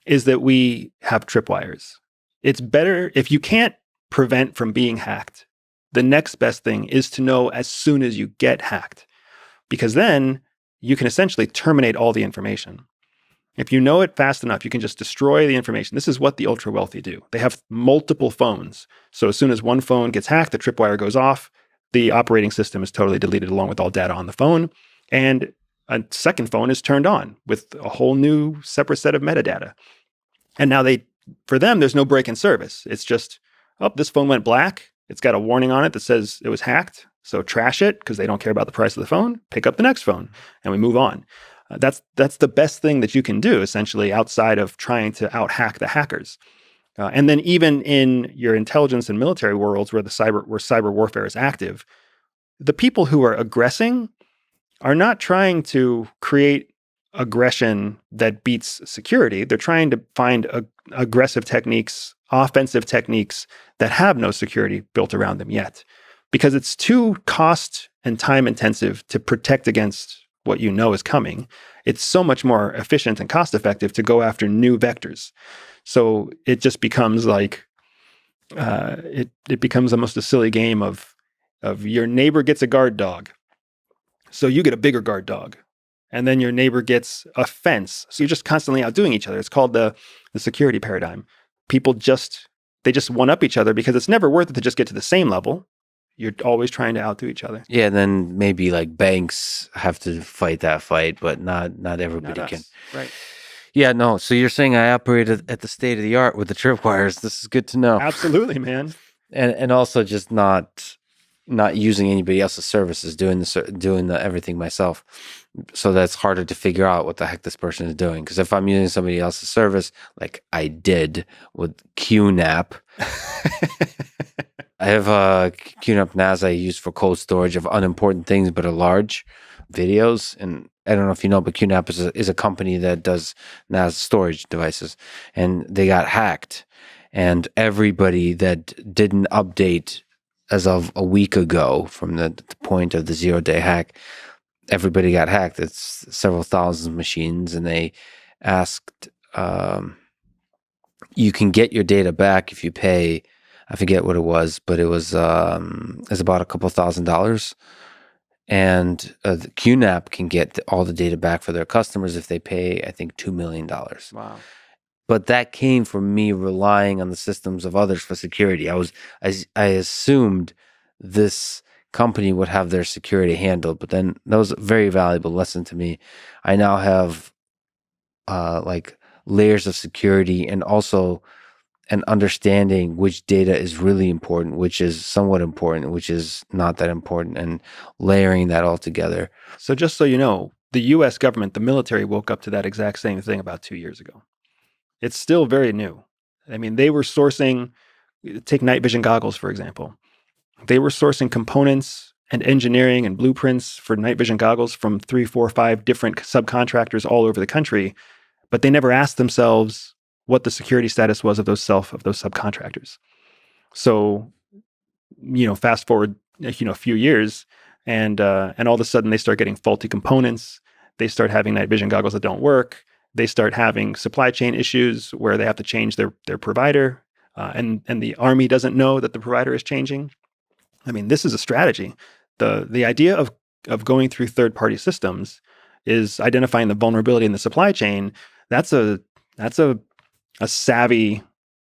is that we have tripwires. It's better if you can't prevent from being hacked. The next best thing is to know as soon as you get hacked, because then you can essentially terminate all the information. If you know it fast enough, you can just destroy the information. This is what the ultra wealthy do. They have multiple phones. So as soon as one phone gets hacked, the tripwire goes off, the operating system is totally deleted along with all data on the phone, and a second phone is turned on with a whole new separate set of metadata. And now for them, there's no break in service. It's just, this phone went black. It's got a warning on it that says it was hacked. So trash it because they don't care about the price of the phone. Pick up the next phone and we move on. That's the best thing that you can do, essentially, outside of trying to out-hack the hackers. And then even in your intelligence and military worlds where cyber warfare is active, the people who are aggressing are not trying to create aggression that beats security. They're trying to find aggressive techniques, offensive techniques that have no security built around them yet, because it's too cost and time intensive to protect against what you know is coming. It's so much more efficient and cost effective to go after new vectors. So it just becomes it becomes almost a silly game of your neighbor gets a guard dog, so you get a bigger guard dog. And then your neighbor gets a fence. So you're just constantly outdoing each other. It's called the security paradigm. People they just one-up each other because it's never worth it to just get to the same level. You're always trying to outdo each other. Yeah, and then maybe banks have to fight that fight, but not everybody can. Right. Yeah, no. So you're saying I operated at the state of the art with the tripwires. This is good to know. Absolutely, man. And also just not using anybody else's services, doing the everything myself. So that's harder to figure out what the heck this person is doing. Because if I'm using somebody else's service, like I did with QNAP, I have a QNAP NAS I use for cold storage of unimportant things, but are large videos. And I don't know if you know, but QNAP is a company that does NAS storage devices, and they got hacked. And everybody that didn't update as of a week ago from the point of the 0-day hack, everybody got hacked. It's several thousand machines, and they asked, you can get your data back if you pay. I forget what it was, but it was about a couple $1,000. And the QNAP can get all the data back for their customers if they pay, I think, $2 million. Wow. But that came from me relying on the systems of others for security. I assumed this company would have their security handled, but then that was a very valuable lesson to me. I now have like layers of security, and also an understanding which data is really important, which is somewhat important, which is not that important, and layering that all together. So just so you know, the U.S. government, the military, woke up to that exact same thing about 2 years ago. It's still very new. I mean, they were sourcing, take night vision goggles, for example. They were sourcing components and engineering and blueprints for night vision goggles from 3, 4, 5 different subcontractors all over the country, but they never asked themselves what the security status was of those subcontractors. So, fast forward, a few years, and all of a sudden they start getting faulty components. They start having night vision goggles that don't work. They start having supply chain issues where they have to change their provider, and the Army doesn't know that the provider is changing. I mean, this is a strategy. The idea of going through third-party systems is identifying the vulnerability in the supply chain. That's a savvy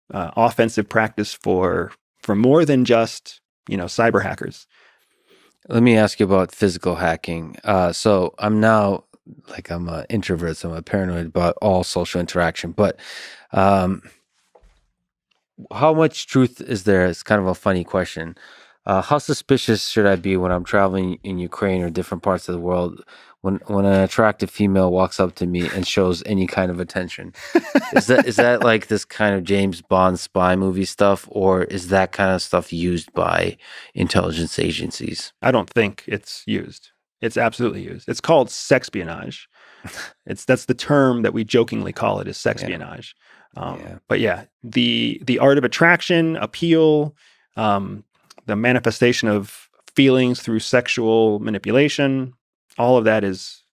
offensive practice for more than just cyber hackers. Let me ask you about physical hacking. So I'm now, like, I'm an introvert, so I'm paranoid about all social interaction. But how much truth is there? It's kind of a funny question. How suspicious should I be when I'm traveling in Ukraine or different parts of the world when an attractive female walks up to me and shows any kind of attention? Is that like this kind of James Bond spy movie stuff, or is that kind of stuff used by intelligence agencies? I don't think it's used. It's absolutely used. It's called sexpionage. That's the term that we jokingly call it, is sexpionage. But yeah, the art of attraction, appeal, the manifestation of feelings through sexual manipulation, all of that is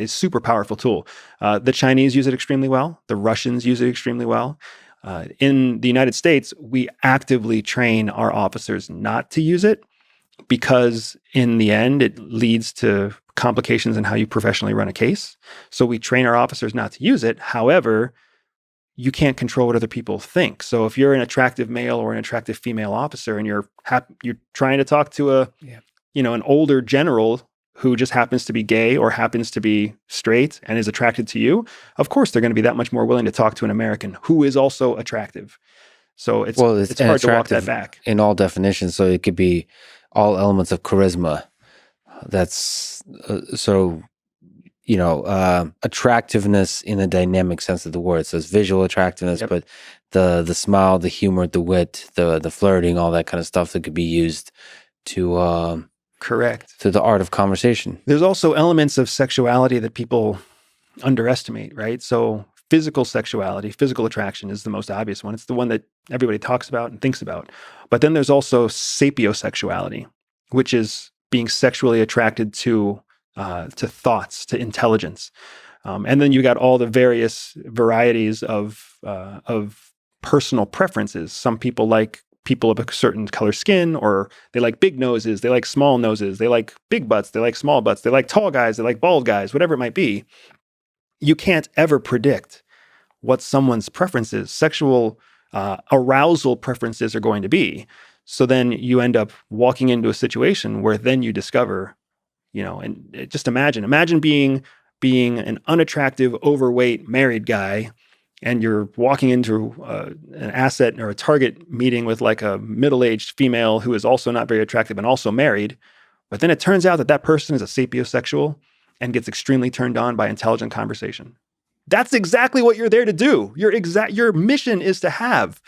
super powerful tool. The Chinese use it extremely well. The Russians use it extremely well. In the United States, we actively train our officers not to use it, because in the end, it leads to complications in how you professionally run a case. So we train our officers not to use it. However, you can't control what other people think. So if you're an attractive male or an attractive female officer, and you're trying to talk to an older general who just happens to be gay or happens to be straight and is attracted to you, of course they're going to be that much more willing to talk to an American who is also attractive. So it's hard to walk that back in all definitions. So it could be all elements of charisma. That's attractiveness in a dynamic sense of the word. So it's visual attractiveness, but the smile, the humor, the wit, the flirting, all that kind of stuff that could be used to correct to the art of conversation. There's also elements of sexuality that people underestimate, right? So physical sexuality, physical attraction is the most obvious one. It's the one that everybody talks about and thinks about. But then there's also sapiosexuality, which is being sexually attracted to thoughts, to intelligence. And then you got all the various varieties of personal preferences. Some people like people of a certain color skin, or they like big noses, they like small noses, they like big butts, they like small butts, they like tall guys, they like bald guys, whatever it might be. You can't ever predict what someone's preferences, sexual arousal preferences are going to be. So then you end up walking into a situation where then you discover, and just imagine being being an unattractive, overweight, married guy, and you're walking into an asset or a target meeting with like a middle-aged female who is also not very attractive and also married, but then it turns out that that person is a sapiosexual and gets extremely turned on by intelligent conversation. That's exactly what you're there to do. Your mission is to have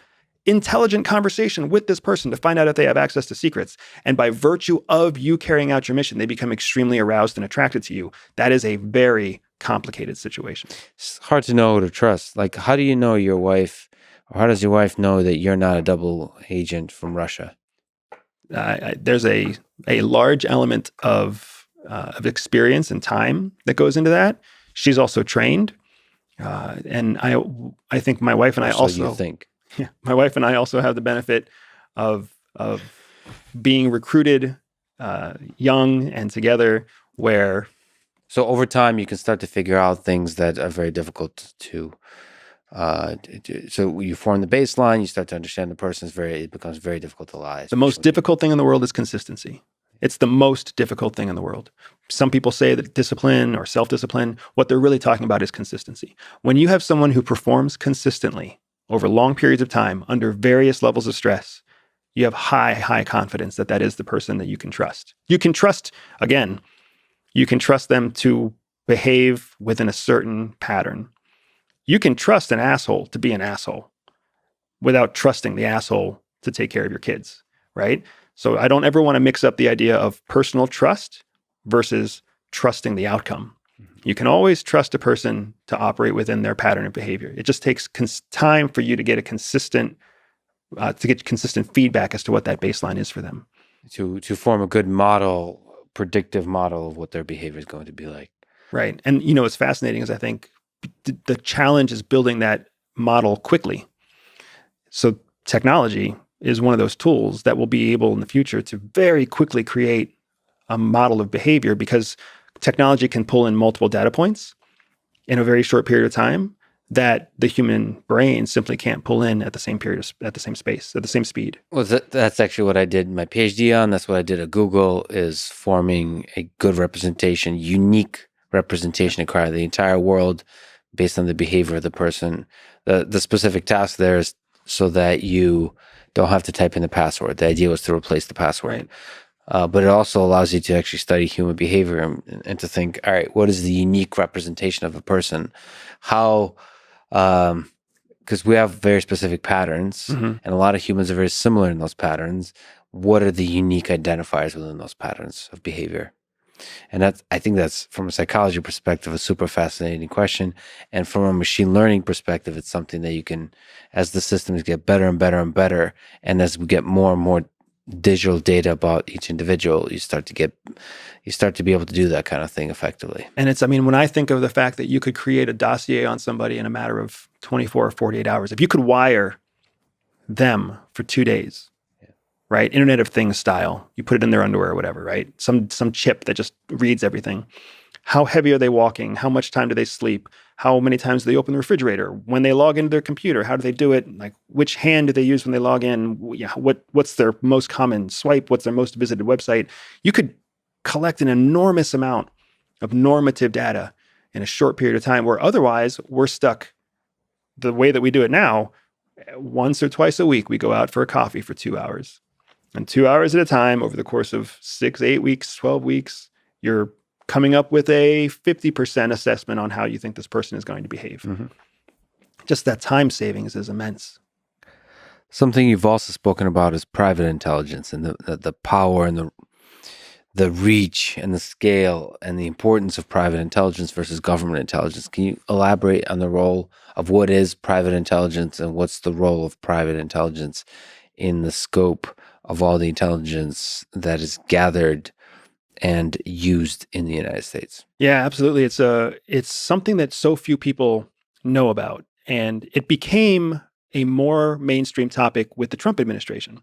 intelligent conversation with this person to find out if they have access to secrets. And by virtue of you carrying out your mission, they become extremely aroused and attracted to you. That is a very complicated situation. It's hard to know who to trust. Like, how do you know your wife, or how does your wife know that you're not a double agent from Russia? There's a large element of experience and time that goes into that. She's also trained. And I think my wife and I also, you think. Yeah, my wife and I also have the benefit of being recruited young and together. So over time, you can start to figure out things that are very difficult to. So you form the baseline, you start to understand the person. It becomes very difficult to lie. The most difficult thing in the world is consistency. It's the most difficult thing in the world. Some people say that discipline or self-discipline, what they're really talking about is consistency. When you have someone who performs consistently over long periods of time under various levels of stress, you have high confidence that that is the person that you can trust. You can trust them to behave within a certain pattern. You can trust an asshole to be an asshole without trusting the asshole to take care of your kids, right? So I don't ever want to mix up the idea of personal trust versus trusting the outcome. You can always trust a person to operate within their pattern of behavior. It just takes time for you to get consistent feedback as to what that baseline is for them. To form a good model, predictive model of what their behavior is going to be like. Right. And what's fascinating is I think the challenge is building that model quickly. So technology is one of those tools that will be able in the future to very quickly create a model of behavior, because technology can pull in multiple data points in a very short period of time that the human brain simply can't pull in at the same space, at the same speed. Well, that's actually what I did my PhD on. That's what I did at Google, is forming a good representation, unique representation across the entire world based on the behavior of the person. The specific task there is so that you don't have to type in the password. The idea was to replace the password. Right. But it also allows you to actually study human behavior and to think, all right, what is the unique representation of a person? How, because we have very specific patterns, and a lot of humans are very similar in those patterns. What are the unique identifiers within those patterns of behavior? And I think that's, from a psychology perspective, a super fascinating question. And from a machine learning perspective, it's something that you can, as the systems get better and better and better, and as we get more and more digital data about each individual, you start to be able to do that kind of thing effectively. And when I think of the fact that you could create a dossier on somebody in a matter of 24 or 48 hours, if you could wire them for 2 days, right? Internet of Things style. You put it in their underwear or whatever, right? Some chip that just reads everything. How heavy are they walking? How much time do they sleep? How many times do they open the refrigerator? When they log into their computer, how do they do it? Like, which hand do they use when they log in? What's their most common swipe? What's their most visited website? You could collect an enormous amount of normative data in a short period of time, where otherwise we're stuck the way that we do it now. Once or twice a week, we go out for a coffee for 2 hours. And 2 hours at a time over the course of 6, 8 weeks, 12 weeks, you're coming up with a 50% assessment on how you think this person is going to behave. Just that time savings is immense. Something you've also spoken about is private intelligence, and the power and the reach and the scale and the importance of private intelligence versus government intelligence. Can you elaborate on the role of what is private intelligence and what's the role of private intelligence in the scope of all the intelligence that is gathered and used in the United States? Yeah, absolutely. It's something that so few people know about, and it became a more mainstream topic with the Trump administration,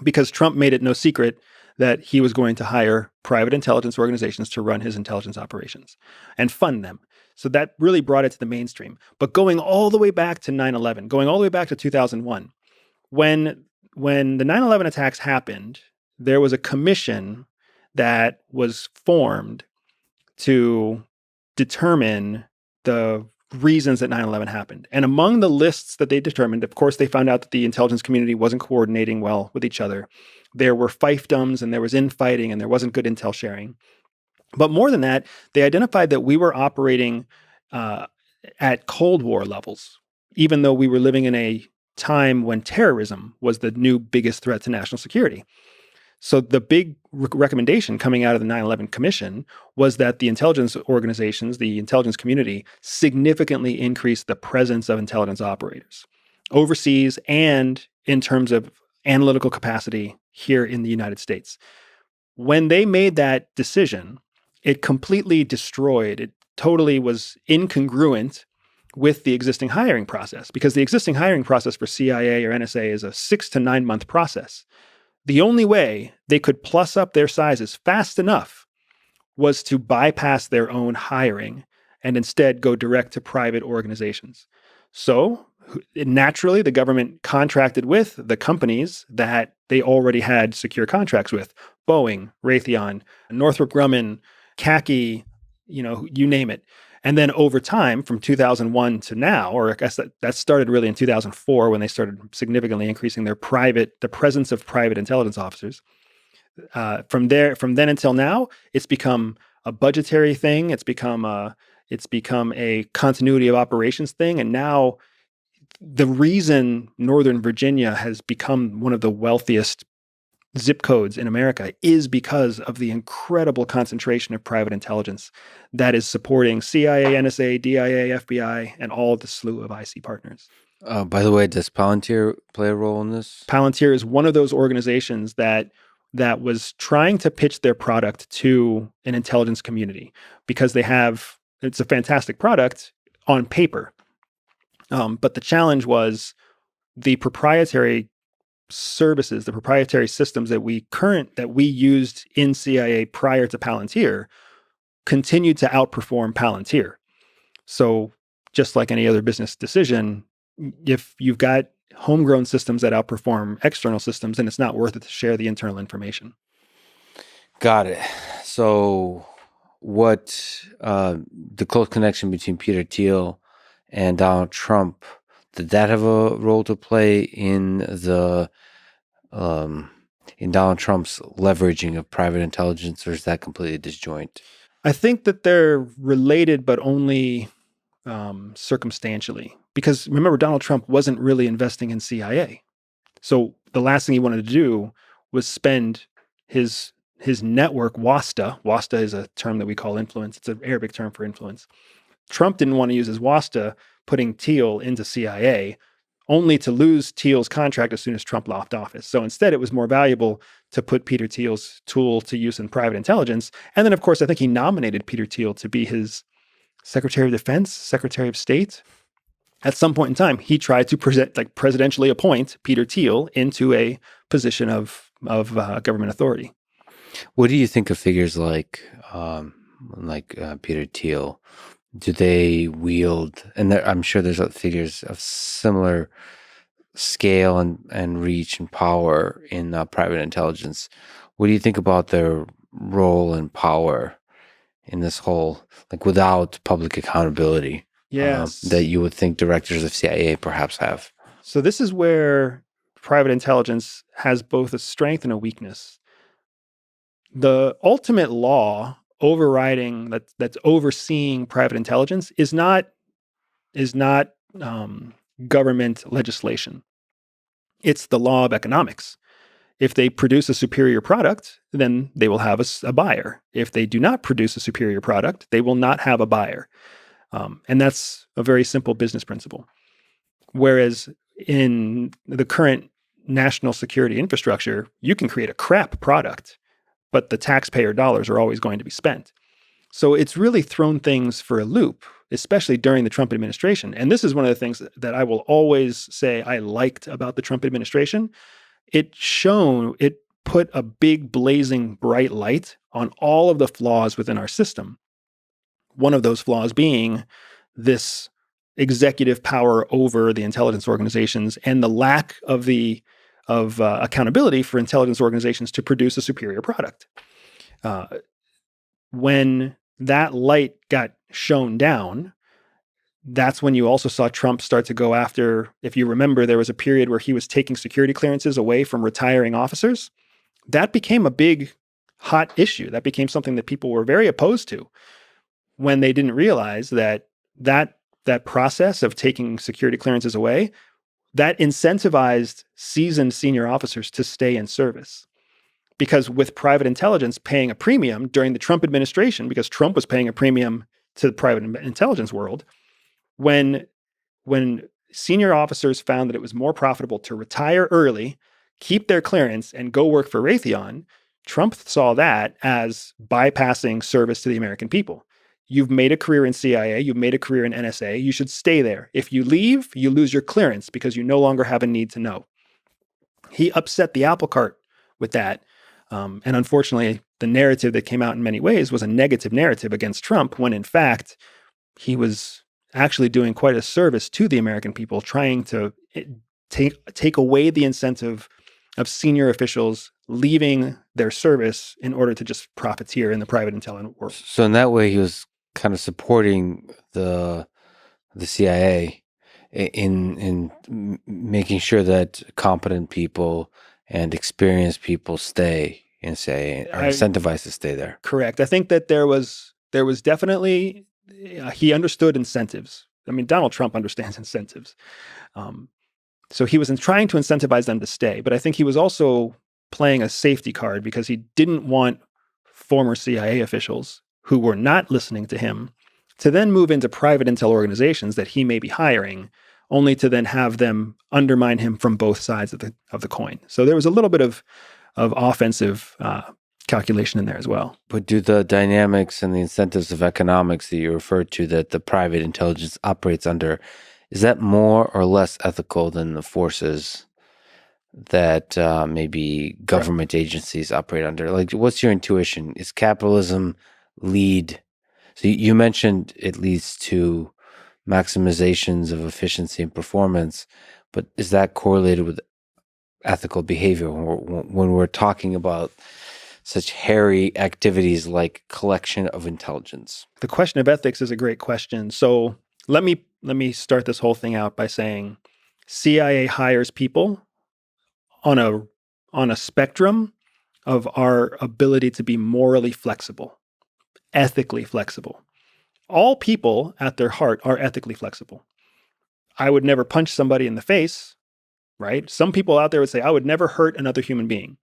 because Trump made it no secret that he was going to hire private intelligence organizations to run his intelligence operations and fund them. So that really brought it to the mainstream. But going all the way back to 9/11, going all the way back to 2001, when the 9/11 attacks happened, there was a commission that was formed to determine the reasons that 9/11 happened. And among the lists that they determined, of course, they found out that the intelligence community wasn't coordinating well with each other. There were fiefdoms and there was infighting and there wasn't good intel sharing. But more than that, they identified that we were operating at Cold War levels, even though we were living in a time when terrorism was the new biggest threat to national security. So the big recommendation coming out of the 9/11 Commission was that the intelligence organizations, the intelligence community, significantly increase the presence of intelligence operators overseas and in terms of analytical capacity here in the United States. When they made that decision, it completely destroyed, it totally was incongruent with the existing hiring process, because the existing hiring process for CIA or NSA is a 6 to 9 month process. The only way they could plus up their sizes fast enough was to bypass their own hiring and instead go direct to private organizations. So naturally, the government contracted with the companies that they already had secure contracts with: Boeing, Raytheon, Northrop Grumman, CACI, you name it. And then over time, from 2001 to now, or I guess that started really in 2004 when they started significantly increasing the presence of private intelligence officers. From then until now, it's become a budgetary thing. It's become a continuity of operations thing. And now the reason Northern Virginia has become one of the wealthiest zip codes in America is because of the incredible concentration of private intelligence that is supporting CIA, NSA, DIA, FBI, and all the slew of IC partners. By the way, does Palantir play a role in this? Palantir is one of those organizations that was trying to pitch their product to an intelligence community because it's a fantastic product on paper. But the challenge was the proprietary services, the proprietary systems that we used in CIA prior to Palantir continued to outperform Palantir. So just like any other business decision, if you've got homegrown systems that outperform external systems, then it's not worth it to share the internal information. Got it. So what the close connection between Peter Thiel and Donald Trump, did that have a role to play in Donald Trump's leveraging of private intelligence, or is that completely disjoint? I think that they're related, but only circumstantially. Because remember, Donald Trump wasn't really investing in CIA. So the last thing he wanted to do was spend his network, WASTA. WASTA is a term that we call influence. It's an Arabic term for influence. Trump didn't want to use his WASTA putting Thiel into CIA, only to lose Thiel's contract as soon as Trump left office. So instead, it was more valuable to put Peter Thiel's tool to use in private intelligence. And then, of course, I think he nominated Peter Thiel to be his Secretary of Defense, Secretary of State. At some point in time, he tried to presidentially appoint Peter Thiel into a position of government authority. What do you think of figures like Peter Thiel? Do they wield, and I'm sure there's figures of similar scale and reach and power in private intelligence. What do you think about their role and power in this whole, without public accountability? Yes. That you would think directors of CIA perhaps have. So this is where private intelligence has both a strength and a weakness. The ultimate law overriding that's overseeing private intelligence is not government legislation. It's the law of economics. If they produce a superior product, then they will have a buyer. If they do not produce a superior product, they will not have a buyer. And that's a very simple business principle. Whereas in the current national security infrastructure, you can create a crap product, but the taxpayer dollars are always going to be spent. So it's really thrown things for a loop, especially during the Trump administration. And this is one of the things that I will always say I liked about the Trump administration. It put a big, blazing, bright light on all of the flaws within our system. One of those flaws being this executive power over the intelligence organizations and the lack of accountability for intelligence organizations to produce a superior product. When that light got shone down, that's when you also saw Trump start to go after, if you remember, there was a period where he was taking security clearances away from retiring officers. That became a big, hot issue. That became something that people were very opposed to when they didn't realize that process of taking security clearances away, that incentivized seasoned senior officers to stay in service. Because with private intelligence paying a premium during the Trump administration, because Trump was paying a premium to the private intelligence world, when senior officers found that it was more profitable to retire early, keep their clearance, and go work for Raytheon, Trump saw that as bypassing service to the American people. You've made a career in CIA, you've made a career in NSA, you should stay there. If you leave, you lose your clearance because you no longer have a need to know. He upset the apple cart with that. And unfortunately, the narrative that came out in many ways was a negative narrative against Trump, when in fact, he was actually doing quite a service to the American people, trying to take away the incentive of senior officials leaving their service in order to just profiteer in the private intelligence world. So in that way, he was kind of supporting the CIA in making sure that competent people and experienced people stay and are incentivized to stay there. Correct. I think that there was definitely, he understood incentives. I mean, Donald Trump understands incentives. So he was trying to incentivize them to stay, but I think he was also playing a safety card because he didn't want former CIA officials who were not listening to him to then move into private intel organizations that he may be hiring, only to then have them undermine him from both sides of the coin. So there was a little bit of offensive calculation in there as well. But do the dynamics and the incentives of economics that you referred to that the private intelligence operates under, is that more or less ethical than the forces that maybe government agencies operate under? Like, what's your intuition? Is capitalism lead? So you mentioned it leads to maximizations of efficiency and performance, but is that correlated with ethical behavior when we're talking about such hairy activities like collection of intelligence? The question of ethics is a great question. So let me start this whole thing out by saying CIA hires people on a spectrum of our ability to be morally flexible, ethically flexible. All people at their heart are ethically flexible. I would never punch somebody in the face, right? Some people out there would say, I would never hurt another human being.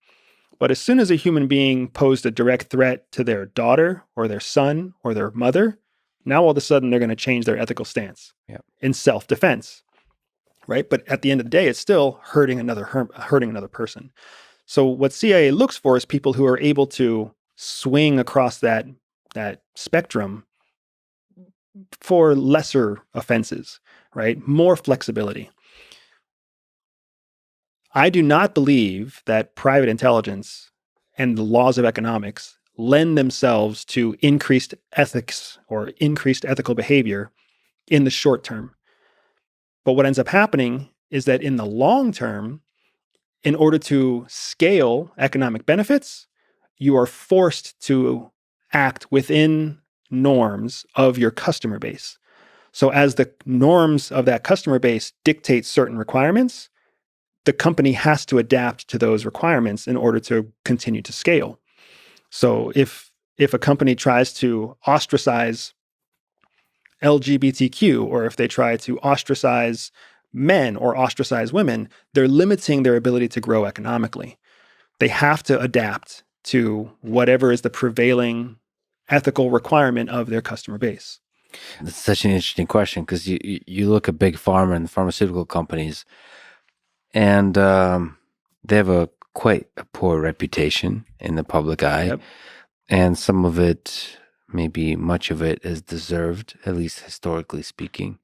But as soon as a human being posed a direct threat to their daughter or their son or their mother, now all of a sudden they're going to change their ethical stance in self-defense, right? But at the end of the day, it's still hurting another person. So what CIA looks for is people who are able to swing across that spectrum for lesser offenses, right? More flexibility. I do not believe that private intelligence and the laws of economics lend themselves to increased ethics or increased ethical behavior in the short term. But what ends up happening is that in the long term, in order to scale economic benefits, you are forced to act within norms of your customer base. So as the norms of that customer base dictate certain requirements, the company has to adapt to those requirements in order to continue to scale. So if a company tries to ostracize LGBTQ, or if they try to ostracize men or ostracize women, they're limiting their ability to grow economically. They have to adapt to whatever is the prevailing ethical requirement of their customer base. That's such an interesting question, because you look at big pharma and pharmaceutical companies, and they have quite a poor reputation in the public eye. Yep. And some of it, maybe much of it, is deserved, at least historically speaking.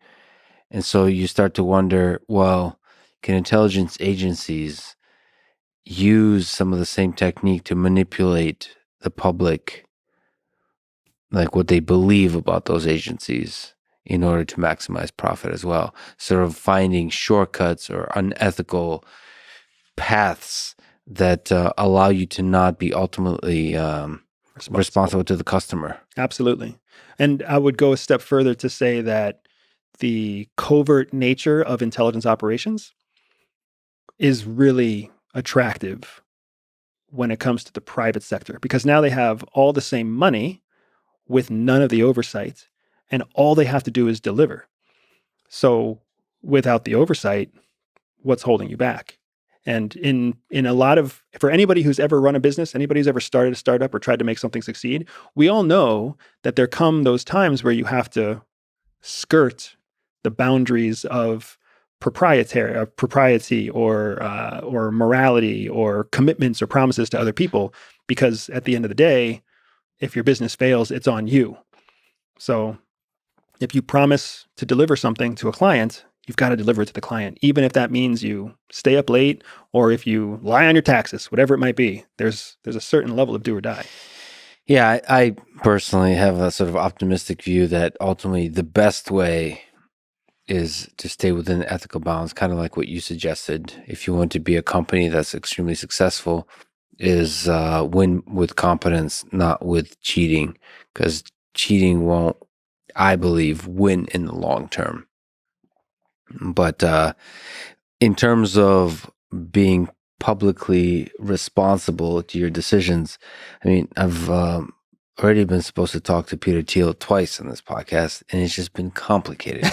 And so you start to wonder, well, can intelligence agencies use some of the same technique to manipulate the public, like what they believe about those agencies, in order to maximize profit as well? Sort of finding shortcuts or unethical paths that allow you to not be ultimately responsible to the customer. Absolutely. And I would go a step further to say that the covert nature of intelligence operations is really attractive when it comes to the private sector, because now they have all the same money with none of the oversight, and all they have to do is deliver. So without the oversight, what's holding you back? And in a lot of, for anybody who's ever run a business, anybody who's ever started a startup or tried to make something succeed, we all know that there come those times where you have to skirt the boundaries of propriety or morality or commitments or promises to other people, because at the end of the day, if your business fails, it's on you. So if you promise to deliver something to a client, you've got to deliver it to the client, even if that means you stay up late or if you lie on your taxes, whatever it might be. There's a certain level of do or die. Yeah, I personally have a sort of optimistic view that ultimately the best way is to stay within ethical bounds, kind of like what you suggested. If you want to be a company that's extremely successful, is win with competence, not with cheating, because cheating won't, I believe, win in the long term. But in terms of being publicly responsible to your decisions, I mean, I've already been supposed to talk to Peter Thiel twice on this podcast, and it's just been complicated.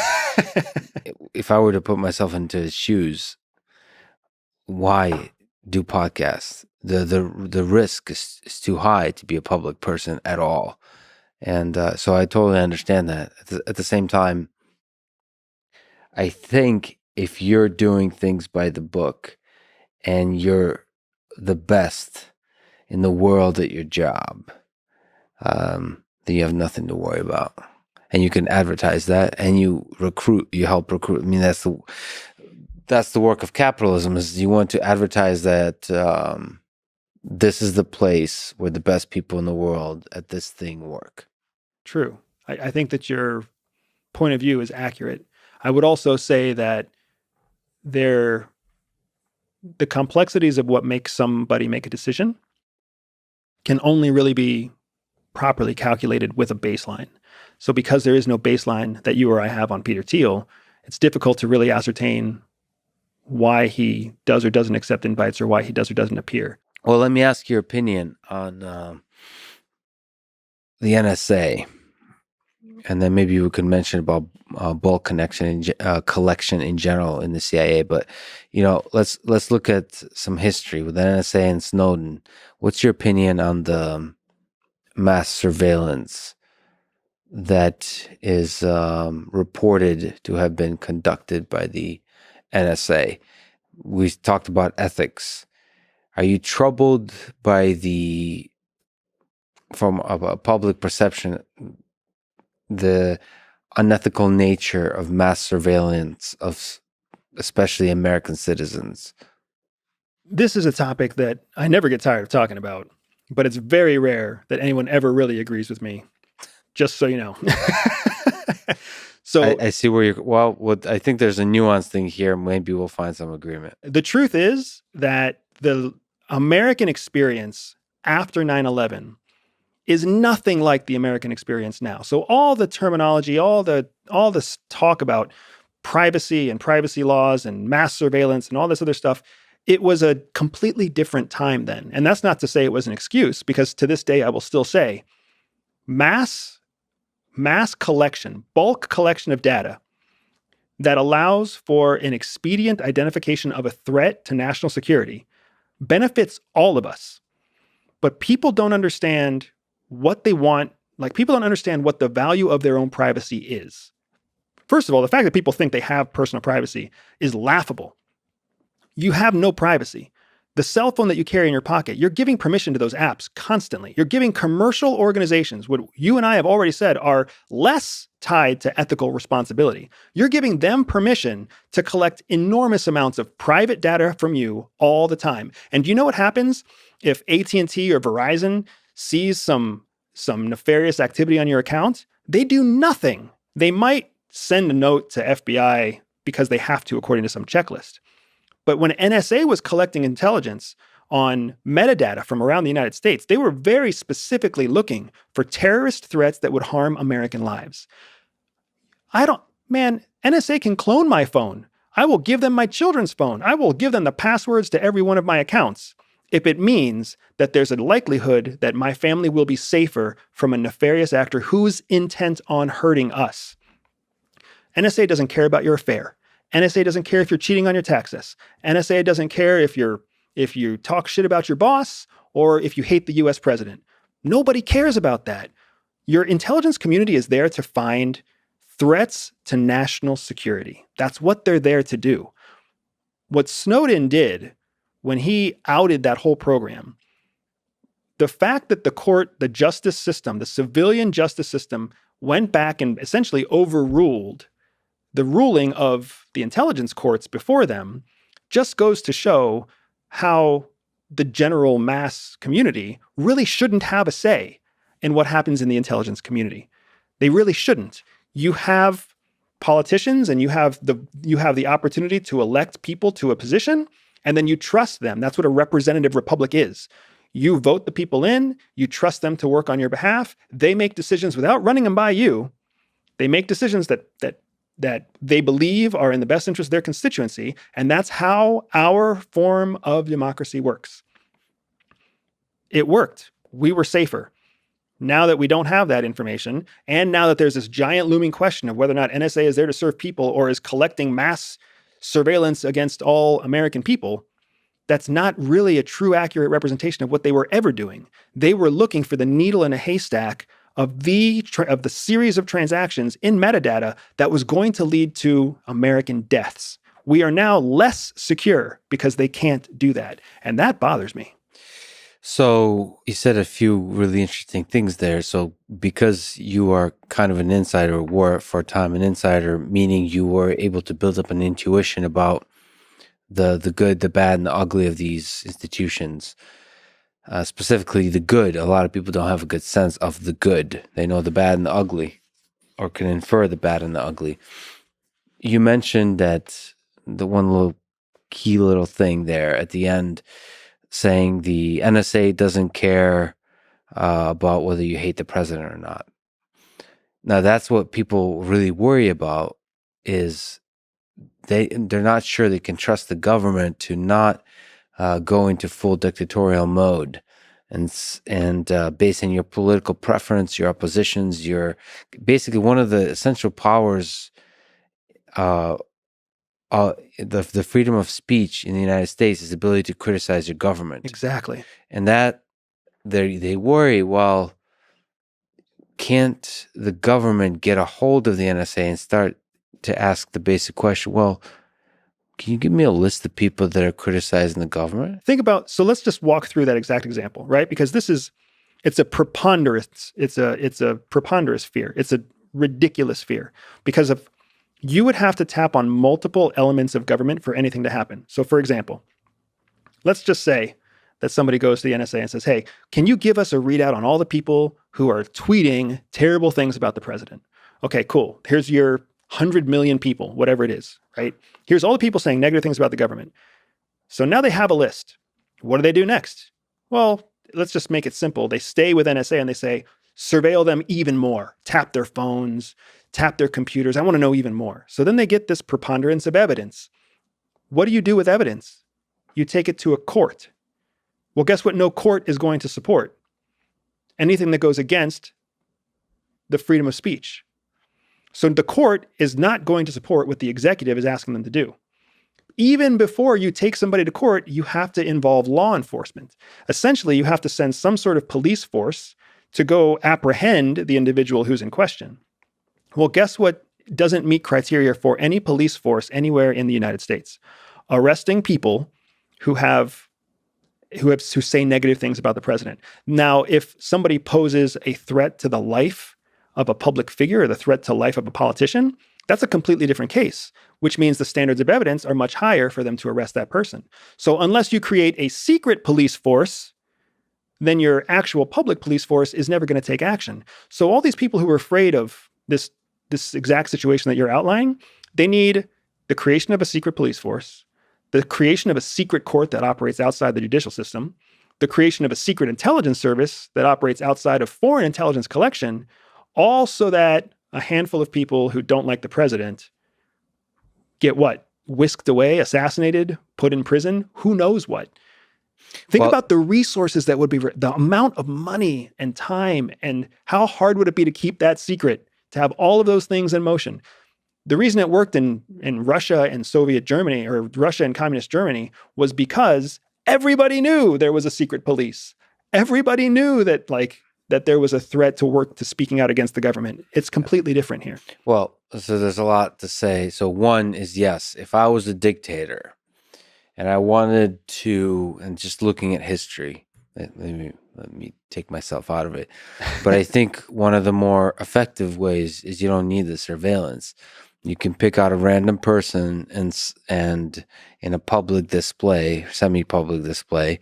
If I were to put myself into his shoes, why do podcasts? The risk is too high to be a public person at all. And so I totally understand that. At the same time, I think if you're doing things by the book and you're the best in the world at your job, then you have nothing to worry about. And you can advertise that, and you help recruit. I mean, that's the work of capitalism, is you want to advertise that this is the place where the best people in the world at this thing work. True. I think that your point of view is accurate. I would also say that the complexities of what makes somebody make a decision can only really be properly calculated with a baseline. So because there is no baseline that you or I have on Peter Thiel, it's difficult to really ascertain why he does or doesn't accept invites or why he does or doesn't appear. Well, let me ask your opinion on the NSA. And then maybe we could mention about bulk collection in general in the CIA. But let's look at some history with the NSA and Snowden. What's your opinion on the mass surveillance that is reported to have been conducted by the NSA? We talked about ethics. Are you troubled by from a public perception, the unethical nature of mass surveillance of especially American citizens? This is a topic that I never get tired of talking about, but it's very rare that anyone ever really agrees with me, just so you know. So I see where I think there's a nuanced thing here. Maybe we'll find some agreement. The truth is that the American experience after 9/11 is nothing like the American experience now. So all the terminology, all this talk about privacy and privacy laws and mass surveillance and all this other stuff, it was a completely different time then. And that's not to say it was an excuse, because to this day I will still say mass collection, bulk collection of data that allows for an expedient identification of a threat to national security benefits all of us. But people don't understand what they want. Like, people don't understand what the value of their own privacy is. First of all, the fact that people think they have personal privacy is laughable. You have no privacy. The cell phone that you carry in your pocket, you're giving permission to those apps constantly. You're giving commercial organizations, what you and I have already said are less tied to ethical responsibility. You're giving them permission to collect enormous amounts of private data from you all the time. And do you know what happens if AT&T or Verizon sees some nefarious activity on your account? They do nothing. They might send a note to FBI because they have to, according to some checklist. But when NSA was collecting intelligence on metadata from around the United States. They were very specifically looking for terrorist threats that would harm American lives. NSA can clone my phone. I will give them my children's phone. I will give them the passwords to every one of my accounts if it means that there's a likelihood that my family will be safer from a nefarious actor who's intent on hurting us. NSA doesn't care about your affair. NSA doesn't care if you're cheating on your taxes. NSA doesn't care if you talk shit about your boss or if you hate the US president. Nobody cares about that. Your intelligence community is there to find threats to national security. That's what they're there to do. What Snowden did when he outed that whole program, the fact that the court, the justice system, the civilian justice system went back and essentially overruled the ruling of the intelligence courts before them just goes to show how the general mass community really shouldn't have a say in what happens in the intelligence community. They really shouldn't. You have politicians and you have the opportunity to elect people to a position, and then you trust them. That's what a representative republic is. You vote the people in, you trust them to work on your behalf. They make decisions without running them by you. They make decisions that they believe are in the best interest of their constituency, and that's how our form of democracy works. It worked. We were safer. Now that we don't have that information, and now that there's this giant looming question of whether or not NSA is there to serve people or is collecting mass surveillance against all American people, that's not really a true, accurate representation of what they were ever doing. They were looking for the needle in a haystack of the series of transactions in metadata that was going to lead to American deaths. We are now less secure because they can't do that. And that bothers me. So you said a few really interesting things there. So because you are kind of an insider, were for a time an insider, meaning you were able to build up an intuition about the good, the bad, and the ugly of these institutions. Specifically the good. A lot of people don't have a good sense of the good. They know the bad and the ugly, or can infer the bad and the ugly. You mentioned that the one little key little thing there at the end, saying the NSA doesn't care about whether you hate the president or not. Now that's what people really worry about, is they're not sure they can trust the government to not go into full dictatorial mode, and based on your political preference, your oppositions, your basically one of the essential powers, the freedom of speech in the United States is the ability to criticize your government. Exactly. And that they worry, well, can't the government get a hold of the NSA and start to ask the basic question, well, can you give me a list of people that are criticizing the government? So let's just walk through that exact example, right? Because it's a preponderance fear. It's a ridiculous fear because you would have to tap on multiple elements of government for anything to happen. So for example, let's just say that somebody goes to the NSA and says, hey, can you give us a readout on all the people who are tweeting terrible things about the president? Okay, cool. Here's your 100 million people, whatever it is, right? Here's all the people saying negative things about the government. So now they have a list. What do they do next? Well, let's just make it simple. They stay with NSA and they say, surveil them even more, tap their phones, tap their computers. I want to know even more. So then they get this preponderance of evidence. What do you do with evidence? You take it to a court. Well, guess what? No court is going to support anything that goes against the freedom of speech. So the court is not going to support what the executive is asking them to do. Even before you take somebody to court, you have to involve law enforcement. Essentially, you have to send some sort of police force to go apprehend the individual who's in question. Well, guess what doesn't meet criteria for any police force anywhere in the United States? Arresting people who say negative things about the president. Now, if somebody poses a threat to the life of a public figure or the threat to life of a politician, that's a completely different case, which means the standards of evidence are much higher for them to arrest that person. So unless you create a secret police force, then your actual public police force is never going to take action. So all these people who are afraid of this exact situation that you're outlining, they need the creation of a secret police force. the creation of a secret court that operates outside the judicial system, the creation of a secret intelligence service that operates outside of foreign intelligence collection, all so that a handful of people who don't like the president get what? Whisked away, assassinated, put in prison, who knows what. Think about the resources that would be, the amount of money and time, and how hard would it be to keep that secret, to have all of those things in motion. The reason it worked in Russia and Soviet Germany, or Russia and communist Germany, was because everybody knew there was a secret police. Everybody knew that there was a threat to speaking out against the government. It's completely different here. Well, so there's a lot to say. So one is, yes, if I was a dictator and I wanted to, and just looking at history, let me take myself out of it. But I think one of the more effective ways is you don't need the surveillance. You can pick out a random person and in a public display, semi-public display,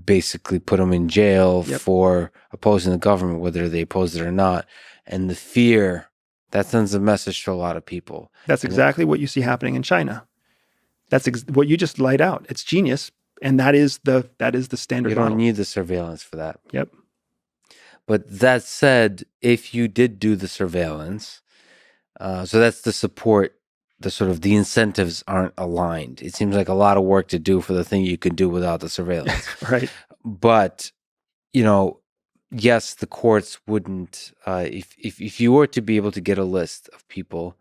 basically put them in jail for opposing the government, whether they oppose it or not. And the fear, that sends a message to a lot of people. That's exactly what you see happening in China. That's what you just laid out. It's genius. And that is the standard You don't model. need the surveillance for that. Yep. But that said, if you did do the surveillance, so that's the support, the incentives aren't aligned. It seems like a lot of work to do for the thing you could do without the surveillance. Right. But, yes, the courts wouldn't, if you were to be able to get a list of people,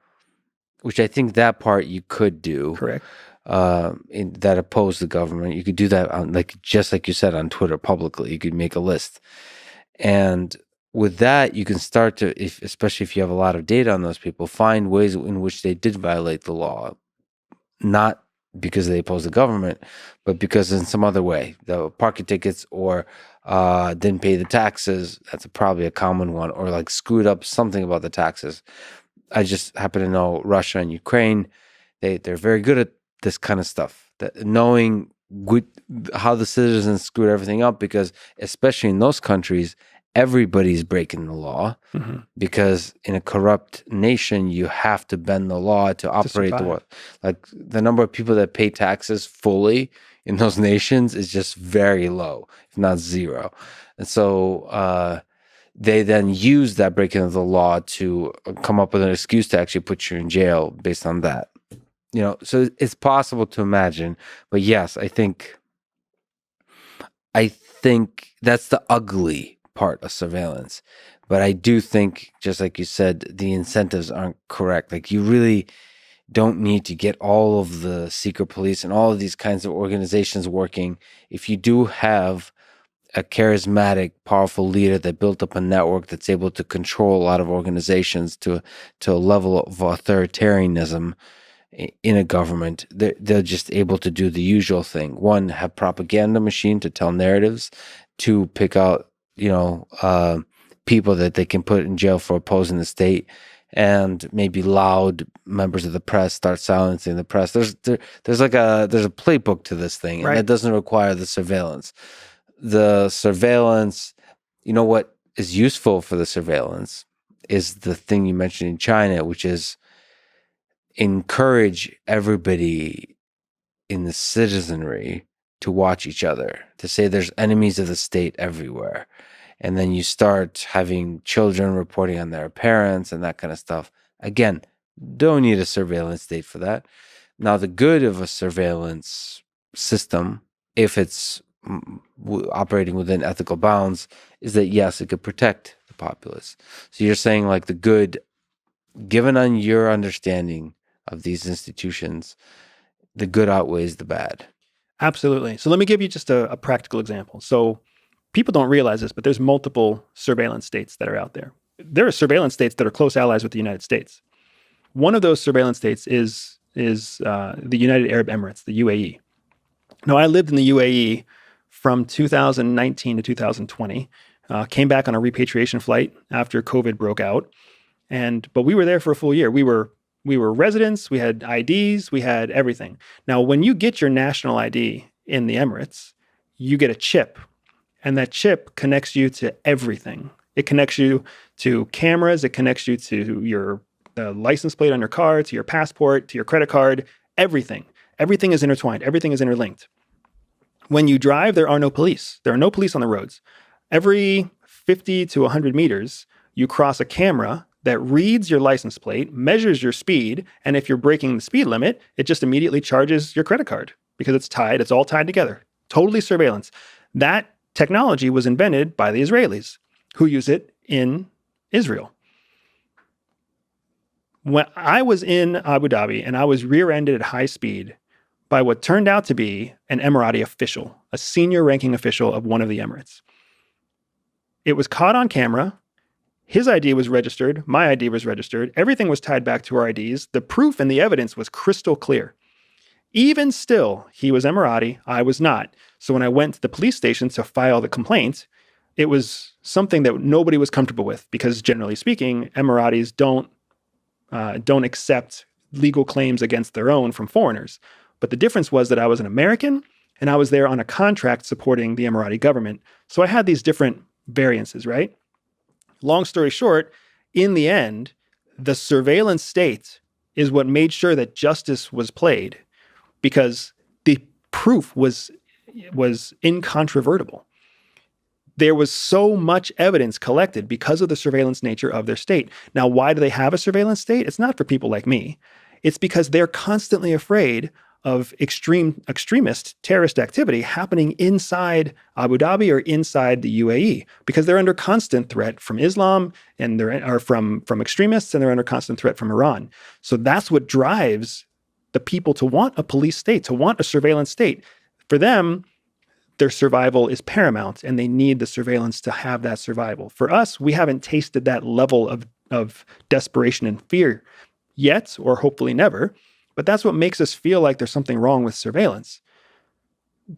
which I think that part you could do. Correct. That oppose the government. You could do that on, just like you said, on Twitter publicly. You could make a list. And with that, you can start to, especially if you have a lot of data on those people, find ways in which they did violate the law, not because they oppose the government, but because in some other way, the parking tickets or didn't pay the taxes. That's probably a common one, or screwed up something about the taxes. I just happen to know Russia and Ukraine, they're very good at this kind of stuff, that knowing how the citizens screwed everything up, because especially in those countries, everybody's breaking the law, because in a corrupt nation, you have to bend the law to operate the world. The number of people that pay taxes fully in those nations is just very low, if not zero. And so they then use that breaking of the law to come up with an excuse to actually put you in jail based on that. So it's possible to imagine. But yes, I think that's the ugly part of surveillance. But I do think, just like you said, the incentives aren't correct. You really don't need to get all of the secret police and all of these kinds of organizations working if you do have a charismatic, powerful leader that built up a network that's able to control a lot of organizations to a level of authoritarianism in a government. They're just able to do the usual thing. One, have propaganda machine to tell narratives. Two, pick out people that they can put in jail for opposing the state, and maybe loud members of the press start silencing the press. There's a playbook to this thing, and right. It doesn't require the surveillance. The surveillance, what is useful for the surveillance is the thing you mentioned in China, which is encourage everybody in the citizenry to watch each other, to say there's enemies of the state everywhere. And then you start having children reporting on their parents and that kind of stuff. Again, don't need a surveillance state for that. Now, the good of a surveillance system, if it's operating within ethical bounds, is that, yes, it could protect the populace. So you're saying the good, given on your understanding of these institutions, the good outweighs the bad. Absolutely. So let me give you just a practical example. So people don't realize this, but there's multiple surveillance states that are out there. There are surveillance states that are close allies with the United States. One of those surveillance states is the United Arab Emirates, the UAE. Now, I lived in the UAE from 2019 to 2020, came back on a repatriation flight after COVID broke out. But we were there for a full year. We were residents, we had IDs, we had everything. Now, when you get your national ID in the Emirates, you get a chip, and that chip connects you to everything. It connects you to cameras, it connects you to the license plate on your car, to your passport, to your credit card, everything. Everything is intertwined. Everything is interlinked. When you drive, there are no police. There are no police on the roads. Every 50 to 100 meters, you cross a camera that reads your license plate, measures your speed, and if you're breaking the speed limit, it just immediately charges your credit card because it's all tied together. Totally surveillance. That technology was invented by the Israelis, who use it in Israel. When I was in Abu Dhabi and I was rear-ended at high speed by what turned out to be an Emirati official, a senior ranking official of one of the Emirates. It was caught on camera. His ID was registered. My ID was registered. Everything was tied back to our IDs. The proof and the evidence was crystal clear. Even still, he was Emirati. I was not. So when I went to the police station to file the complaint, it was something that nobody was comfortable with because, generally speaking, Emiratis don't accept legal claims against their own from foreigners. But the difference was that I was an American and I was there on a contract supporting the Emirati government. So I had these different variances, right? Long story short, in the end, the surveillance state is what made sure that justice was played because the proof was incontrovertible. There was so much evidence collected because of the surveillance nature of their state. Now, why do they have a surveillance state? It's not for people like me. It's because they're constantly afraid of extremist terrorist activity happening inside Abu Dhabi or inside the UAE because they're under constant threat from Islam and from extremists, and they're under constant threat from Iran. So that's what drives the people to want a police state, to want a surveillance state. For them, their survival is paramount, and they need the surveillance to have that survival. For us, we haven't tasted that level of desperation and fear yet, or hopefully never. But that's what makes us feel like there's something wrong with surveillance.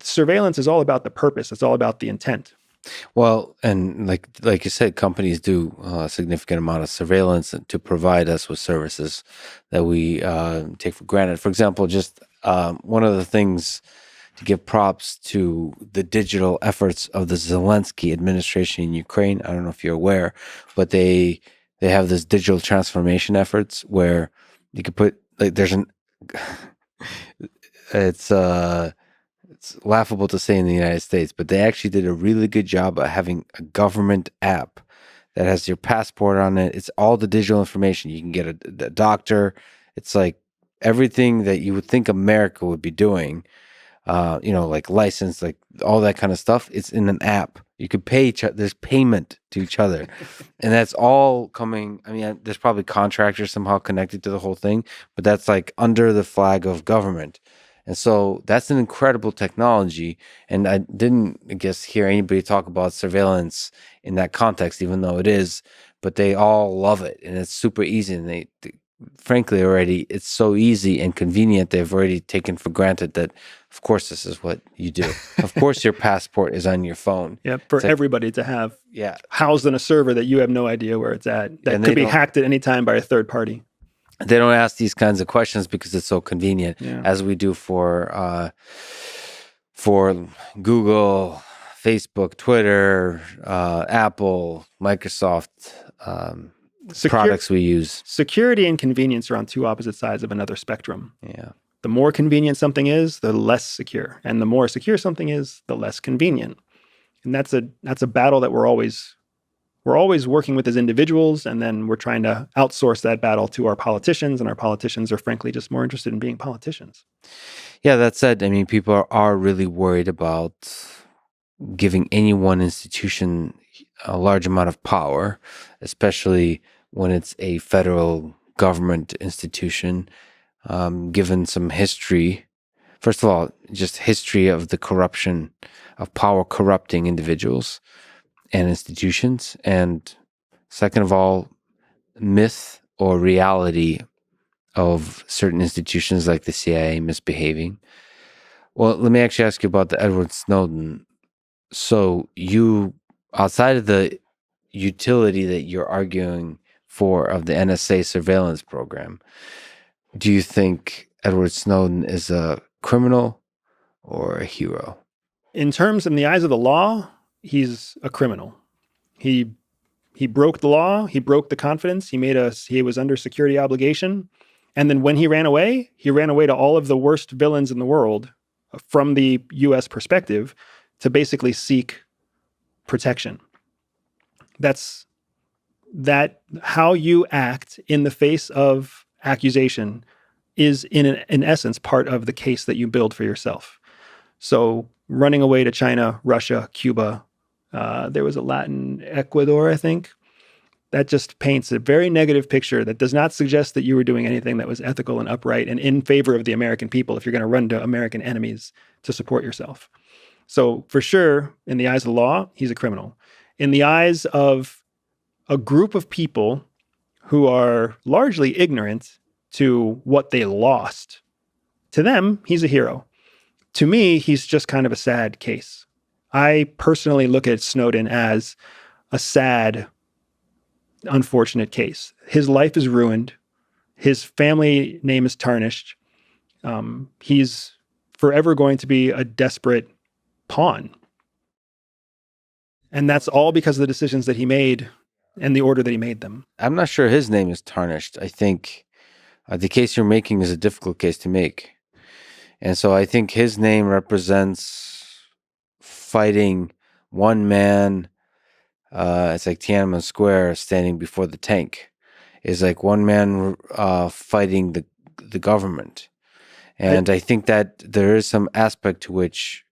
Surveillance is all about the purpose. It's all about the intent. Well, and like you said, companies do a significant amount of surveillance to provide us with services that we take for granted. For example, just one of the things to give props to the digital efforts of the Zelensky administration in Ukraine. I don't know if you're aware, but they have this digital transformation efforts where you could put it's laughable to say in the United States, but they actually did a really good job of having a government app that has your passport on it. It's all the digital information. You can get a doctor. It's like everything that you would think America would be doing, like license, like all that kind of stuff. It's in an app. You could pay there's payment to each other. And that's all coming. I mean, there's probably contractors somehow connected to the whole thing, but that's like under the flag of government. And so that's an incredible technology. And I didn't, I guess, hear anybody talk about surveillance in that context, even though it is, but they all love it. And it's super easy. And frankly, already, it's so easy and convenient. They've already taken for granted that, of course, this is what you do. Of course, your passport is on your phone. Yeah, for everybody to have housed in a server that you have no idea where it's at. That could be hacked at any time by a third party. They don't ask these kinds of questions because it's so convenient, as we do for Google, Facebook, Twitter, Apple, Microsoft, products we use. Security and convenience are on two opposite sides of another spectrum. Yeah. The more convenient something is, the less secure. And the more secure something is, the less convenient. And that's a battle that we're always working with as individuals, and then we're trying to outsource that battle to our politicians, and our politicians are frankly just more interested in being politicians. Yeah, that said, I mean, people are really worried about giving any one institution a large amount of power, especially when it's a federal government institution, given some history. First of all, just history of the corruption of power corrupting individuals and institutions. And second of all, myth or reality of certain institutions like the CIA misbehaving. Well, let me actually ask you about the Edward Snowden. So you, outside of the utility that you're arguing for of the NSA surveillance program, do you think Edward Snowden is a criminal or a hero? In the eyes of the law, he's a criminal. He broke the law. He broke the confidence. He was under security obligation, And then when he ran away to all of the worst villains in the world from the US perspective to basically seek protection. That's how you act in the face of accusation is in essence part of the case that you build for yourself. So running away to China, Russia, Cuba, there was a Latin Ecuador, I think. That just paints a very negative picture that does not suggest that you were doing anything that was ethical and upright and in favor of the American people if you're going to run to American enemies to support yourself. So for sure, in the eyes of the law, he's a criminal. In the eyes of a group of people who are largely ignorant to what they lost, to them, he's a hero. To me, he's just kind of a sad case. I personally look at Snowden as a sad, unfortunate case. His life is ruined. His family name is tarnished. He's forever going to be a desperate pawn. And that's all because of the decisions that he made and the order that he made them. I'm not sure his name is tarnished. I think the case you're making is a difficult case to make. And so I think his name represents fighting one man. It's like Tiananmen Square standing before the tank. It's like one man fighting the government. And I think that there is some aspect to which,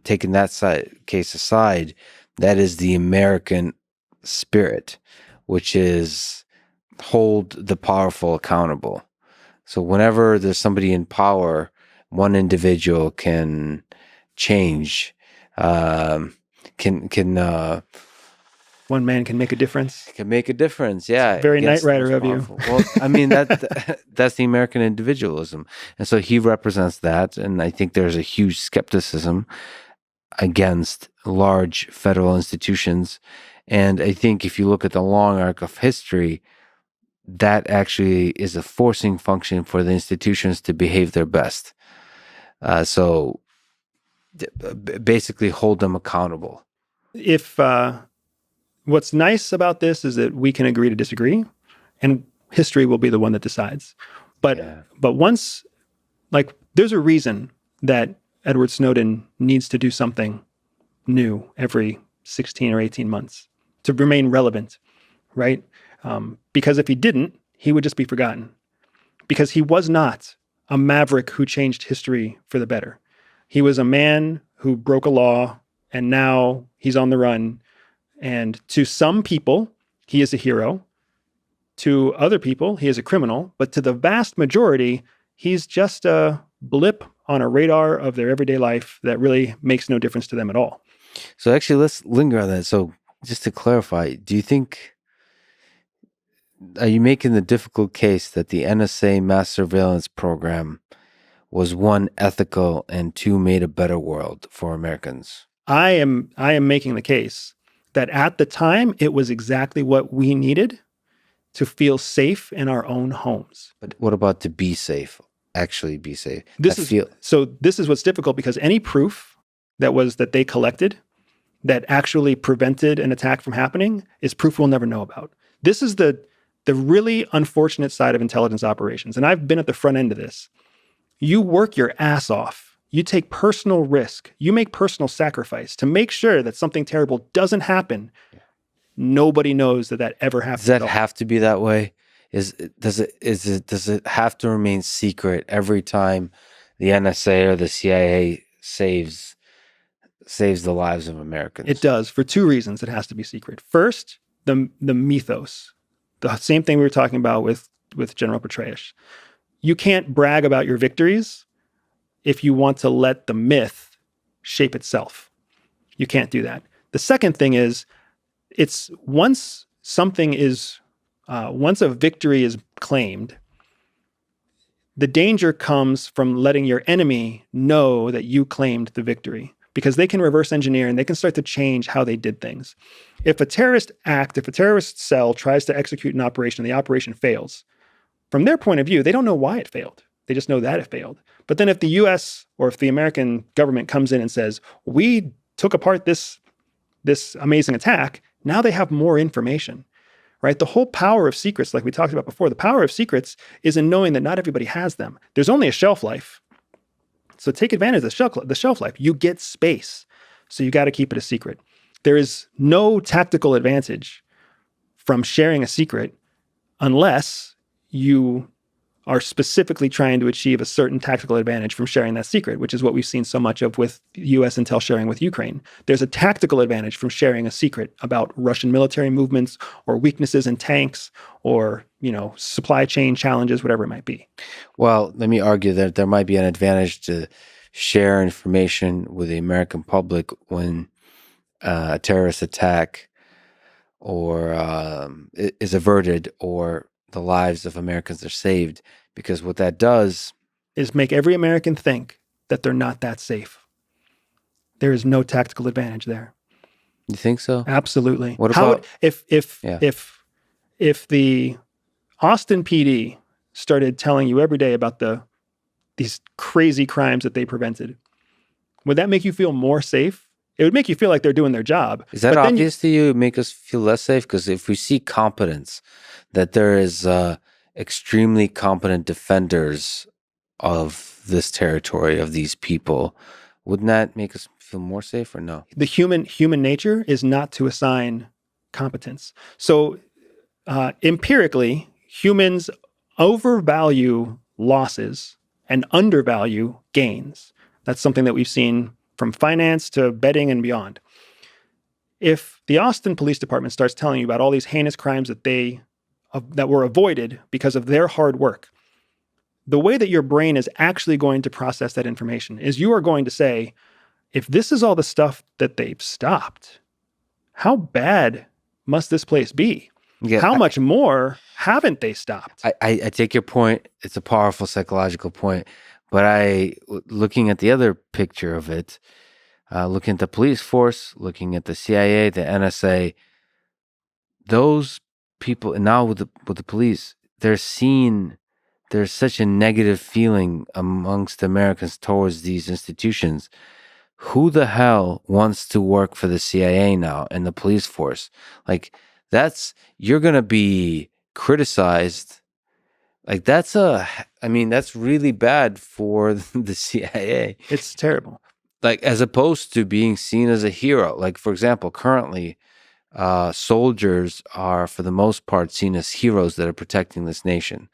taking that case aside, that is the American spirit, which is hold the powerful accountable. So whenever there's somebody in power, one individual can change, one man can make a difference. Can make a difference, yeah. Very Knight Rider of you. Well, I mean, that's the American individualism. And so he represents that. And I think there's a huge skepticism against large federal institutions. And I think if you look at the long arc of history, that actually is a forcing function for the institutions to behave their best. So basically hold them accountable. If what's nice about this is that we can agree to disagree, and history will be the one that decides. But once, like, there's a reason that Edward Snowden needs to do something new every 16 or 18 months to remain relevant, right? Because if he didn't, he would just be forgotten. Because he was not a maverick who changed history for the better. He was a man who broke a law, and now he's on the run. And to some people, he is a hero. To other people, he is a criminal. But to the vast majority, he's just a blip on a radar of their everyday life that really makes no difference to them at all. So actually, let's linger on that. So just to clarify, are you making the difficult case that the NSA mass surveillance program was one, ethical, and two, made a better world for Americans? I am making the case that at the time, it was exactly what we needed to feel safe in our own homes. But what about to be safe? Actually be safe. This is what's difficult, because any proof that they collected that actually prevented an attack from happening is proof we'll never know about. This is the really unfortunate side of intelligence operations. And I've been at the front end of this. You work your ass off. You take personal risk. You make personal sacrifice to make sure that something terrible doesn't happen. Yeah. Nobody knows that ever happens. Does that have to be that way? Does it have to remain secret every time the NSA or the CIA saves the lives of Americans? It does, for two reasons. It has to be secret. First, the mythos, the same thing we were talking about with General Petraeus. You can't brag about your victories if you want to let the myth shape itself. You can't do that. The second thing is, once a victory is claimed, the danger comes from letting your enemy know that you claimed the victory, because they can reverse engineer and they can start to change how they did things. If a terrorist cell tries to execute an operation and the operation fails, from their point of view, they don't know why it failed. They just know that it failed. But then if the US or if the American government comes in and says, we took apart this amazing attack, now they have more information. right? The whole power of secrets, like we talked about before, the power of secrets is in knowing that not everybody has them. There's only a shelf life. So take advantage of the shelf life. You get space. So you got to keep it a secret. There is no tactical advantage from sharing a secret unless you are specifically trying to achieve a certain tactical advantage from sharing that secret, which is what we've seen so much of with U.S. intel sharing with Ukraine. There's a tactical advantage from sharing a secret about Russian military movements or weaknesses in tanks or, supply chain challenges, whatever it might be. Well, let me argue that there might be an advantage to share information with the American public when a terrorist attack or is averted or the lives of Americans are saved, because what that does is make every American think that they're not that safe. There is no tactical advantage there. You think so? Absolutely. What about if the Austin PD started telling you every day about these crazy crimes that they prevented, would that make you feel more safe? It would make you feel like they're doing their job. Is that obvious to you? Make us feel less safe? Because if we see competence, that there is extremely competent defenders of this territory, of these people, wouldn't that make us feel more safe or no? The human nature is not to assign competence. So empirically, humans overvalue losses and undervalue gains. That's something that we've seen from finance to betting and beyond. If the Austin Police Department starts telling you about all these heinous crimes that were avoided because of their hard work, the way that your brain is actually going to process that information is you are going to say, if this is all the stuff that they've stopped, how bad must this place be? Yeah, how much more haven't they stopped? I take your point. It's a powerful psychological point. But looking at the other picture of it, looking at the police force, looking at the CIA, the NSA, those people, and now with the police, there's such a negative feeling amongst Americans towards these institutions. Who the hell wants to work for the CIA now and the police force? Like, you're going to be criticized. Like, that's really bad for the CIA. It's terrible. Like, as opposed to being seen as a hero. Like, for example, currently, soldiers are, for the most part, seen as heroes that are protecting this nation.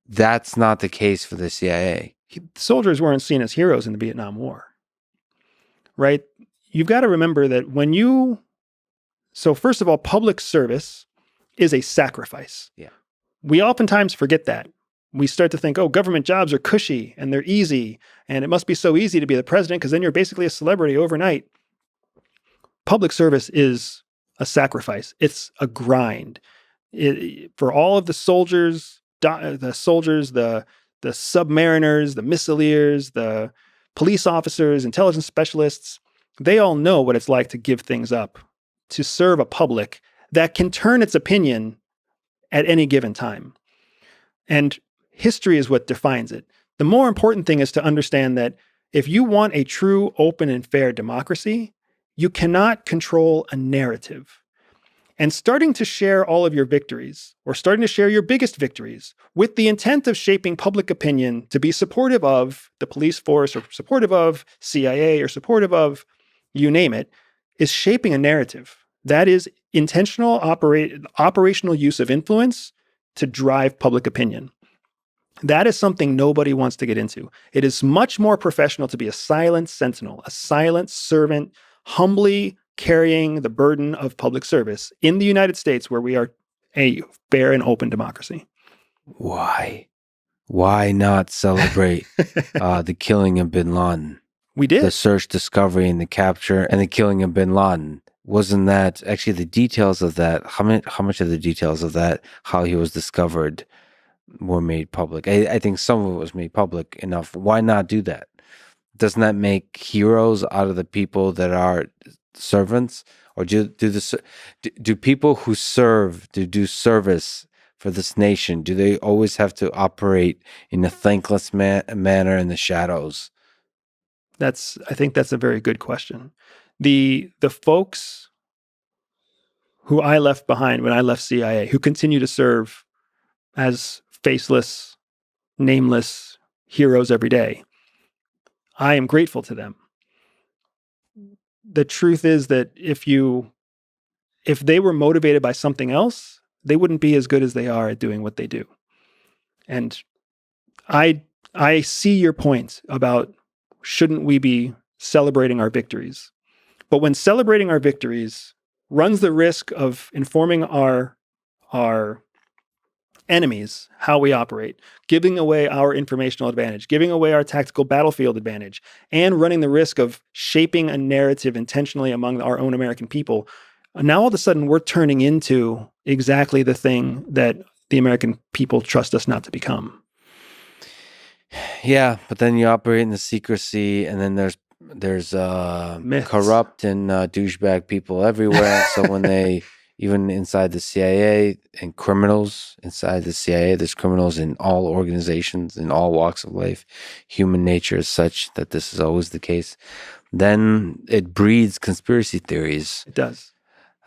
That's not the case for the CIA. Soldiers weren't seen as heroes in the Vietnam War, right? You've got to remember that so first of all, public service is a sacrifice. Yeah. We oftentimes forget that. We start to think, government jobs are cushy and they're easy, and it must be so easy to be the president because then you're basically a celebrity overnight. Public service is a sacrifice. It's a grind. For all of the soldiers, the submariners, the missileers, the police officers, intelligence specialists, they all know what it's like to give things up, to serve a public that can turn its opinion at any given time. And history is what defines it. The more important thing is to understand that if you want a true, open, and fair democracy, you cannot control a narrative. And starting to share all of your victories, or starting to share your biggest victories, with the intent of shaping public opinion to be supportive of the police force, or supportive of CIA, or supportive of you name it, is shaping a narrative. That is intentional operational use of influence to drive public opinion. That is something nobody wants to get into. It is much more professional to be a silent sentinel, a silent servant, humbly carrying the burden of public service in the United States, where we are a fair and open democracy. Why? Why not celebrate the killing of bin Laden? We did. The search, discovery, and the capture, and the killing of bin Laden. Wasn't that actually the details of that? How much of the details of that, how he was discovered, were made public? I think some of it was made public enough. Why not do that? Doesn't that make heroes out of the people that are servants? Or do people who do service for this nation, do they always have to operate in a thankless manner in the shadows? I think that's a very good question. The folks who I left behind when I left CIA, who continue to serve as faceless, nameless heroes every day. I am grateful to them. The truth is that if they were motivated by something else, they wouldn't be as good as they are at doing what they do. And I see your point about shouldn't we be celebrating our victories? But when celebrating our victories runs the risk of informing our enemies how we operate, giving away our informational advantage, giving away our tactical battlefield advantage, and running the risk of shaping a narrative intentionally among our own American people, now all of a sudden we're turning into exactly the thing that the American people trust us not to become. Yeah, but then you operate in the secrecy, and then there's Myths. corrupt and douchebag people everywhere. So when they, even inside the CIA, and criminals inside the CIA, there's criminals in all organizations, in all walks of life. Human nature is such that this is always the case. Then it breeds conspiracy theories. It does.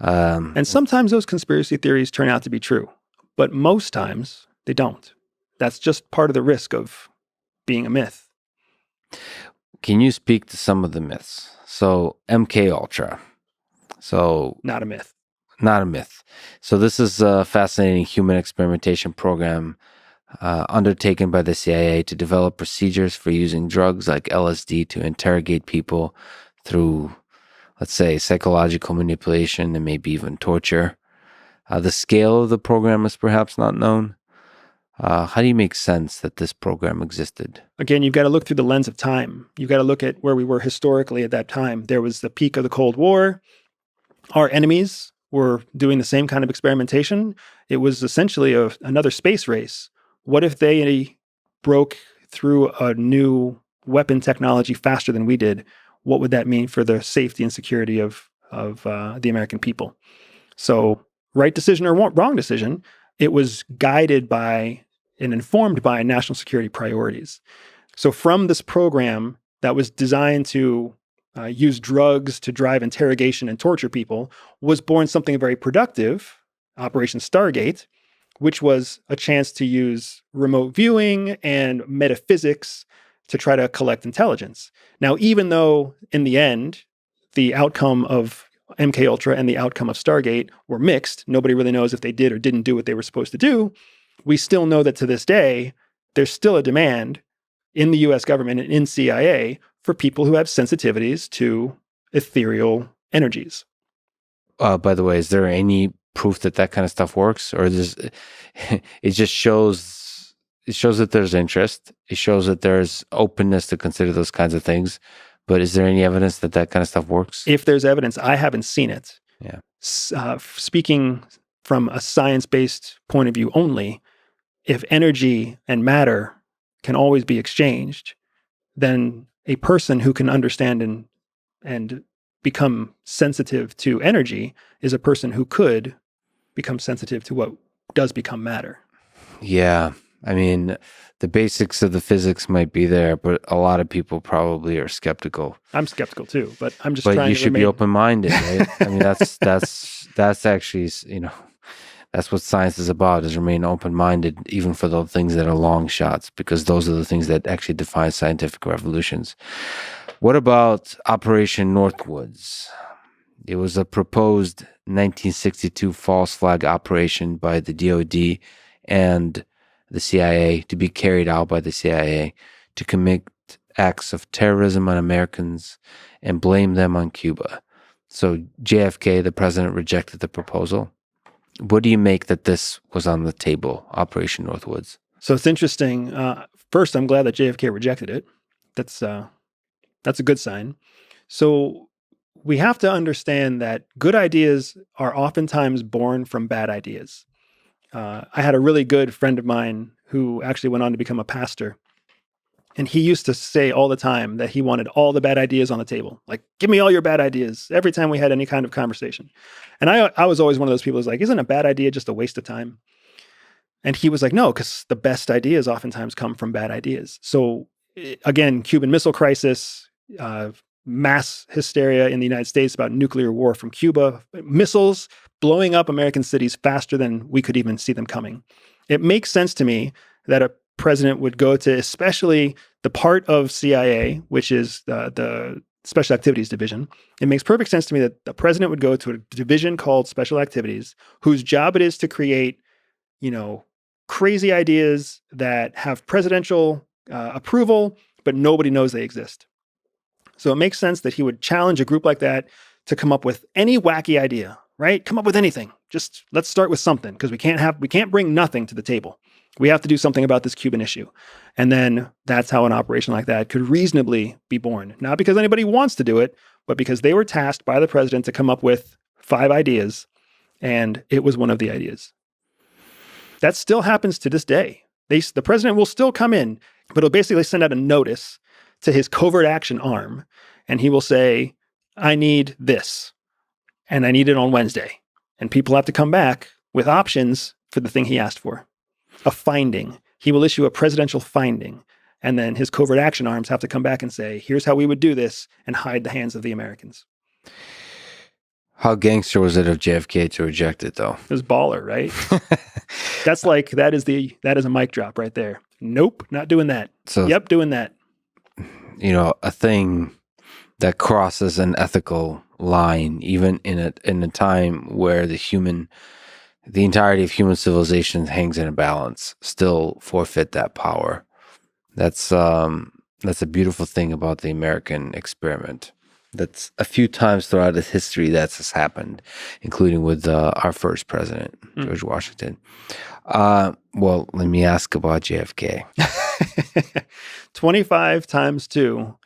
And sometimes those conspiracy theories turn out to be true, but most times they don't. That's just part of the risk of being a myth. Can you speak to some of the myths? So MK Ultra. So Not a myth. not a myth. So this is a fascinating human experimentation program undertaken by the CIA to develop procedures for using drugs like LSD to interrogate people through, let's say, psychological manipulation and maybe even torture. The scale of the program is perhaps not known. How do you make sense that this program existed? Again, you've got to look through the lens of time. You've got to look at where we were historically at that time. There was the peak of the Cold War. Our enemies were doing the same kind of experimentation. It was essentially another space race. What if they broke through a new weapon technology faster than we did? What would that mean for the safety and security of the American people? So, right decision or wrong decision, it was guided by and informed by national security priorities. So from this program that was designed to use drugs to drive interrogation and torture people was born something very productive, Operation Stargate, which was a chance to use remote viewing and metaphysics to try to collect intelligence. Now, even though in the end, the outcome of MK Ultra and the outcome of Stargate were mixed, nobody really knows if they did or didn't do what they were supposed to do, we still know that to this day, there's still a demand in the US government and in CIA for people who have sensitivities to ethereal energies. By the way, is there any proof that that kind of stuff works, or it just shows that there's interest? It shows that there's openness to consider those kinds of things. But is there any evidence that that kind of stuff works? If there's evidence, I haven't seen it. Yeah. Speaking from a science-based point of view only, if energy and matter can always be exchanged, then a person who can understand and become sensitive to energy is a person who could become sensitive to what does become matter. Yeah. I mean, the basics of the physics might be there, but a lot of people probably are skeptical. I'm skeptical too, but I'm just trying to But you should be open-minded, right? I mean, that's actually, that's what science is about, is remain open-minded, even for the things that are long shots, because those are the things that actually define scientific revolutions. What about Operation Northwoods? It was a proposed 1962 false flag operation by the DoD and the CIA, to be carried out by the CIA to commit acts of terrorism on Americans and blame them on Cuba. So JFK, the president, rejected the proposal. What do you make that this was on the table, Operation Northwoods? So it's interesting. First, I'm glad that JFK rejected it. That's a good sign. So we have to understand that good ideas are oftentimes born from bad ideas. I had a really good friend of mine who actually went on to become a pastor. And he used to say all the time that he wanted all the bad ideas on the table. Like, give me all your bad ideas every time we had any kind of conversation. And I was always one of those people who's like, isn't a bad idea just a waste of time? And he was like, no, because the best ideas oftentimes come from bad ideas. So again, Cuban Missile Crisis, mass hysteria in the United States about nuclear war from Cuba, missiles, blowing up American cities faster than we could even see them coming. It makes sense to me that a president would go to especially the part of CIA, which is the Special Activities Division. It makes perfect sense to me that the president would go to a division called Special Activities, whose job it is to create, crazy ideas that have presidential approval, but nobody knows they exist. So it makes sense that he would challenge a group like that to come up with any wacky idea, right? Come up with anything. Just let's start with something, because we can't bring nothing to the table. We have to do something about this Cuban issue. And then that's how an operation like that could reasonably be born. Not because anybody wants to do it, but because they were tasked by the president to come up with 5 ideas, and it was one of the ideas. That still happens to this day. The president will still come in, but he'll basically send out a notice to his covert action arm, and he will say, I need this, and I need it on Wednesday. And people have to come back with options for the thing he asked for. A finding. He will issue a presidential finding, and then his covert action arms have to come back and say, here's how we would do this, and hide the hands of the Americans. How gangster was it of JFK to reject it, though? It was baller, right? that is a mic drop right there. Nope, not doing that. So, yep, doing that. A thing that crosses an ethical line, even in a time where the entirety of human civilization hangs in a balance, still forfeit that power. That's a beautiful thing about the American experiment. That's a few times throughout its history that's happened, including with our first president, George Washington. Well, let me ask about JFK. 25 times 2,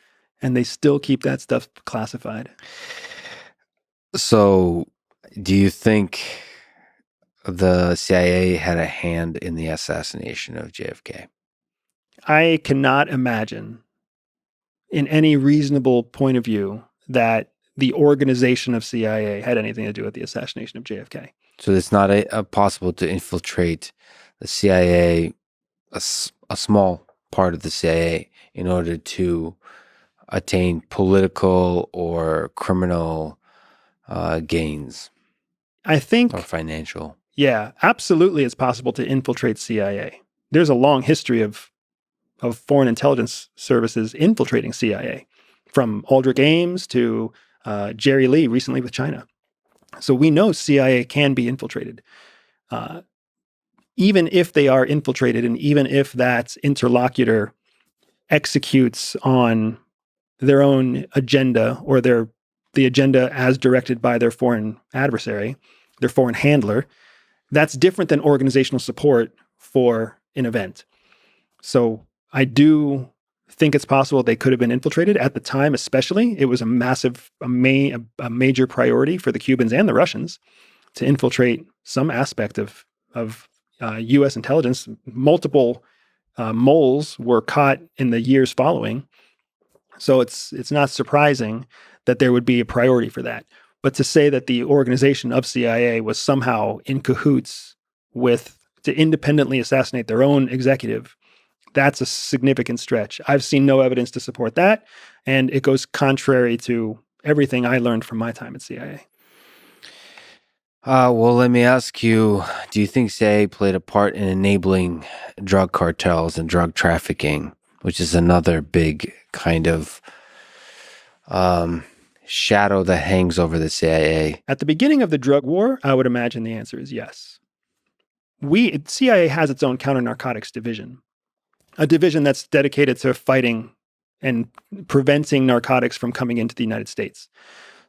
and they still keep that stuff classified. So, do you think the CIA had a hand in the assassination of JFK? I cannot imagine, in any reasonable point of view, that the organization of CIA had anything to do with the assassination of JFK. So it's not possible to infiltrate the CIA, a small part of the CIA, in order to attain political or criminal gains. I think, or financial. Yeah, absolutely, it's possible to infiltrate CIA. There's a long history of foreign intelligence services infiltrating CIA, from Aldrich Ames to Jerry Lee recently with China. So we know CIA can be infiltrated. Even if they are infiltrated, and even if that interlocutor executes on their own agenda, or the agenda as directed by their foreign adversary, their foreign handler, that's different than organizational support for an event. So I do think it's possible they could have been infiltrated at the time. Especially, it was a major priority for the Cubans and the Russians to infiltrate some aspect of U.S. intelligence. Multiple moles were caught in the years following, so it's not surprising that there would be a priority for that. But to say that the organization of CIA was somehow in cahoots to independently assassinate their own executive, that's a significant stretch. I've seen no evidence to support that, and it goes contrary to everything I learned from my time at CIA. Well, let me ask you, do you think CIA played a part in enabling drug cartels and drug trafficking, which is another big kind of shadow that hangs over the CIA? At the beginning of the drug war, I would imagine the answer is yes. CIA has its own counter-narcotics division, a division that's dedicated to fighting and preventing narcotics from coming into the United States.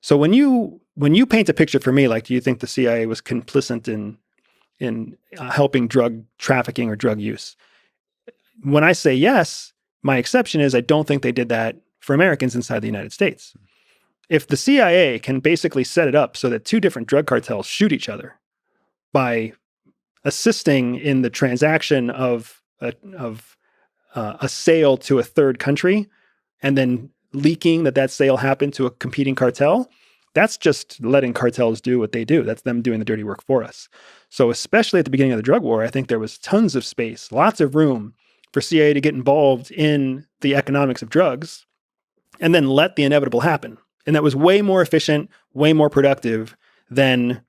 So when you paint a picture for me, like, do you think the CIA was complicit in helping drug trafficking or drug use? When I say yes, my exception is I don't think they did that for Americans inside the United States. If the CIA can basically set it up so that 2 different drug cartels shoot each other by assisting in the transaction of a sale to a third country, and then leaking that sale happened to a competing cartel, that's just letting cartels do what they do. That's them doing the dirty work for us. So especially at the beginning of the drug war, I think there was tons of space, lots of room for CIA to get involved in the economics of drugs and then let the inevitable happen. And that was way more efficient, way more productive than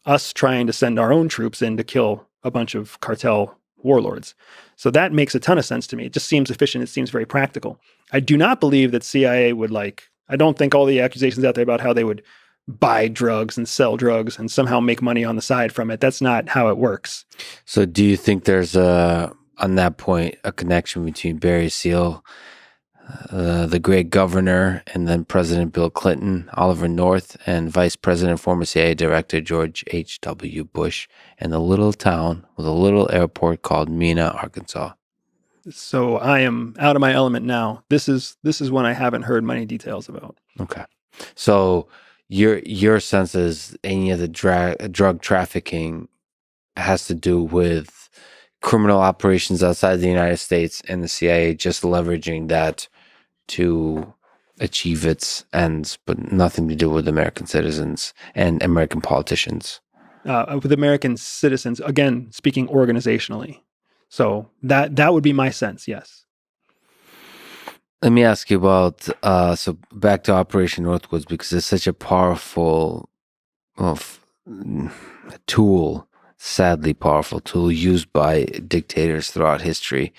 us trying to send our own troops in to kill a bunch of cartel warlords. So that makes a ton of sense to me. It just seems efficient. It seems very practical. I do not believe that CIA would I don't think all the accusations out there about how they would buy drugs and sell drugs and somehow make money on the side from it. That's not how it works. So do you think there's on that point, a connection between Barry Seal, the great governor, and then President Bill Clinton, Oliver North, and Vice President, former CIA Director George H.W. Bush, and the little town with a little airport called Mena, Arkansas? So I am out of my element now. This is one I haven't heard many details about. Okay. So your sense is any of the drug trafficking has to do with criminal operations outside the United States and the CIA just leveraging that to achieve its ends, but nothing to do with American citizens and American politicians. With American citizens, again, speaking organizationally. So that would be my sense, yes. Let me ask you about, so back to Operation Northwoods, because it's such a powerful tool, sadly powerful tool used by dictators throughout history,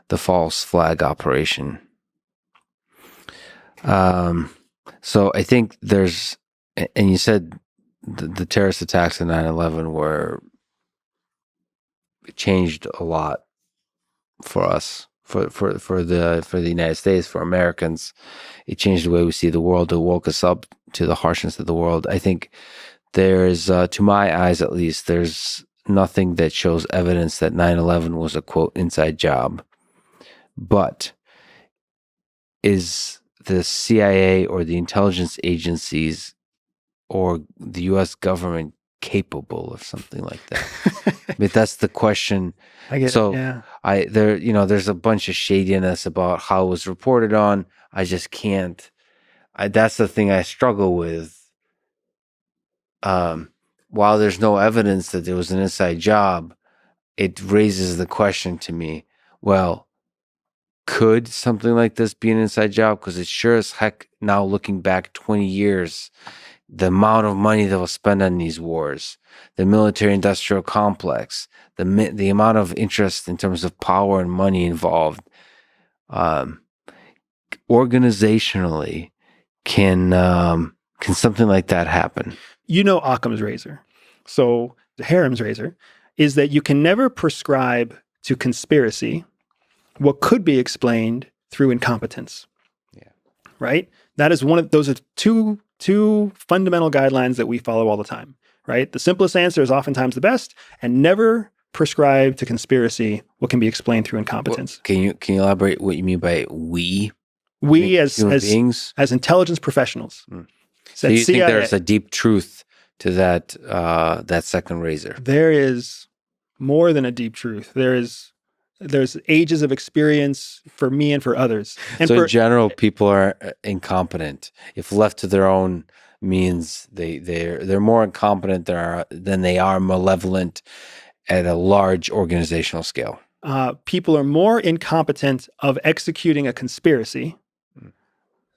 the false flag operation. So I think there's, and you said the terrorist attacks in 9/11 were changed a lot for us, for the United States, for Americans. It changed the way we see the world. It woke us up to the harshness of the world. I think there's, to my eyes at least, there's nothing that shows evidence that 9/11 was a quote inside job. But is the CIA or the intelligence agencies or the U.S. government capable of something like that? I mean, that's the question. I get so it, yeah. There's a bunch of shadiness about how it was reported on. I just can't. That's the thing I struggle with. While there's no evidence that there was an inside job, it raises the question to me, well, could something like this be an inside job? Because it sure as heck, now looking back 20 years, the amount of money that was spent on these wars, the military-industrial complex, the amount of interest in terms of power and money involved, organizationally, can something like that happen? You know Occam's razor. So the Harem's razor is that you can never prescribe to conspiracy what could be explained through incompetence. Yeah. Right? That is those are two fundamental guidelines that we follow all the time, right? The simplest answer is oftentimes the best, and never prescribe to conspiracy what can be explained through incompetence. Well, can you elaborate what you mean by we? We as beings? As intelligence professionals. So you think there's a deep truth to that that second razor? There is more than a deep truth. There's ages of experience for me and for others. And so in general, people are incompetent. If left to their own means, they're more incompetent than they are malevolent at a large organizational scale. People are more incompetent of executing a conspiracy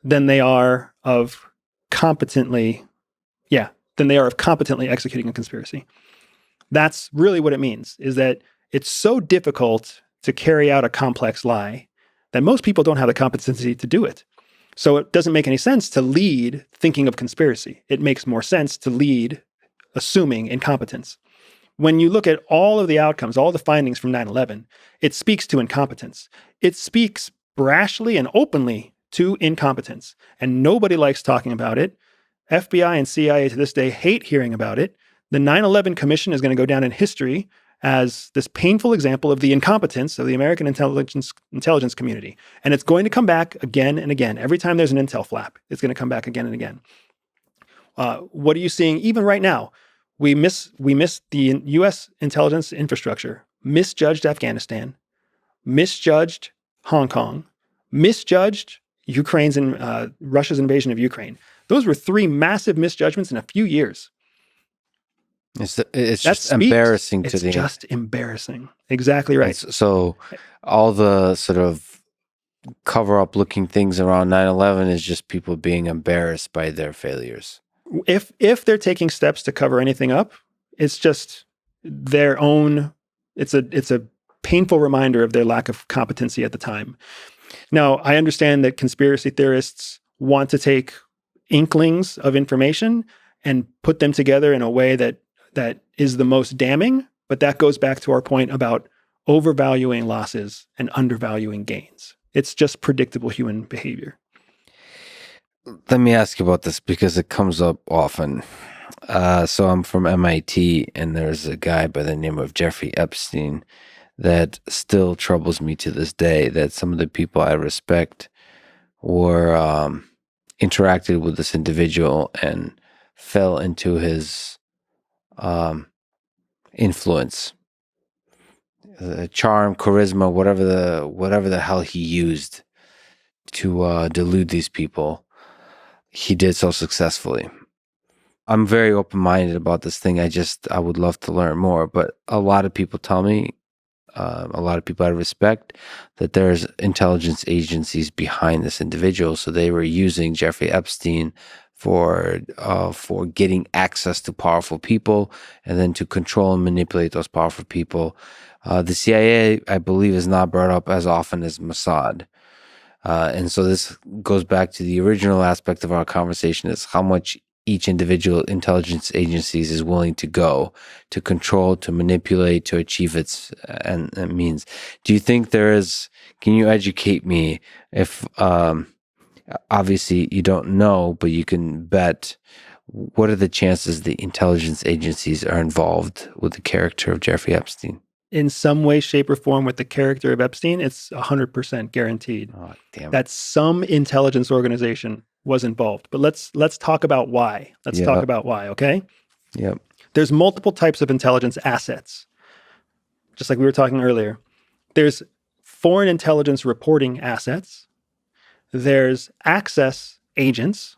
than they are of competently executing a conspiracy. That's really what it means, is that it's so difficult to carry out a complex lie that most people don't have the competency to do it. So it doesn't make any sense to lead thinking of conspiracy. It makes more sense to lead assuming incompetence. When you look at all of the outcomes, all the findings from 9/11, it speaks to incompetence. It speaks brashly and openly to incompetence. And nobody likes talking about it. FBI and CIA to this day hate hearing about it. The 9/11 Commission is going to go down in history as this painful example of the incompetence of the American intelligence community. And it's going to come back again and again. Every time there's an intel flap, it's going to come back again and again. What are you seeing even right now? We missed the U.S. intelligence infrastructure, misjudged Afghanistan, misjudged Hong Kong, misjudged Russia's invasion of Ukraine. Those were three massive misjudgments in a few years. It's just embarrassing to It's just embarrassing. Exactly right. So all the sort of cover-up looking things around 9/11 is just people being embarrassed by their failures. If they're taking steps to cover anything up, It's just their own, it's a painful reminder of their lack of competency at the time. Now, I understand that conspiracy theorists want to take inklings of information and put them together in a way that is the most damning, but that goes back to our point about overvaluing losses and undervaluing gains. It's just predictable human behavior. Let me ask you about this because it comes up often. So I'm from MIT, and there's a guy by the name of Jeffrey Epstein that still troubles me to this day, that some of the people I respect were interacted with this individual and fell into his influence, charm, charisma, whatever the hell he used to delude these people. He did so successfully. I'm very open-minded about this thing. I would love to learn more, but a lot of people tell me, a lot of people I respect, that there's intelligence agencies behind this individual. So they were using Jeffrey Epstein for getting access to powerful people and then to control and manipulate those powerful people. The CIA, I believe, is not brought up as often as Mossad. And so this goes back to the original aspect of our conversation, is how much each individual intelligence agencies is willing to go to control, to manipulate, to achieve its means. Do you think can you educate me if, obviously you don't know, but you can bet, what are the chances the intelligence agencies are involved with the character of Jeffrey Epstein? In some way, shape, or form with the character of Epstein, it's 100% guaranteed that some intelligence organization was involved. But let's talk about why. Let's talk about why, okay? Yep. There's multiple types of intelligence assets. Just like we were talking earlier. There's foreign intelligence reporting assets. There's access agents.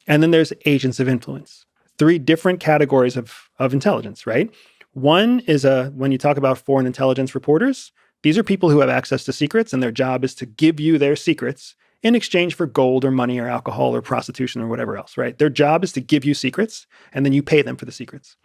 And then there's agents of influence. 3 different categories of intelligence, right? One is when you talk about foreign intelligence reporters, these are people who have access to secrets, and their job is to give you their secrets in exchange for gold or money or alcohol or prostitution or whatever else, right? Their job is to give you secrets, and then you pay them for the secrets.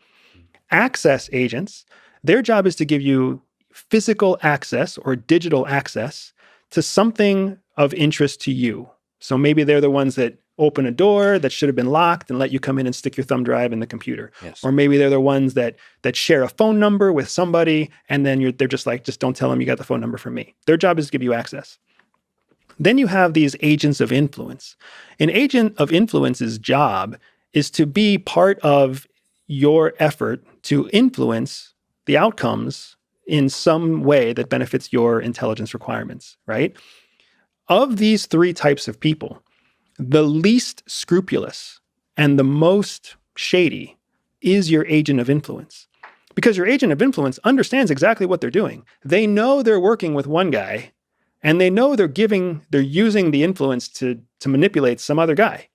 Access agents, their job is to give you physical access or digital access to something of interest to you. So maybe they're the ones that open a door that should have been locked and let you come in and stick your thumb drive in the computer. Yes. Or maybe they're the ones that share a phone number with somebody, and then they're just like, just don't tell them you got the phone number from me. Their job is to give you access. Then you have these agents of influence. An agent of influence's job is to be part of your effort to influence the outcomes in some way that benefits your intelligence requirements, right? Of these 3 types of people, the least scrupulous and the most shady is your agent of influence. Because your agent of influence understands exactly what they're doing. They know they're working with one guy, and they know they're using the influence to manipulate some other guy.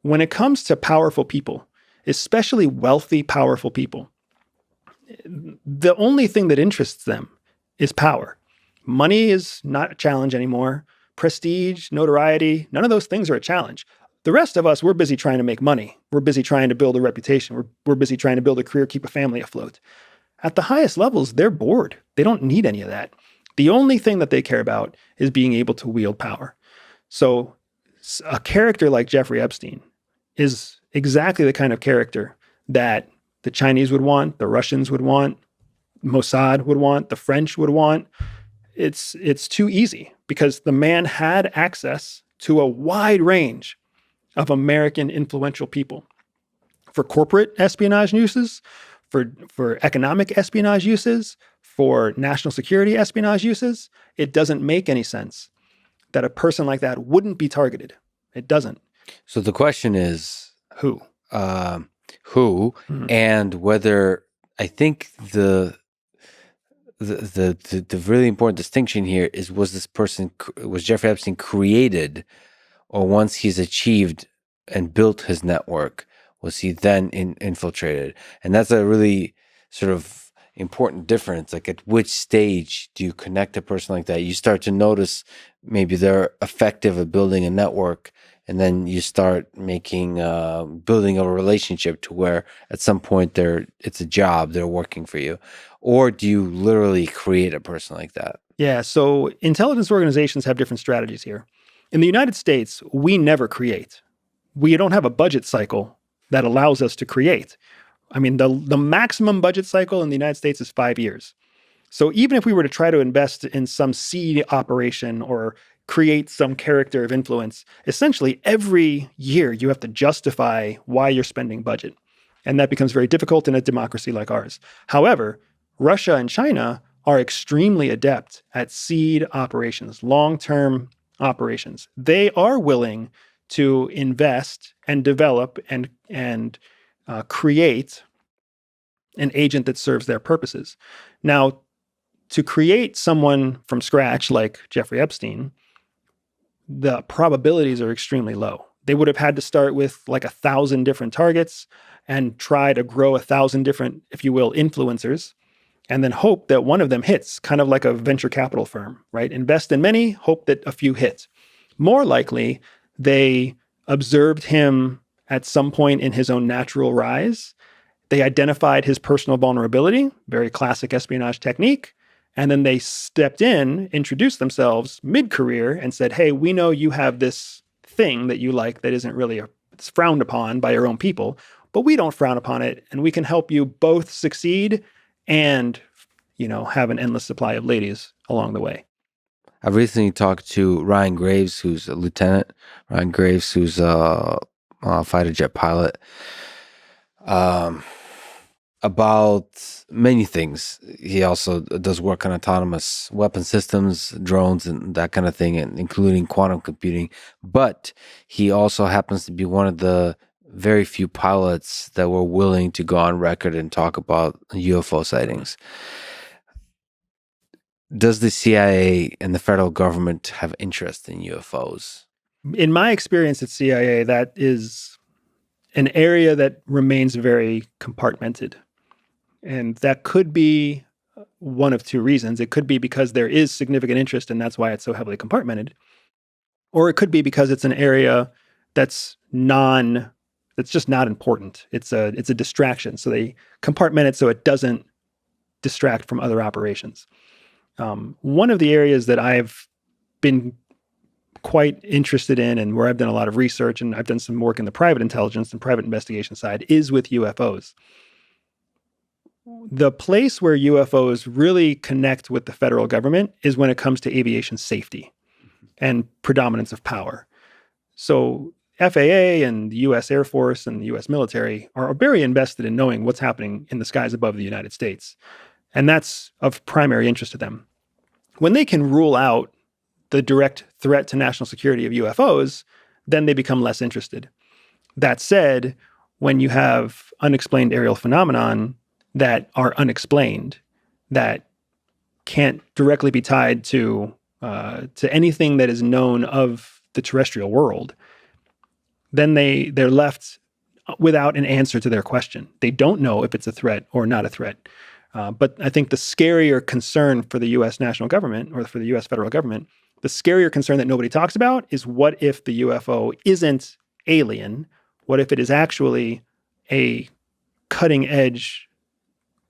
When it comes to powerful people, especially wealthy, powerful people, the only thing that interests them is power. Money is not a challenge anymore. Prestige, notoriety, none of those things are a challenge. The rest of us, we're busy trying to make money. We're busy trying to build a reputation. We're busy trying to build a career, keep a family afloat. At the highest levels, they're bored. They don't need any of that. The only thing that they care about is being able to wield power. So a character like Jeffrey Epstein is exactly the kind of character that the Chinese would want, the Russians would want, Mossad would want, the French would want. It's too easy because the man had access to a wide range of American influential people for corporate espionage uses, for economic espionage uses, for national security espionage uses. It doesn't make any sense that a person like that wouldn't be targeted. It doesn't. So the question is who, and whether, I think the really important distinction here is, was Jeffrey Epstein created, or once he's achieved and built his network, was he then infiltrated? And that's a really sort of important difference. Like, at which stage do you connect a person like that? You start to notice maybe they're effective at building a network, and then you start making building a relationship to where at some point it's a job, they're working for you? Or do you literally create a person like that? Yeah, so intelligence organizations have different strategies here. In the United States, we never create. We don't have a budget cycle that allows us to create. I mean, the maximum budget cycle in the United States is 5 years. So even if we were to try to invest in some seed operation or create some character of influence, essentially every year you have to justify why you're spending budget. And that becomes very difficult in a democracy like ours. However, Russia and China are extremely adept at seed operations, long-term operations. They are willing to invest and develop and create an agent that serves their purposes. Now, to create someone from scratch like Jeffrey Epstein, the probabilities are extremely low. They would have had to start with like 1,000 different targets and try to grow 1,000 different, if you will, influencers, and then hope that one of them hits, kind of like a venture capital firm, right? Invest in many, hope that a few hit. More likely, they observed him at some point in his own natural rise. They identified his personal vulnerability, very classic espionage technique. And then they stepped in, introduced themselves mid-career and said, hey, we know you have this thing that you like that isn't really it's frowned upon by your own people, but we don't frown upon it. And we can help you both succeed and, have an endless supply of ladies along the way. I've recently talked to Ryan Graves, who's a lieutenant, Ryan Graves, who's a fighter jet pilot, about many things. He also does work on autonomous weapon systems, drones, and that kind of thing, and including quantum computing. But he also happens to be one of the very few pilots that were willing to go on record and talk about UFO sightings. Does the CIA and the federal government have interest in UFOs? In my experience at CIA, that is an area that remains very compartmented. And that could be one of two reasons. It could be because there is significant interest and that's why it's so heavily compartmented. Or it could be because it's an area that's just not important. It's a distraction. So they compartment it so it doesn't distract from other operations. One of the areas that I've been quite interested in and where I've done a lot of research and I've done some work in the private intelligence and private investigation side is with UFOs. The place where UFOs really connect with the federal government is when it comes to aviation safety and predominance of power. So FAA and the U.S. Air Force and the U.S. military are very invested in knowing what's happening in the skies above the United States. And that's of primary interest to them. When they can rule out the direct threat to national security of UFOs, then they become less interested. That said, when you have unexplained aerial phenomenon that are unexplained, that can't directly be tied to anything that is known of the terrestrial world, then they're left without an answer to their question. They don't know if it's a threat or not a threat. But I think the scarier concern for the U.S. national government or for the U.S. federal government, the scarier concern that nobody talks about is what if the UFO isn't alien? What if it is actually a cutting edge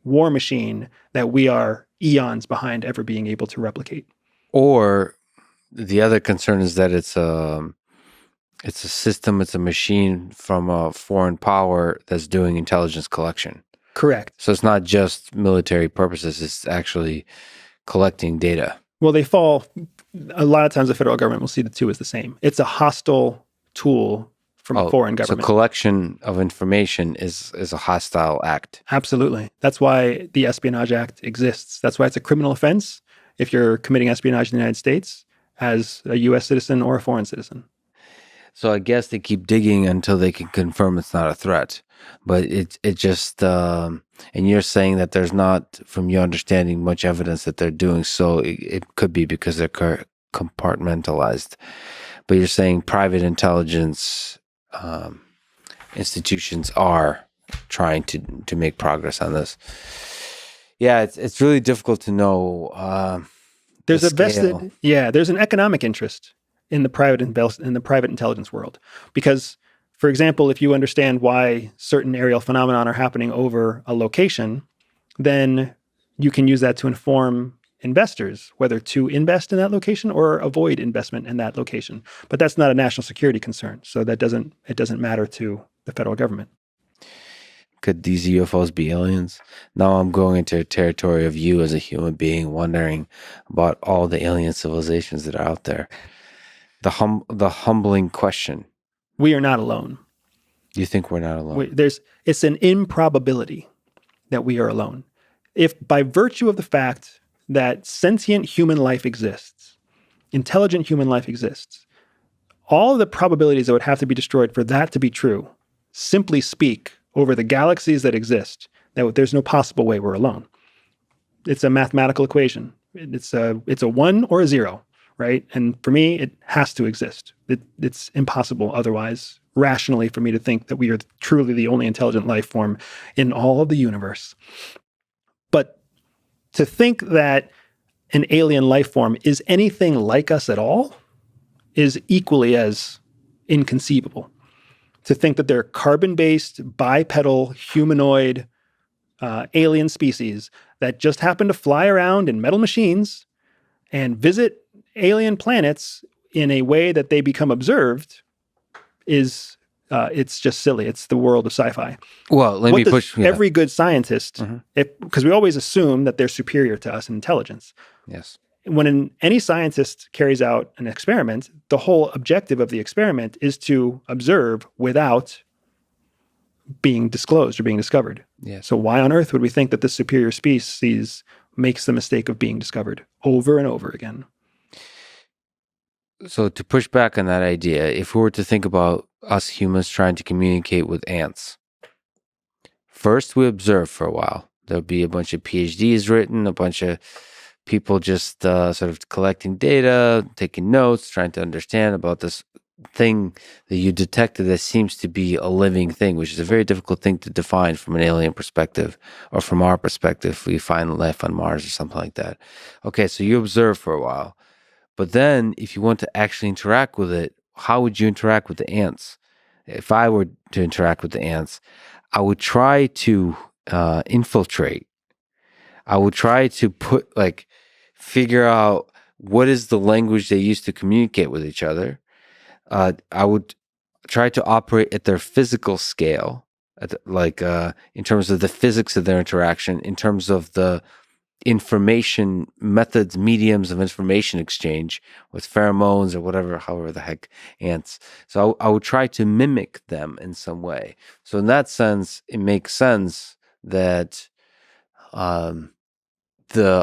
war machine that we are eons behind ever being able to replicate? Or the other concern is that it's a system, it's a machine from a foreign power that's doing intelligence collection. Correct. So it's not just military purposes, it's actually collecting data. Well, a lot of times the federal government will see the two as the same. It's a hostile tool from a foreign government. So collection of information is a hostile act. Absolutely. That's why the Espionage Act exists. That's why it's a criminal offense if you're committing espionage in the United States as a U.S. citizen or a foreign citizen. So I guess they keep digging until they can confirm it's not a threat. But it just, and you're saying that there's not, from your understanding, much evidence that they're doing so. It could be because they're compartmentalized. But you're saying private intelligence institutions are trying to make progress on this. Yeah, it's really difficult to know. There's an economic interest in the private intelligence world. Because, for example, if you understand why certain aerial phenomena are happening over a location, then you can use that to inform investors whether to invest in that location or avoid investment in that location. But that's not a national security concern, so it doesn't matter to the federal government. Could these UFOs be aliens? Now I'm going into a territory of you as a human being wondering about all the alien civilizations that are out there. The humbling question. We are not alone. Do you think we're not alone? It's an improbability that we are alone. If by virtue of the fact that sentient human life exists, intelligent human life exists, all of the probabilities that would have to be destroyed for that to be true simply speak over the galaxies that exist, that there's no possible way we're alone. It's a mathematical equation. It's a 1 or a 0, right? And for me, it has to exist. It's impossible otherwise, rationally, for me to think that we are truly the only intelligent life form in all of the universe. But to think that an alien life form is anything like us at all is equally as inconceivable. To think that they're carbon-based, bipedal, humanoid alien species that just happen to fly around in metal machines and visit alien planets in a way that they become observed is it's just silly. It's the world of sci-fi. Well, let me push every good scientist, because we always assume that they're superior to us in intelligence. Yes. When any scientist carries out an experiment, the whole objective of the experiment is to observe without being disclosed or being discovered. Yes. So why on earth would we think that this superior species makes the mistake of being discovered over and over again? So to push back on that idea, if we were to think about us humans trying to communicate with ants, first we observe for a while. There'll be a bunch of PhDs written, a bunch of people just sort of collecting data, taking notes, trying to understand about this thing that you detected that seems to be a living thing, which is a very difficult thing to define from an alien perspective, or from our perspective, we find life on Mars or something like that. Okay, so you observe for a while. But then if you want to actually interact with it, how would you interact with the ants? If I were to interact with the ants, I would try to infiltrate. I would try to figure out what is the language they use to communicate with each other. I would try to operate at their physical scale, in terms of the physics of their interaction, in terms of the information methods, mediums of information exchange with pheromones or whatever, however the heck ants. So I would try to mimic them in some way. So in that sense, it makes sense that the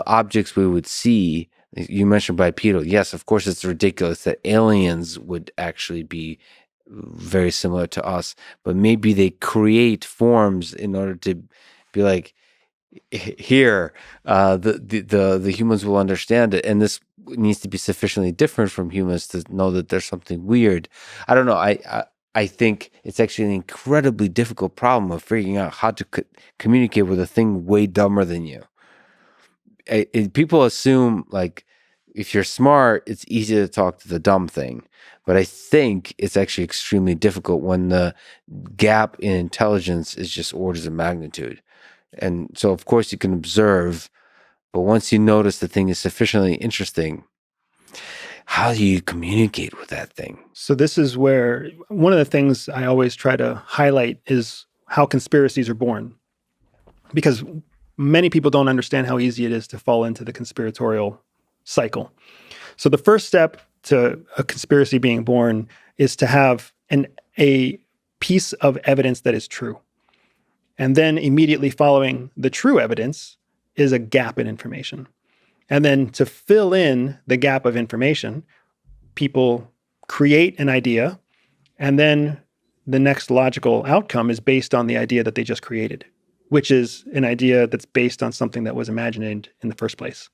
objects we would see, you mentioned bipedal. Yes, of course, it's ridiculous that aliens would actually be very similar to us, but maybe they create forms in order to be like, here, the humans will understand it, and this needs to be sufficiently different from humans to know that there's something weird. I don't know. I think it's actually an incredibly difficult problem of figuring out how to communicate with a thing way dumber than you. People assume if you're smart, it's easy to talk to the dumb thing. But I think it's actually extremely difficult when the gap in intelligence is just orders of magnitude. And so, of course, you can observe, but once you notice the thing is sufficiently interesting, how do you communicate with that thing? So this is where one of the things I always try to highlight is how conspiracies are born. Because many people don't understand how easy it is to fall into the conspiratorial cycle. So the first step to a conspiracy being born is to have a piece of evidence that is true. And then immediately following the true evidence is a gap in information. And then to fill in the gap of information, people create an idea, and then the next logical outcome is based on the idea that they just created, which is an idea that's based on something that was imagined in the first place.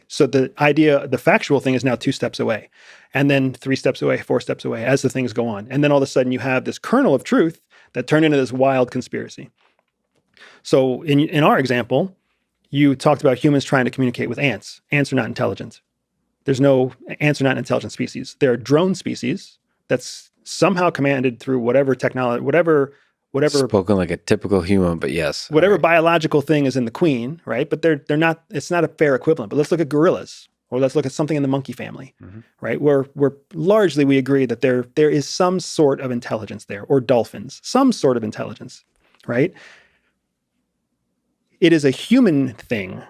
So the factual thing is now 2 steps away, and then 3 steps away, 4 steps away as the things go on. And then all of a sudden you have this kernel of truth that turned into this wild conspiracy. So in our example, you talked about humans trying to communicate with ants. Ants are not intelligent. Ants are not an intelligent species. They're a drone species that's somehow commanded through whatever technology, whatever Spoken like a typical human, but yes. whatever biological thing is in the queen, right? But they're not. It's not a fair equivalent. But let's look at gorillas, or let's look at something in the monkey family, right? Where largely we agree that there is some sort of intelligence there, or dolphins, some sort of intelligence, right? It is a human thing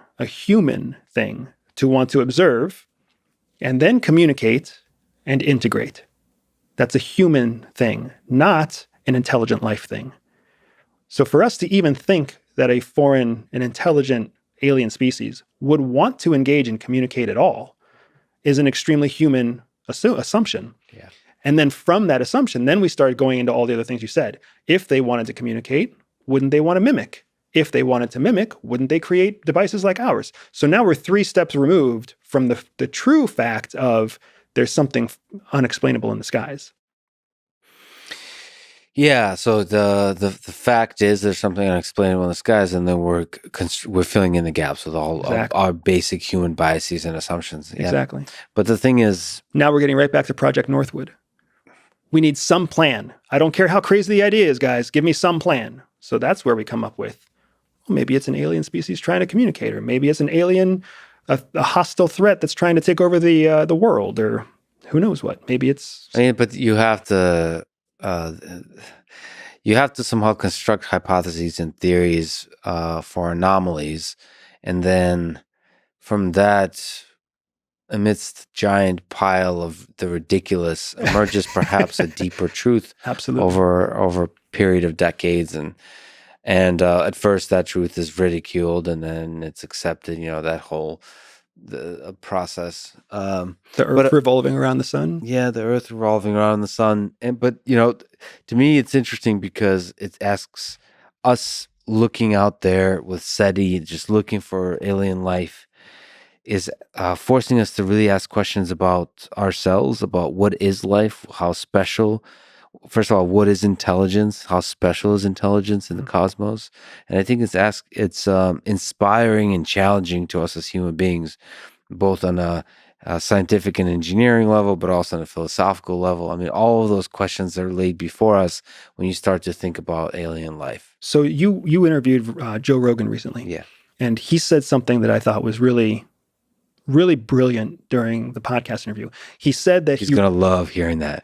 to want to observe and then communicate and integrate. That's a human thing, not an intelligent life thing. So for us to even think that an intelligent alien species would want to engage and communicate at all is an extremely human assumption. Yeah. And then from that assumption, then we started going into all the other things you said. If they wanted to communicate, wouldn't they want to mimic? If they wanted to mimic, wouldn't they create devices like ours? So now we're 3 steps removed from the true fact of there's something unexplainable in the skies. Yeah, so the fact is there's something unexplainable in the skies, and then we're filling in the gaps with all of our basic human biases and assumptions. Yeah. Exactly. But the thing is, now we're getting right back to Project Northwood. We need some plan. I don't care how crazy the idea is, guys. Give me some plan. So that's where we come up with, well, maybe it's an alien species trying to communicate, or maybe it's an alien, a hostile threat that's trying to take over the world, or who knows what. Maybe it's. I mean, but you have to somehow construct hypotheses and theories for anomalies, and then from that, amidst giant pile of the ridiculous, emerges perhaps a deeper truth. Absolutely. over a period of decades, and at first that truth is ridiculed, and then it's accepted. That whole process. The Earth revolving around the sun. Yeah, the Earth revolving around the sun. But to me, it's interesting because it asks us looking out there with SETI, just looking for alien life, is forcing us to really ask questions about ourselves, about what is life, how special. First of all, what is intelligence? How special is intelligence in the cosmos? And I think it's inspiring and challenging to us as human beings, both on a scientific and engineering level, but also on a philosophical level. I mean, all of those questions are laid before us when you start to think about alien life. So you interviewed Joe Rogan recently. Yeah. And he said something that I thought was really, really brilliant during the podcast interview. He said that he's going to love hearing that.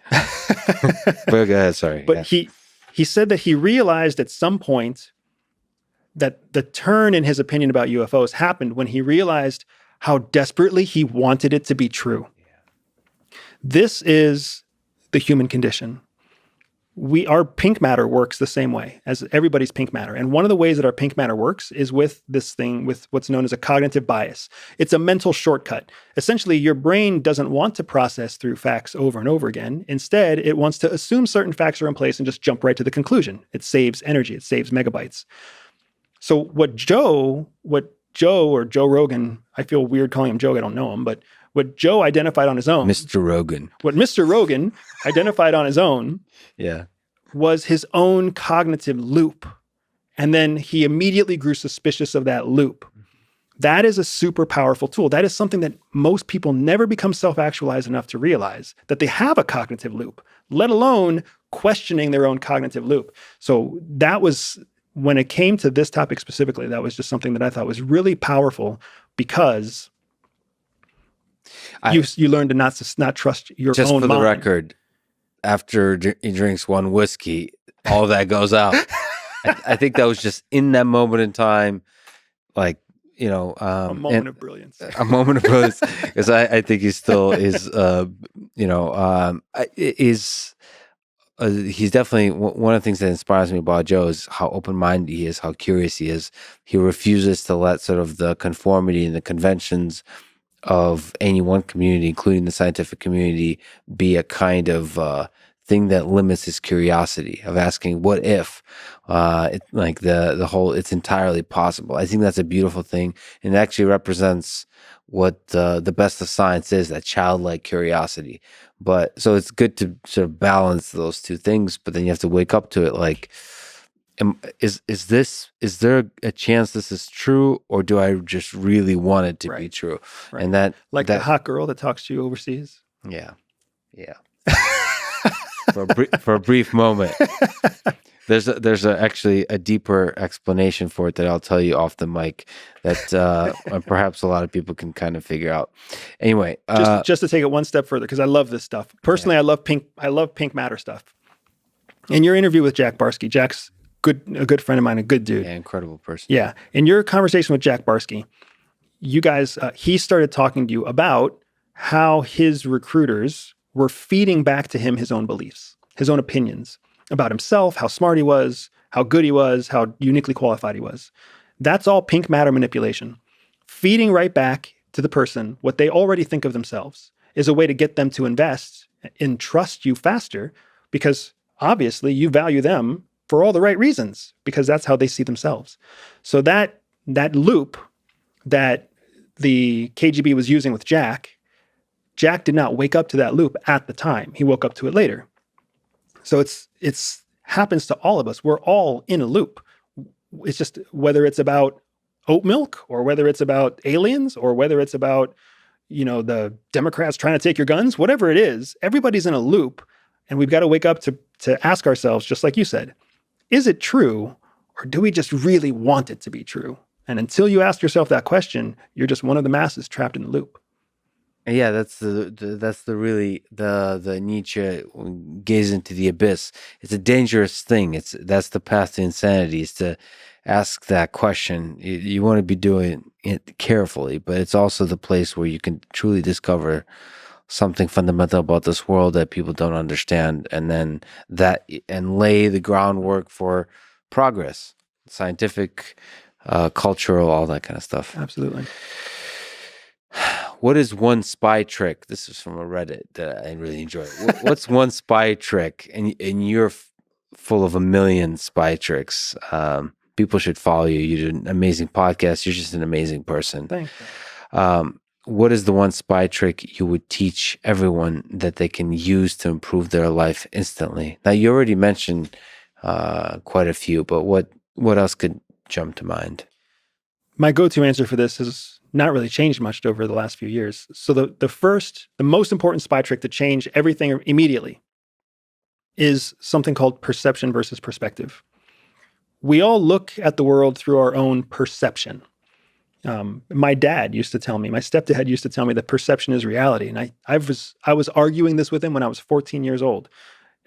But go ahead, sorry. But he said that he realized at some point that the turn in his opinion about UFOs happened when he realized how desperately he wanted it to be true. Yeah. This is the human condition. Our pink matter works the same way as everybody's pink matter. And one of the ways that our pink matter works is with this thing, with what's known as a cognitive bias. It's a mental shortcut. Essentially, your brain doesn't want to process through facts over and over again. Instead, it wants to assume certain facts are in place and just jump right to the conclusion. It saves energy. It saves megabytes. So what Joe Rogan, I feel weird calling him Joe, I don't know him, but what Joe identified on his own. Mr. Rogan. What Mr. Rogan identified on his own yeah, was his own cognitive loop. And then he immediately grew suspicious of that loop. That is a super powerful tool. That is something that most people never become self-actualized enough to realize, that they have a cognitive loop, let alone questioning their own cognitive loop. So that was, when it came to this topic specifically, that was just something that I thought was really powerful, because you learn to not trust your own mind. Just for the record, after he drinks one whiskey, all that goes out. I think that was just in that moment in time, like, a moment of brilliance. A moment of brilliance, because I think he still is, he's definitely one of the things that inspires me about Joe is how open-minded he is, how curious he is. He refuses to let sort of the conformity and the conventions of any one community, including the scientific community, be a kind of thing that limits his curiosity of asking, what if? It's entirely possible. I think that's a beautiful thing, and it actually represents what the best of science is, that childlike curiosity. But so it's good to sort of balance those two things, but then you have to wake up to it like, is there a chance this is true, or do I just really want it to be Right. true? Right. And that the hot girl that talks to you overseas. yeah. For a brief moment. There's actually a deeper explanation for it that I'll tell you off the mic that perhaps a lot of people can kind of figure out. Anyway, just to take it one step further, because I love this stuff. Personally, I love pink matter stuff. In your interview with Jack Barsky, Jack's a good friend of mine, a good dude. Yeah, incredible person. Yeah. In your conversation with Jack Barsky, you guys, he started talking to you about how his recruiters were feeding back to him his own beliefs, his own opinions about himself, how smart he was, how good he was, how uniquely qualified he was. That's all pink matter manipulation. Feeding right back to the person what they already think of themselves is a way to get them to invest and trust you faster, because obviously you value them for all the right reasons, because that's how they see themselves. So that loop that the KGB was using with Jack did not wake up to that loop at the time. He woke up to it later. So it's happens to all of us. We're all in a loop. It's just whether it's about oat milk, or whether it's about aliens, or whether it's about, the Democrats trying to take your guns, whatever it is, everybody's in a loop. And we've got to wake up to ask ourselves, just like you said, is it true, or do we just really want it to be true? And until you ask yourself that question, you're just one of the masses trapped in the loop. Yeah, that's the Nietzsche gaze into the abyss. It's a dangerous thing. That's the path to insanity, is to ask that question. You want to be doing it carefully, but it's also the place where you can truly discover something fundamental about this world that people don't understand, and then lay the groundwork for progress, scientific, cultural, all that kind of stuff. Absolutely. What is one spy trick? This is from a Reddit that I really enjoy. What's one spy trick? And you're full of a million spy tricks. People should follow you. You do an amazing podcast. You're just an amazing person. Thanks. What is the one spy trick you would teach everyone that they can use to improve their life instantly? Now, you already mentioned quite a few, but what else could jump to mind? My go-to answer for this has not really changed much over the last few years. So the most important spy trick to change everything immediately is something called perception versus perspective. We all look at the world through our own perception. My stepdad used to tell me that perception is reality. And I was arguing this with him when I was 14 years old.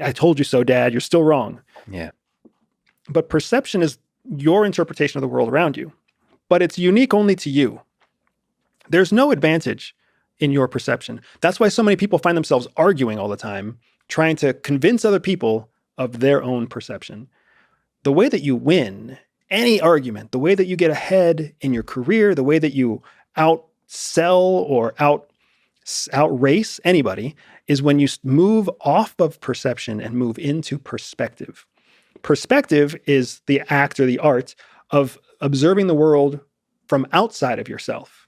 I told you so, Dad, you're still wrong. Yeah. But perception is your interpretation of the world around you, but it's unique only to you. There's no advantage in your perception. That's why so many people find themselves arguing all the time, trying to convince other people of their own perception. The way that you win any argument, the way that you get ahead in your career, the way that you outsell or outrace anybody is when you move off of perception and move into perspective. Perspective is the act or the art of observing the world from outside of yourself.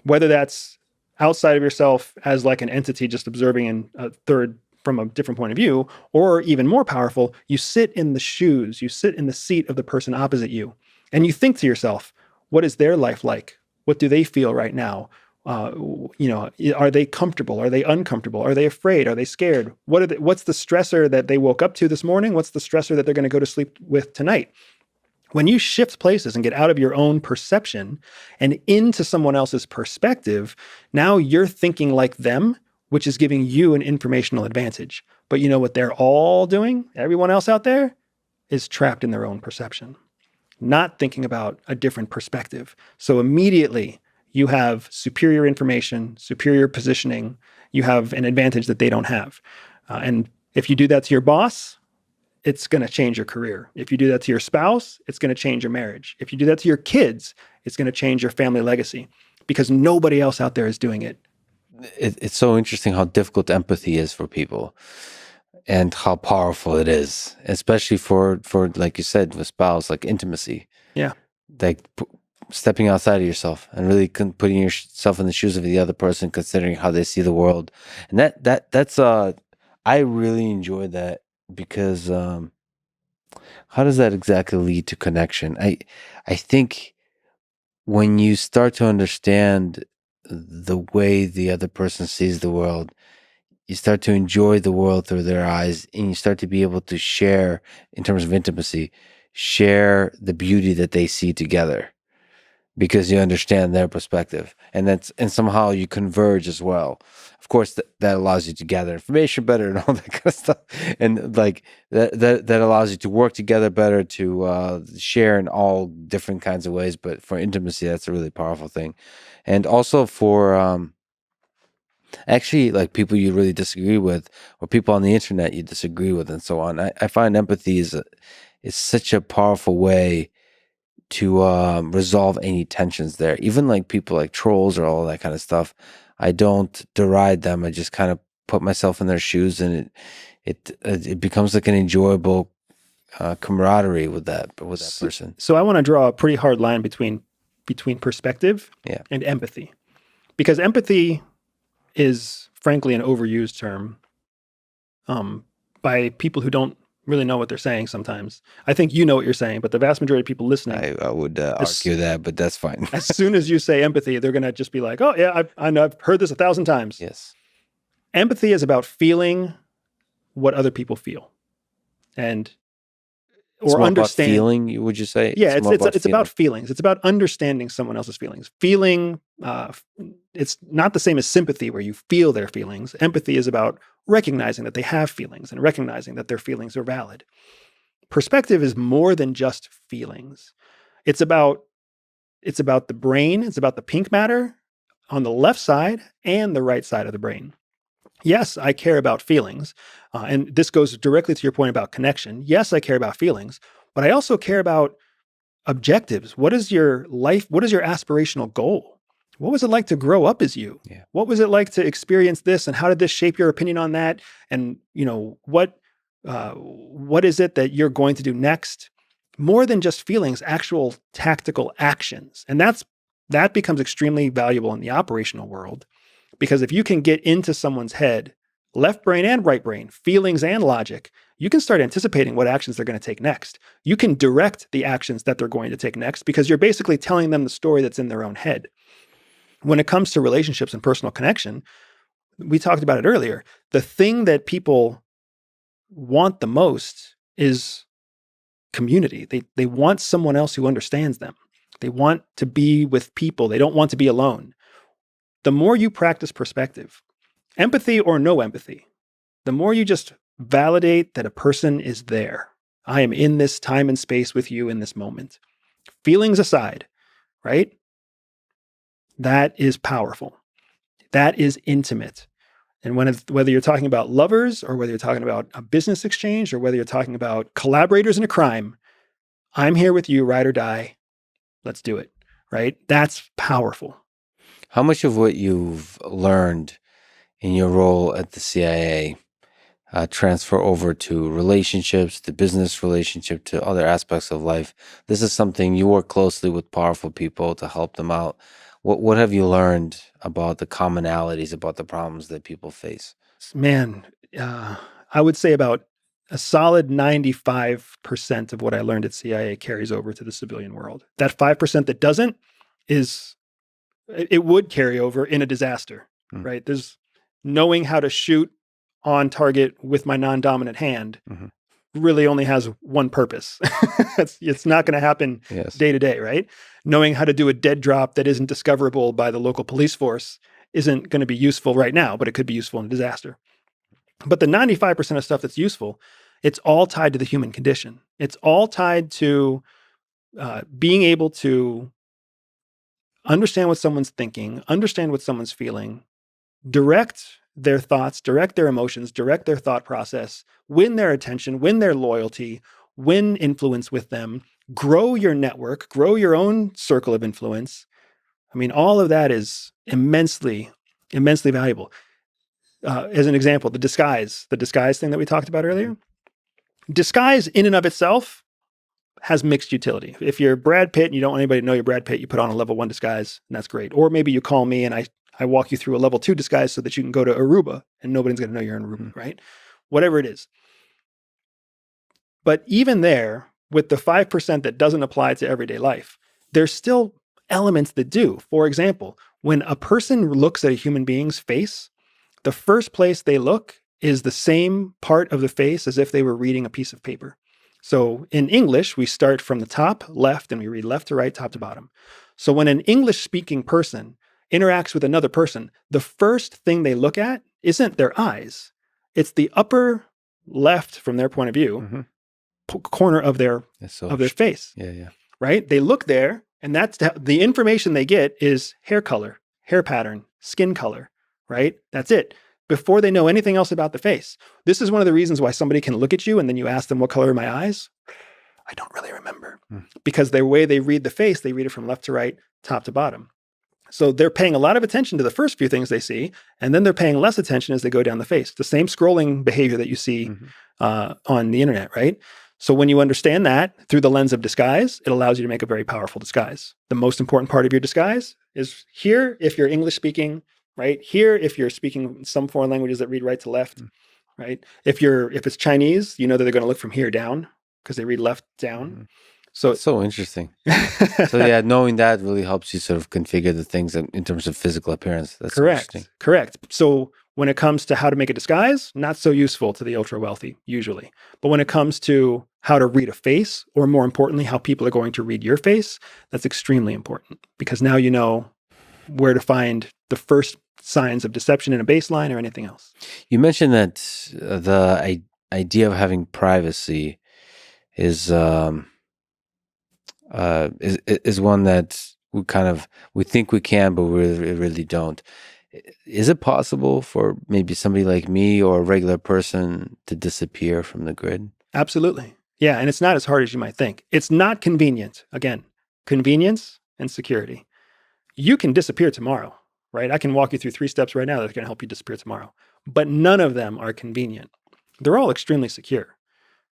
Whether that's outside of yourself as like an entity just observing in a third from a different point of view, or even more powerful, you sit in the seat of the person opposite you, and you think to yourself, what is their life like? What do they feel right now? Are they comfortable? Are they uncomfortable? Are they afraid? Are they scared? What's the stressor that they woke up to this morning? What's the stressor that they're going to go to sleep with tonight? When you shift places and get out of your own perception and into someone else's perspective, now you're thinking like them, which is giving you an informational advantage. But you know what they're all doing? Everyone else out there is trapped in their own perception, not thinking about a different perspective. So immediately you have superior information, superior positioning. You have an advantage that they don't have. And if you do that to your boss, it's going to change your career. If you do that to your spouse, it's going to change your marriage. If you do that to your kids, it's going to change your family legacy, because nobody else out there is doing it. It's so interesting how difficult empathy is for people and how powerful it is, especially for like you said, with spouse, like intimacy. Yeah. Like stepping outside of yourself and really putting yourself in the shoes of the other person, considering how they see the world. And that's I really enjoy that, because How does that exactly lead to connection? I think when you start to understand the way the other person sees the world, you start to enjoy the world through their eyes, and you start to be able to share, in terms of intimacy, share the beauty that they see together because you understand their perspective, and somehow you converge as well. Of course, that allows you to gather information better and all that kind of stuff, and like that allows you to work together better, to share in all different kinds of ways. But for intimacy, that's a really powerful thing, and also for actually like people you really disagree with, or people on the internet you disagree with, and so on. I find empathy is such a powerful way to resolve any tensions there. Even like people like trolls or all that kind of stuff, I don't deride them. I just kind of put myself in their shoes, and it becomes like an enjoyable camaraderie with that person. So I want to draw a pretty hard line between perspective and empathy, because empathy is frankly an overused term by people who don't really know what they're saying sometimes. I think you know what you're saying, but the vast majority of people listening, I would argue that, but that's fine. As soon as you say empathy, they're going to just be like, oh yeah, I know, I've heard this 1,000 times. Yes. Empathy is about feeling what other people feel, or understand. Feeling, would you say? Yeah, it's about feelings. It's about understanding someone else's feelings. Feeling, it's not the same as sympathy where you feel their feelings. Empathy is about recognizing that they have feelings and recognizing that their feelings are valid. Perspective is more than just feelings. It's about the brain. It's about the pink matter on the left side and the right side of the brain. Yes, I care about feelings. And this goes directly to your point about connection. Yes, I care about feelings, but I also care about objectives. What is your life? What is your aspirational goal? What was it like to grow up as you? Yeah. What was it like to experience this? And how did this shape your opinion on that? And, what is it that you're going to do next? More than just feelings, actual tactical actions. And that becomes extremely valuable in the operational world. Because if you can get into someone's head, left brain and right brain, feelings and logic, you can start anticipating what actions they're going to take next. You can direct the actions that they're going to take next because you're basically telling them the story that's in their own head. When it comes to relationships and personal connection, we talked about it earlier. The thing that people want the most is community. They want someone else who understands them. They want to be with people. They don't want to be alone. The more you practice perspective, empathy or no empathy, the more you just validate that a person is there. I am in this time and space with you in this moment. Feelings aside, right? That is powerful. That is intimate. And whether you're talking about lovers or whether you're talking about a business exchange or whether you're talking about collaborators in a crime, I'm here with you, ride or die. Let's do it, right? That's powerful. How much of what you've learned in your role at the CIA transfer over to relationships, to business relationship, to other aspects of life? This is something you work closely with powerful people to help them out. What have you learned about the commonalities, about the problems that people face? Man, I would say about a solid 95% of what I learned at CIA carries over to the civilian world. That 5% that doesn't it would carry over in a disaster, right? There's knowing how to shoot on target with my non-dominant hand really only has one purpose. It's not going to happen day to day, right? Knowing how to do a dead drop that isn't discoverable by the local police force isn't going to be useful right now, but it could be useful in a disaster. But the 95% of stuff that's useful, it's all tied to the human condition. It's all tied to being able to understand what someone's thinking, understand what someone's feeling, direct their thoughts, direct their emotions, direct their thought process, win their attention, win their loyalty, win influence with them, grow your network, grow your own circle of influence. I mean, all of that is immensely, immensely valuable. As an example, the disguise thing that we talked about earlier. Disguise in and of itself has mixed utility. If you're Brad Pitt and you don't want anybody to know you're Brad Pitt, you put on a level 1 disguise, and that's great. Or maybe you call me and I walk you through a level 2 disguise so that you can go to Aruba and nobody's going to know you're in Aruba, right? Whatever it is. But even there, with the 5% that doesn't apply to everyday life, there's still elements that do. For example, when a person looks at a human being's face, the first place they look is the same part of the face as if they were reading a piece of paper. So in English, we start from the top left and we read left to right, top to bottom. So when an English-speaking person interacts with another person, the first thing they look at isn't their eyes. It's the upper left, from their point of view, corner of their face. Yeah. Right? They look there, and that's the information they get is hair color, hair pattern, skin color, right? That's it. Before they know anything else about the face. This is one of the reasons why somebody can look at you and then you ask them, what color are my eyes? I don't really remember. Because the way they read the face, they read it from left to right, top to bottom. So they're paying a lot of attention to the first few things they see, and then they're paying less attention as they go down the face. The same scrolling behavior that you see on the internet, right? So when you understand that through the lens of disguise, it allows you to make a very powerful disguise. The most important part of your disguise is here if you're English speaking, right? Here if you're speaking some foreign languages that read right to left, right? If it's Chinese, you know that they're going to look from here down because they read left down. So it's so interesting. So yeah, knowing that really helps you sort of configure the things in terms of physical appearance. That's interesting. Correct. So when it comes to how to make a disguise, not so useful to the ultra wealthy usually. But when it comes to how to read a face, or more importantly, how people are going to read your face, that's extremely important because now you know where to find the first signs of deception in a baseline or anything else. You mentioned that the idea of having privacy is one that we think we can, but we really don't. Is it possible for maybe somebody like me or a regular person to disappear from the grid? Absolutely. Yeah, and it's not as hard as you might think. It's not convenient. Again, convenience and security. You can disappear tomorrow, right? I can walk you through 3 steps right now that are going to help you disappear tomorrow. But none of them are convenient. They're all extremely secure,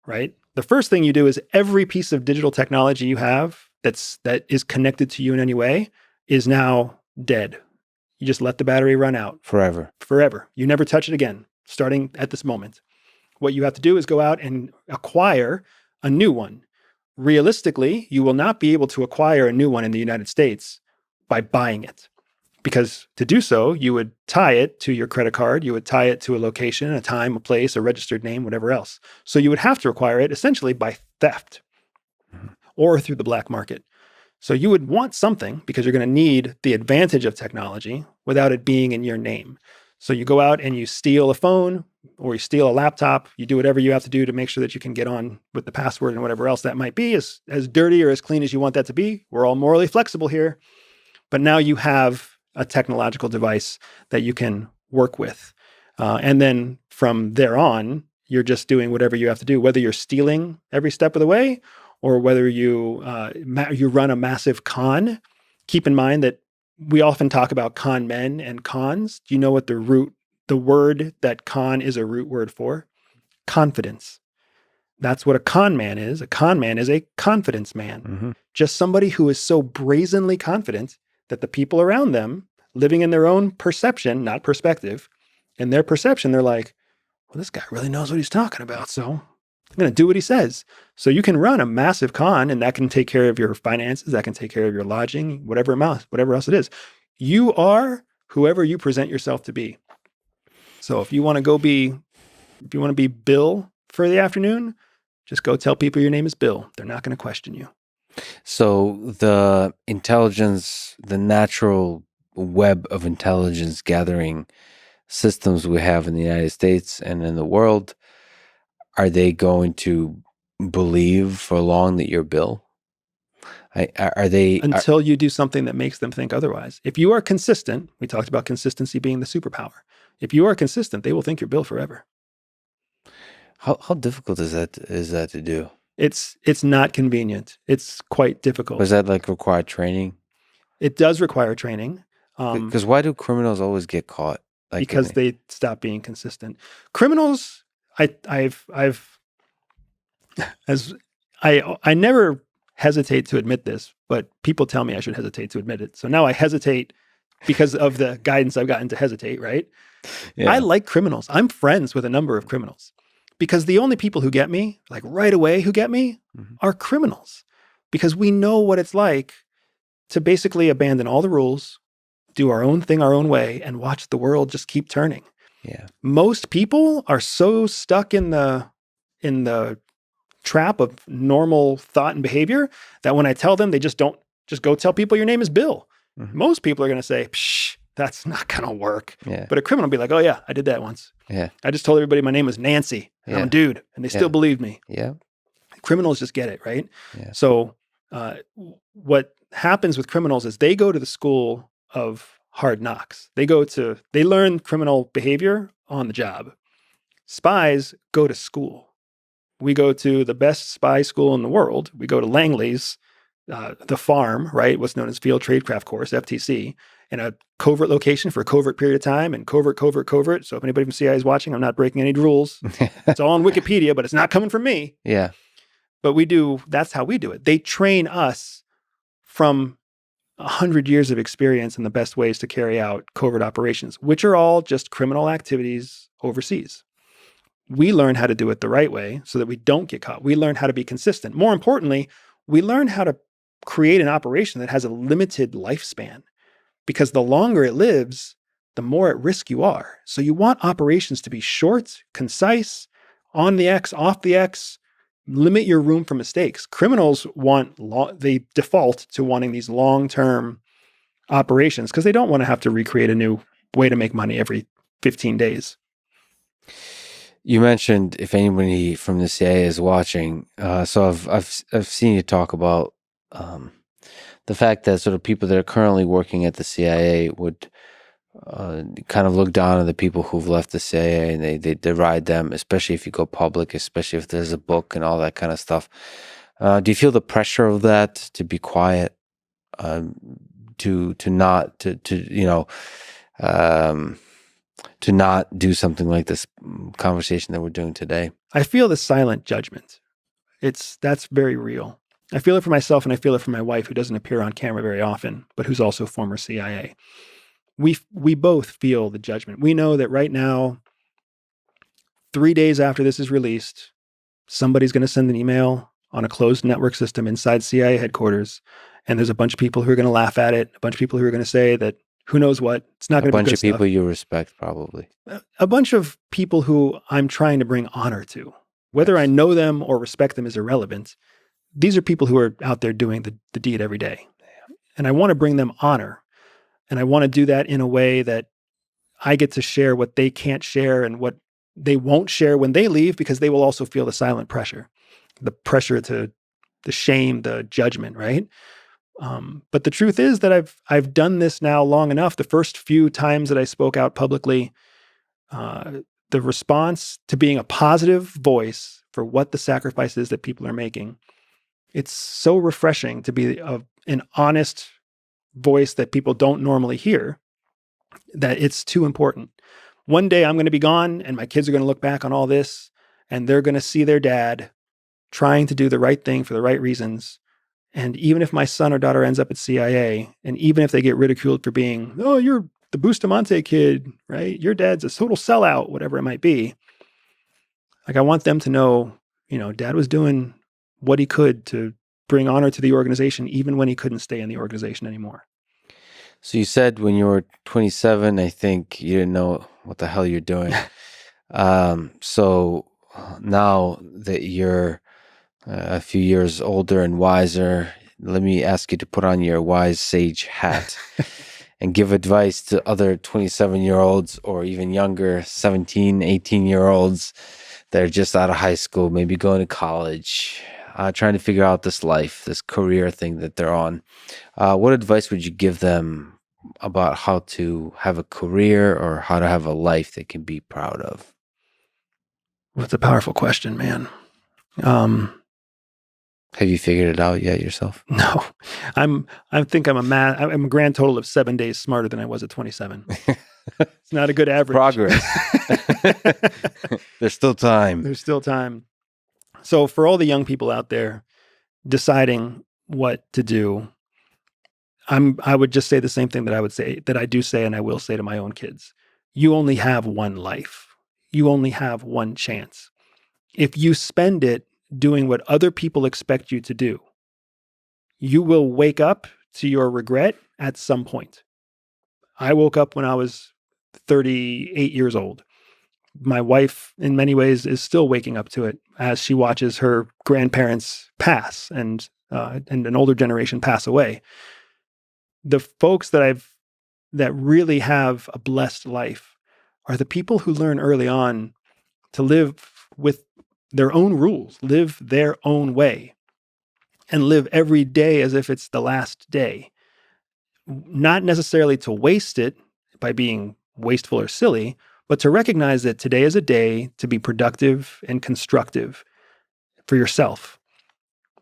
right? The first thing you do is every piece of digital technology you have that is connected to you in any way is now dead. You just let the battery run out. Forever. You never touch it again, starting at this moment. What you have to do is go out and acquire a new one. Realistically, you will not be able to acquire a new one in the United States by buying it. Because to do so, you would tie it to your credit card, you would tie it to a location, a time, a place, a registered name, whatever else. So you would have to acquire it essentially by theft or through the black market. So you would want something because you're going to need the advantage of technology without it being in your name. So you go out and you steal a phone or you steal a laptop, you do whatever you have to do to make sure that you can get on with the password and whatever else that might be, as dirty or as clean as you want that to be. We're all morally flexible here. But now you have a technological device that you can work with. And then from there on, you're just doing whatever you have to do, whether you're stealing every step of the way or whether you run a massive con. Keep in mind that we often talk about con men and cons. Do you know what the word that con is a root word for? Confidence. That's what a con man is. A con man is a confidence man. Just somebody who is so brazenly confident that the people around them, living in their own perception, not perspective, in their perception, they're like, well, this guy really knows what he's talking about, so I'm going to do what he says. So you can run a massive con, and that can take care of your finances, that can take care of your lodging, whatever else it is. You are whoever you present yourself to be. So if you want to be Bill for the afternoon, just go tell people your name is Bill. They're not going to question you. So the intelligence, the natural web of intelligence gathering systems we have in the United States and in the world, are they going to believe for long that you're Bill? Until you do something that makes them think otherwise. If you are consistent, we talked about consistency being the superpower. If you are consistent, they will think you're Bill forever. How difficult is that to do? It's not convenient. It's quite difficult. Was that require training? It does require training. Because why do criminals always get caught? Because they stop being consistent. Criminals, I never hesitate to admit this, but people tell me I should hesitate to admit it. So now I hesitate because of the guidance I've gotten to hesitate, right? Yeah. I like criminals. I'm friends with a number of criminals Because the only people who get me, like right away who get me, are criminals. Because we know what it's like to basically abandon all the rules, do our own thing our own way, and watch the world just keep turning. Yeah. Most people are so stuck in the trap of normal thought and behavior that when I tell them, they just go tell people your name is Bill. Most people are going to say, psh, that's not going to work. Yeah. But a criminal will be like, oh yeah, I did that once. Yeah. I just told everybody my name was Nancy. And I'm a dude. And they still believed me. Yeah. Criminals just get it, right? Yeah. So what happens with criminals is they go to the school of hard knocks. They learn criminal behavior on the job. Spies go to school. We go to the best spy school in the world. We go to Langley's, the farm, right? What's known as Field Tradecraft Course, FTC, in a covert location for a covert period of time, and covert. So if anybody from CIA is watching, I'm not breaking any rules. It's all on Wikipedia, but it's not coming from me. Yeah. But that's how we do it. They train us from 100 years of experience in the best ways to carry out covert operations, which are all just criminal activities overseas. We learn how to do it the right way so that we don't get caught. We learn how to be consistent. More importantly, we learn how to create an operation that has a limited lifespan, because the longer it lives, the more at risk you are. So you want operations to be short, concise, on the X, off the X, limit your room for mistakes. Criminals they default to wanting these long-term operations because they don't want to have to recreate a new way to make money every 15 days. You mentioned if anybody from the CIA is watching, so I've seen you talk about the fact that sort of people that are currently working at the CIA would kind of look down on the people who've left the CIA, and they deride them, especially if you go public, especially if there's a book and all that kind of stuff. Do you feel the pressure of that to be quiet, to not do something like this conversation that we're doing today? I feel the silent judgment. That's very real. I feel it for myself, and I feel it for my wife, who doesn't appear on camera very often, but who's also former CIA. We both feel the judgment. We know that right now, 3 days after this is released, somebody's going to send an email on a closed network system inside CIA headquarters, and there's a bunch of people who are going to laugh at it, a bunch of people who are going to say that who knows what, it's not going to be good A bunch of people stuff. you respect, probably. A bunch of people who I'm trying to bring honor to. Whether I know them or respect them is irrelevant. These are people who are out there doing the deed every day. And I want to bring them honor. And I want to do that in a way that I get to share what they can't share and what they won't share when they leave, because they will also feel the silent pressure, the pressure to the shame, the judgment, right? But the truth is that I've done this now long enough. The first few times that I spoke out publicly, the response to being a positive voice for what the sacrifice is that people are making, it's so refreshing to be an honest voice that people don't normally hear, that it's too important. One day I'm going to be gone, and my kids are going to look back on all this, and they're going to see their dad trying to do the right thing for the right reasons. And even if my son or daughter ends up at CIA, and even if they get ridiculed for being, oh, you're the Bustamante kid, right? Your dad's a total sellout, whatever it might be. Like, I want them to know, dad was doing what he could to bring honor to the organization, even when he couldn't stay in the organization anymore. So you said when you were 27, I think you didn't know what the hell you're doing. So now that you're a few years older and wiser, let me ask you to put on your wise sage hat and give advice to other 27-year-olds or even younger 17, 18-year-olds that are just out of high school, maybe going to college, trying to figure out this life, this career thing that they're on. What advice would you give them about how to have a career or how to have a life they can be proud of? Well, it's a powerful question, man. Have you figured it out yet yourself? No, I think I'm a grand total of 7 days smarter than I was at 27. It's not a good average. Progress. There's still time. There's still time. So for all the young people out there deciding what to do, I would just say the same thing that I do say, and I will say to my own kids. You only have one life. You only have one chance. If you spend it doing what other people expect you to do, you will wake up to your regret at some point. I woke up when I was 38 years old. My wife, in many ways, is still waking up to it as she watches her grandparents pass and an older generation pass away. The folks that really have a blessed life are the people who learn early on to live with their own rules, live their own way, and live every day as if it's the last day. Not necessarily to waste it by being wasteful or silly, but to recognize that today is a day to be productive and constructive for yourself.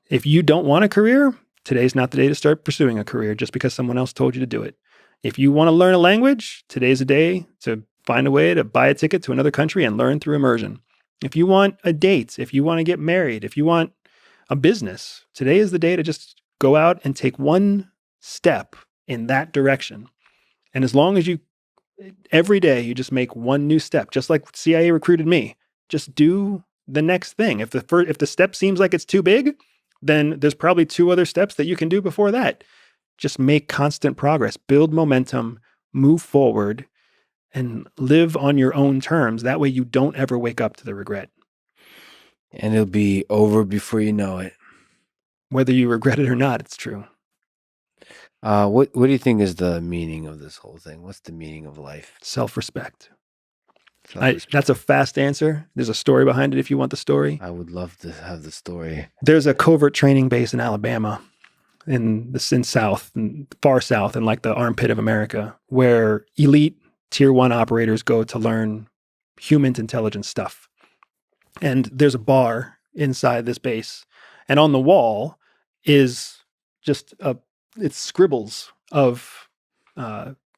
If you don't want a career, today's not the day to start pursuing a career just because someone else told you to do it. If you want to learn a language, today's a day to find a way to buy a ticket to another country and learn through immersion. If you want a date, if you want to get married, if you want a business, today is the day to just go out and take one step in that direction. And as long as every day you just make one new step, just like CIA recruited me, just do the next thing. If the step seems like it's too big, then there's probably 2 other steps that you can do before that. Just make constant progress, build momentum, move forward, and live on your own terms. That way you don't ever wake up to the regret. And it'll be over before you know it. Whether you regret it or not, it's true. What do you think is the meaning of this whole thing? What's the meaning of life? Self-respect. That's a fast answer. There's a story behind it if you want the story. I would love to have the story. There's a covert training base in Alabama, in far south, in like the armpit of America, where elite tier 1 operators go to learn human intelligence stuff. And there's a bar inside this base, and on the wall is just it's scribbles of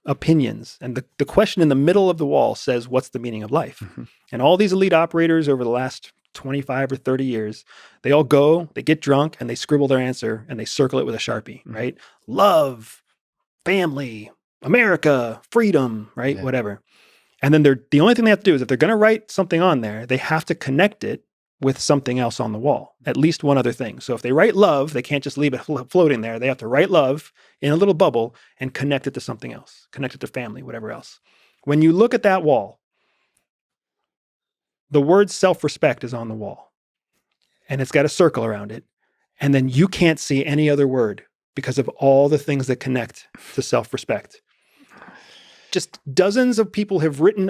opinions. And the question in the middle of the wall says, what's the meaning of life? Mm-hmm. And all these elite operators over the last 25 or 30 years, they all go, they get drunk, and they scribble their answer, and they circle it with a Sharpie, mm-hmm. right? Love, family, America, freedom, right? Yeah. Whatever. And then the only thing they have to do is if they're going to write something on there, they have to connect it with something else on the wall, at least one other thing. So if they write love, they can't just leave it floating there. They have to write love in a little bubble and connect it to something else, connect it to family, whatever else. When you look at that wall, the word self-respect is on the wall, and it's got a circle around it. And then you can't see any other word because of all the things that connect to self-respect. Just dozens of people have written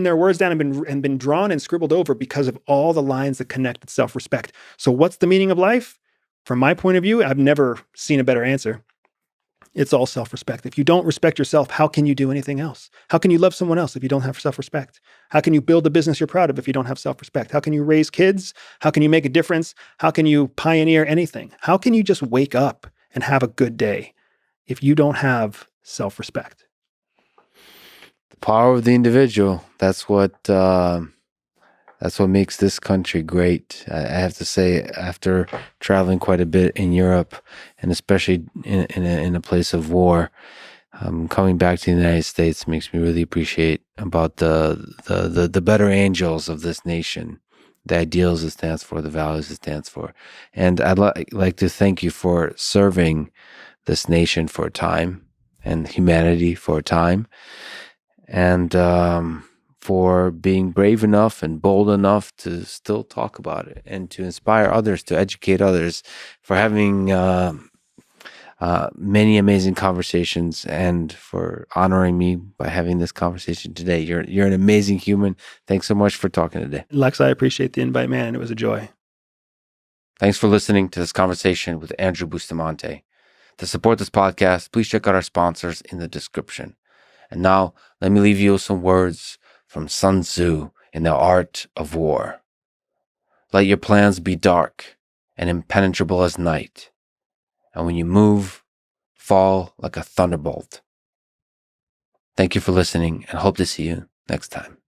their words down and been drawn and scribbled over because of all the lines that connect to self-respect. So what's the meaning of life? From my point of view, I've never seen a better answer. It's all self-respect. If you don't respect yourself, how can you do anything else? How can you love someone else if you don't have self-respect? How can you build a business you're proud of if you don't have self-respect? How can you raise kids? How can you make a difference? How can you pioneer anything? How can you just wake up and have a good day if you don't have self-respect? The power of the individual. That's what makes this country great. I have to say, after traveling quite a bit in Europe, and especially in a place of war, coming back to the United States makes me really appreciate about the better angels of this nation, the ideals it stands for, the values it stands for. And I'd like to thank you for serving this nation for a time, and humanity for a time, and for being brave enough and bold enough to still talk about it and to inspire others, to educate others, for having many amazing conversations, and for honoring me by having this conversation today. You're an amazing human. Thanks so much for talking today. Lex, I appreciate the invite, man, and it was a joy. Thanks for listening to this conversation with Andrew Bustamante. To support this podcast, please check out our sponsors in the description. And now, let me leave you with some words from Sun Tzu in The Art of War. Let your plans be dark and impenetrable as night, and when you move, fall like a thunderbolt. Thank you for listening, and hope to see you next time.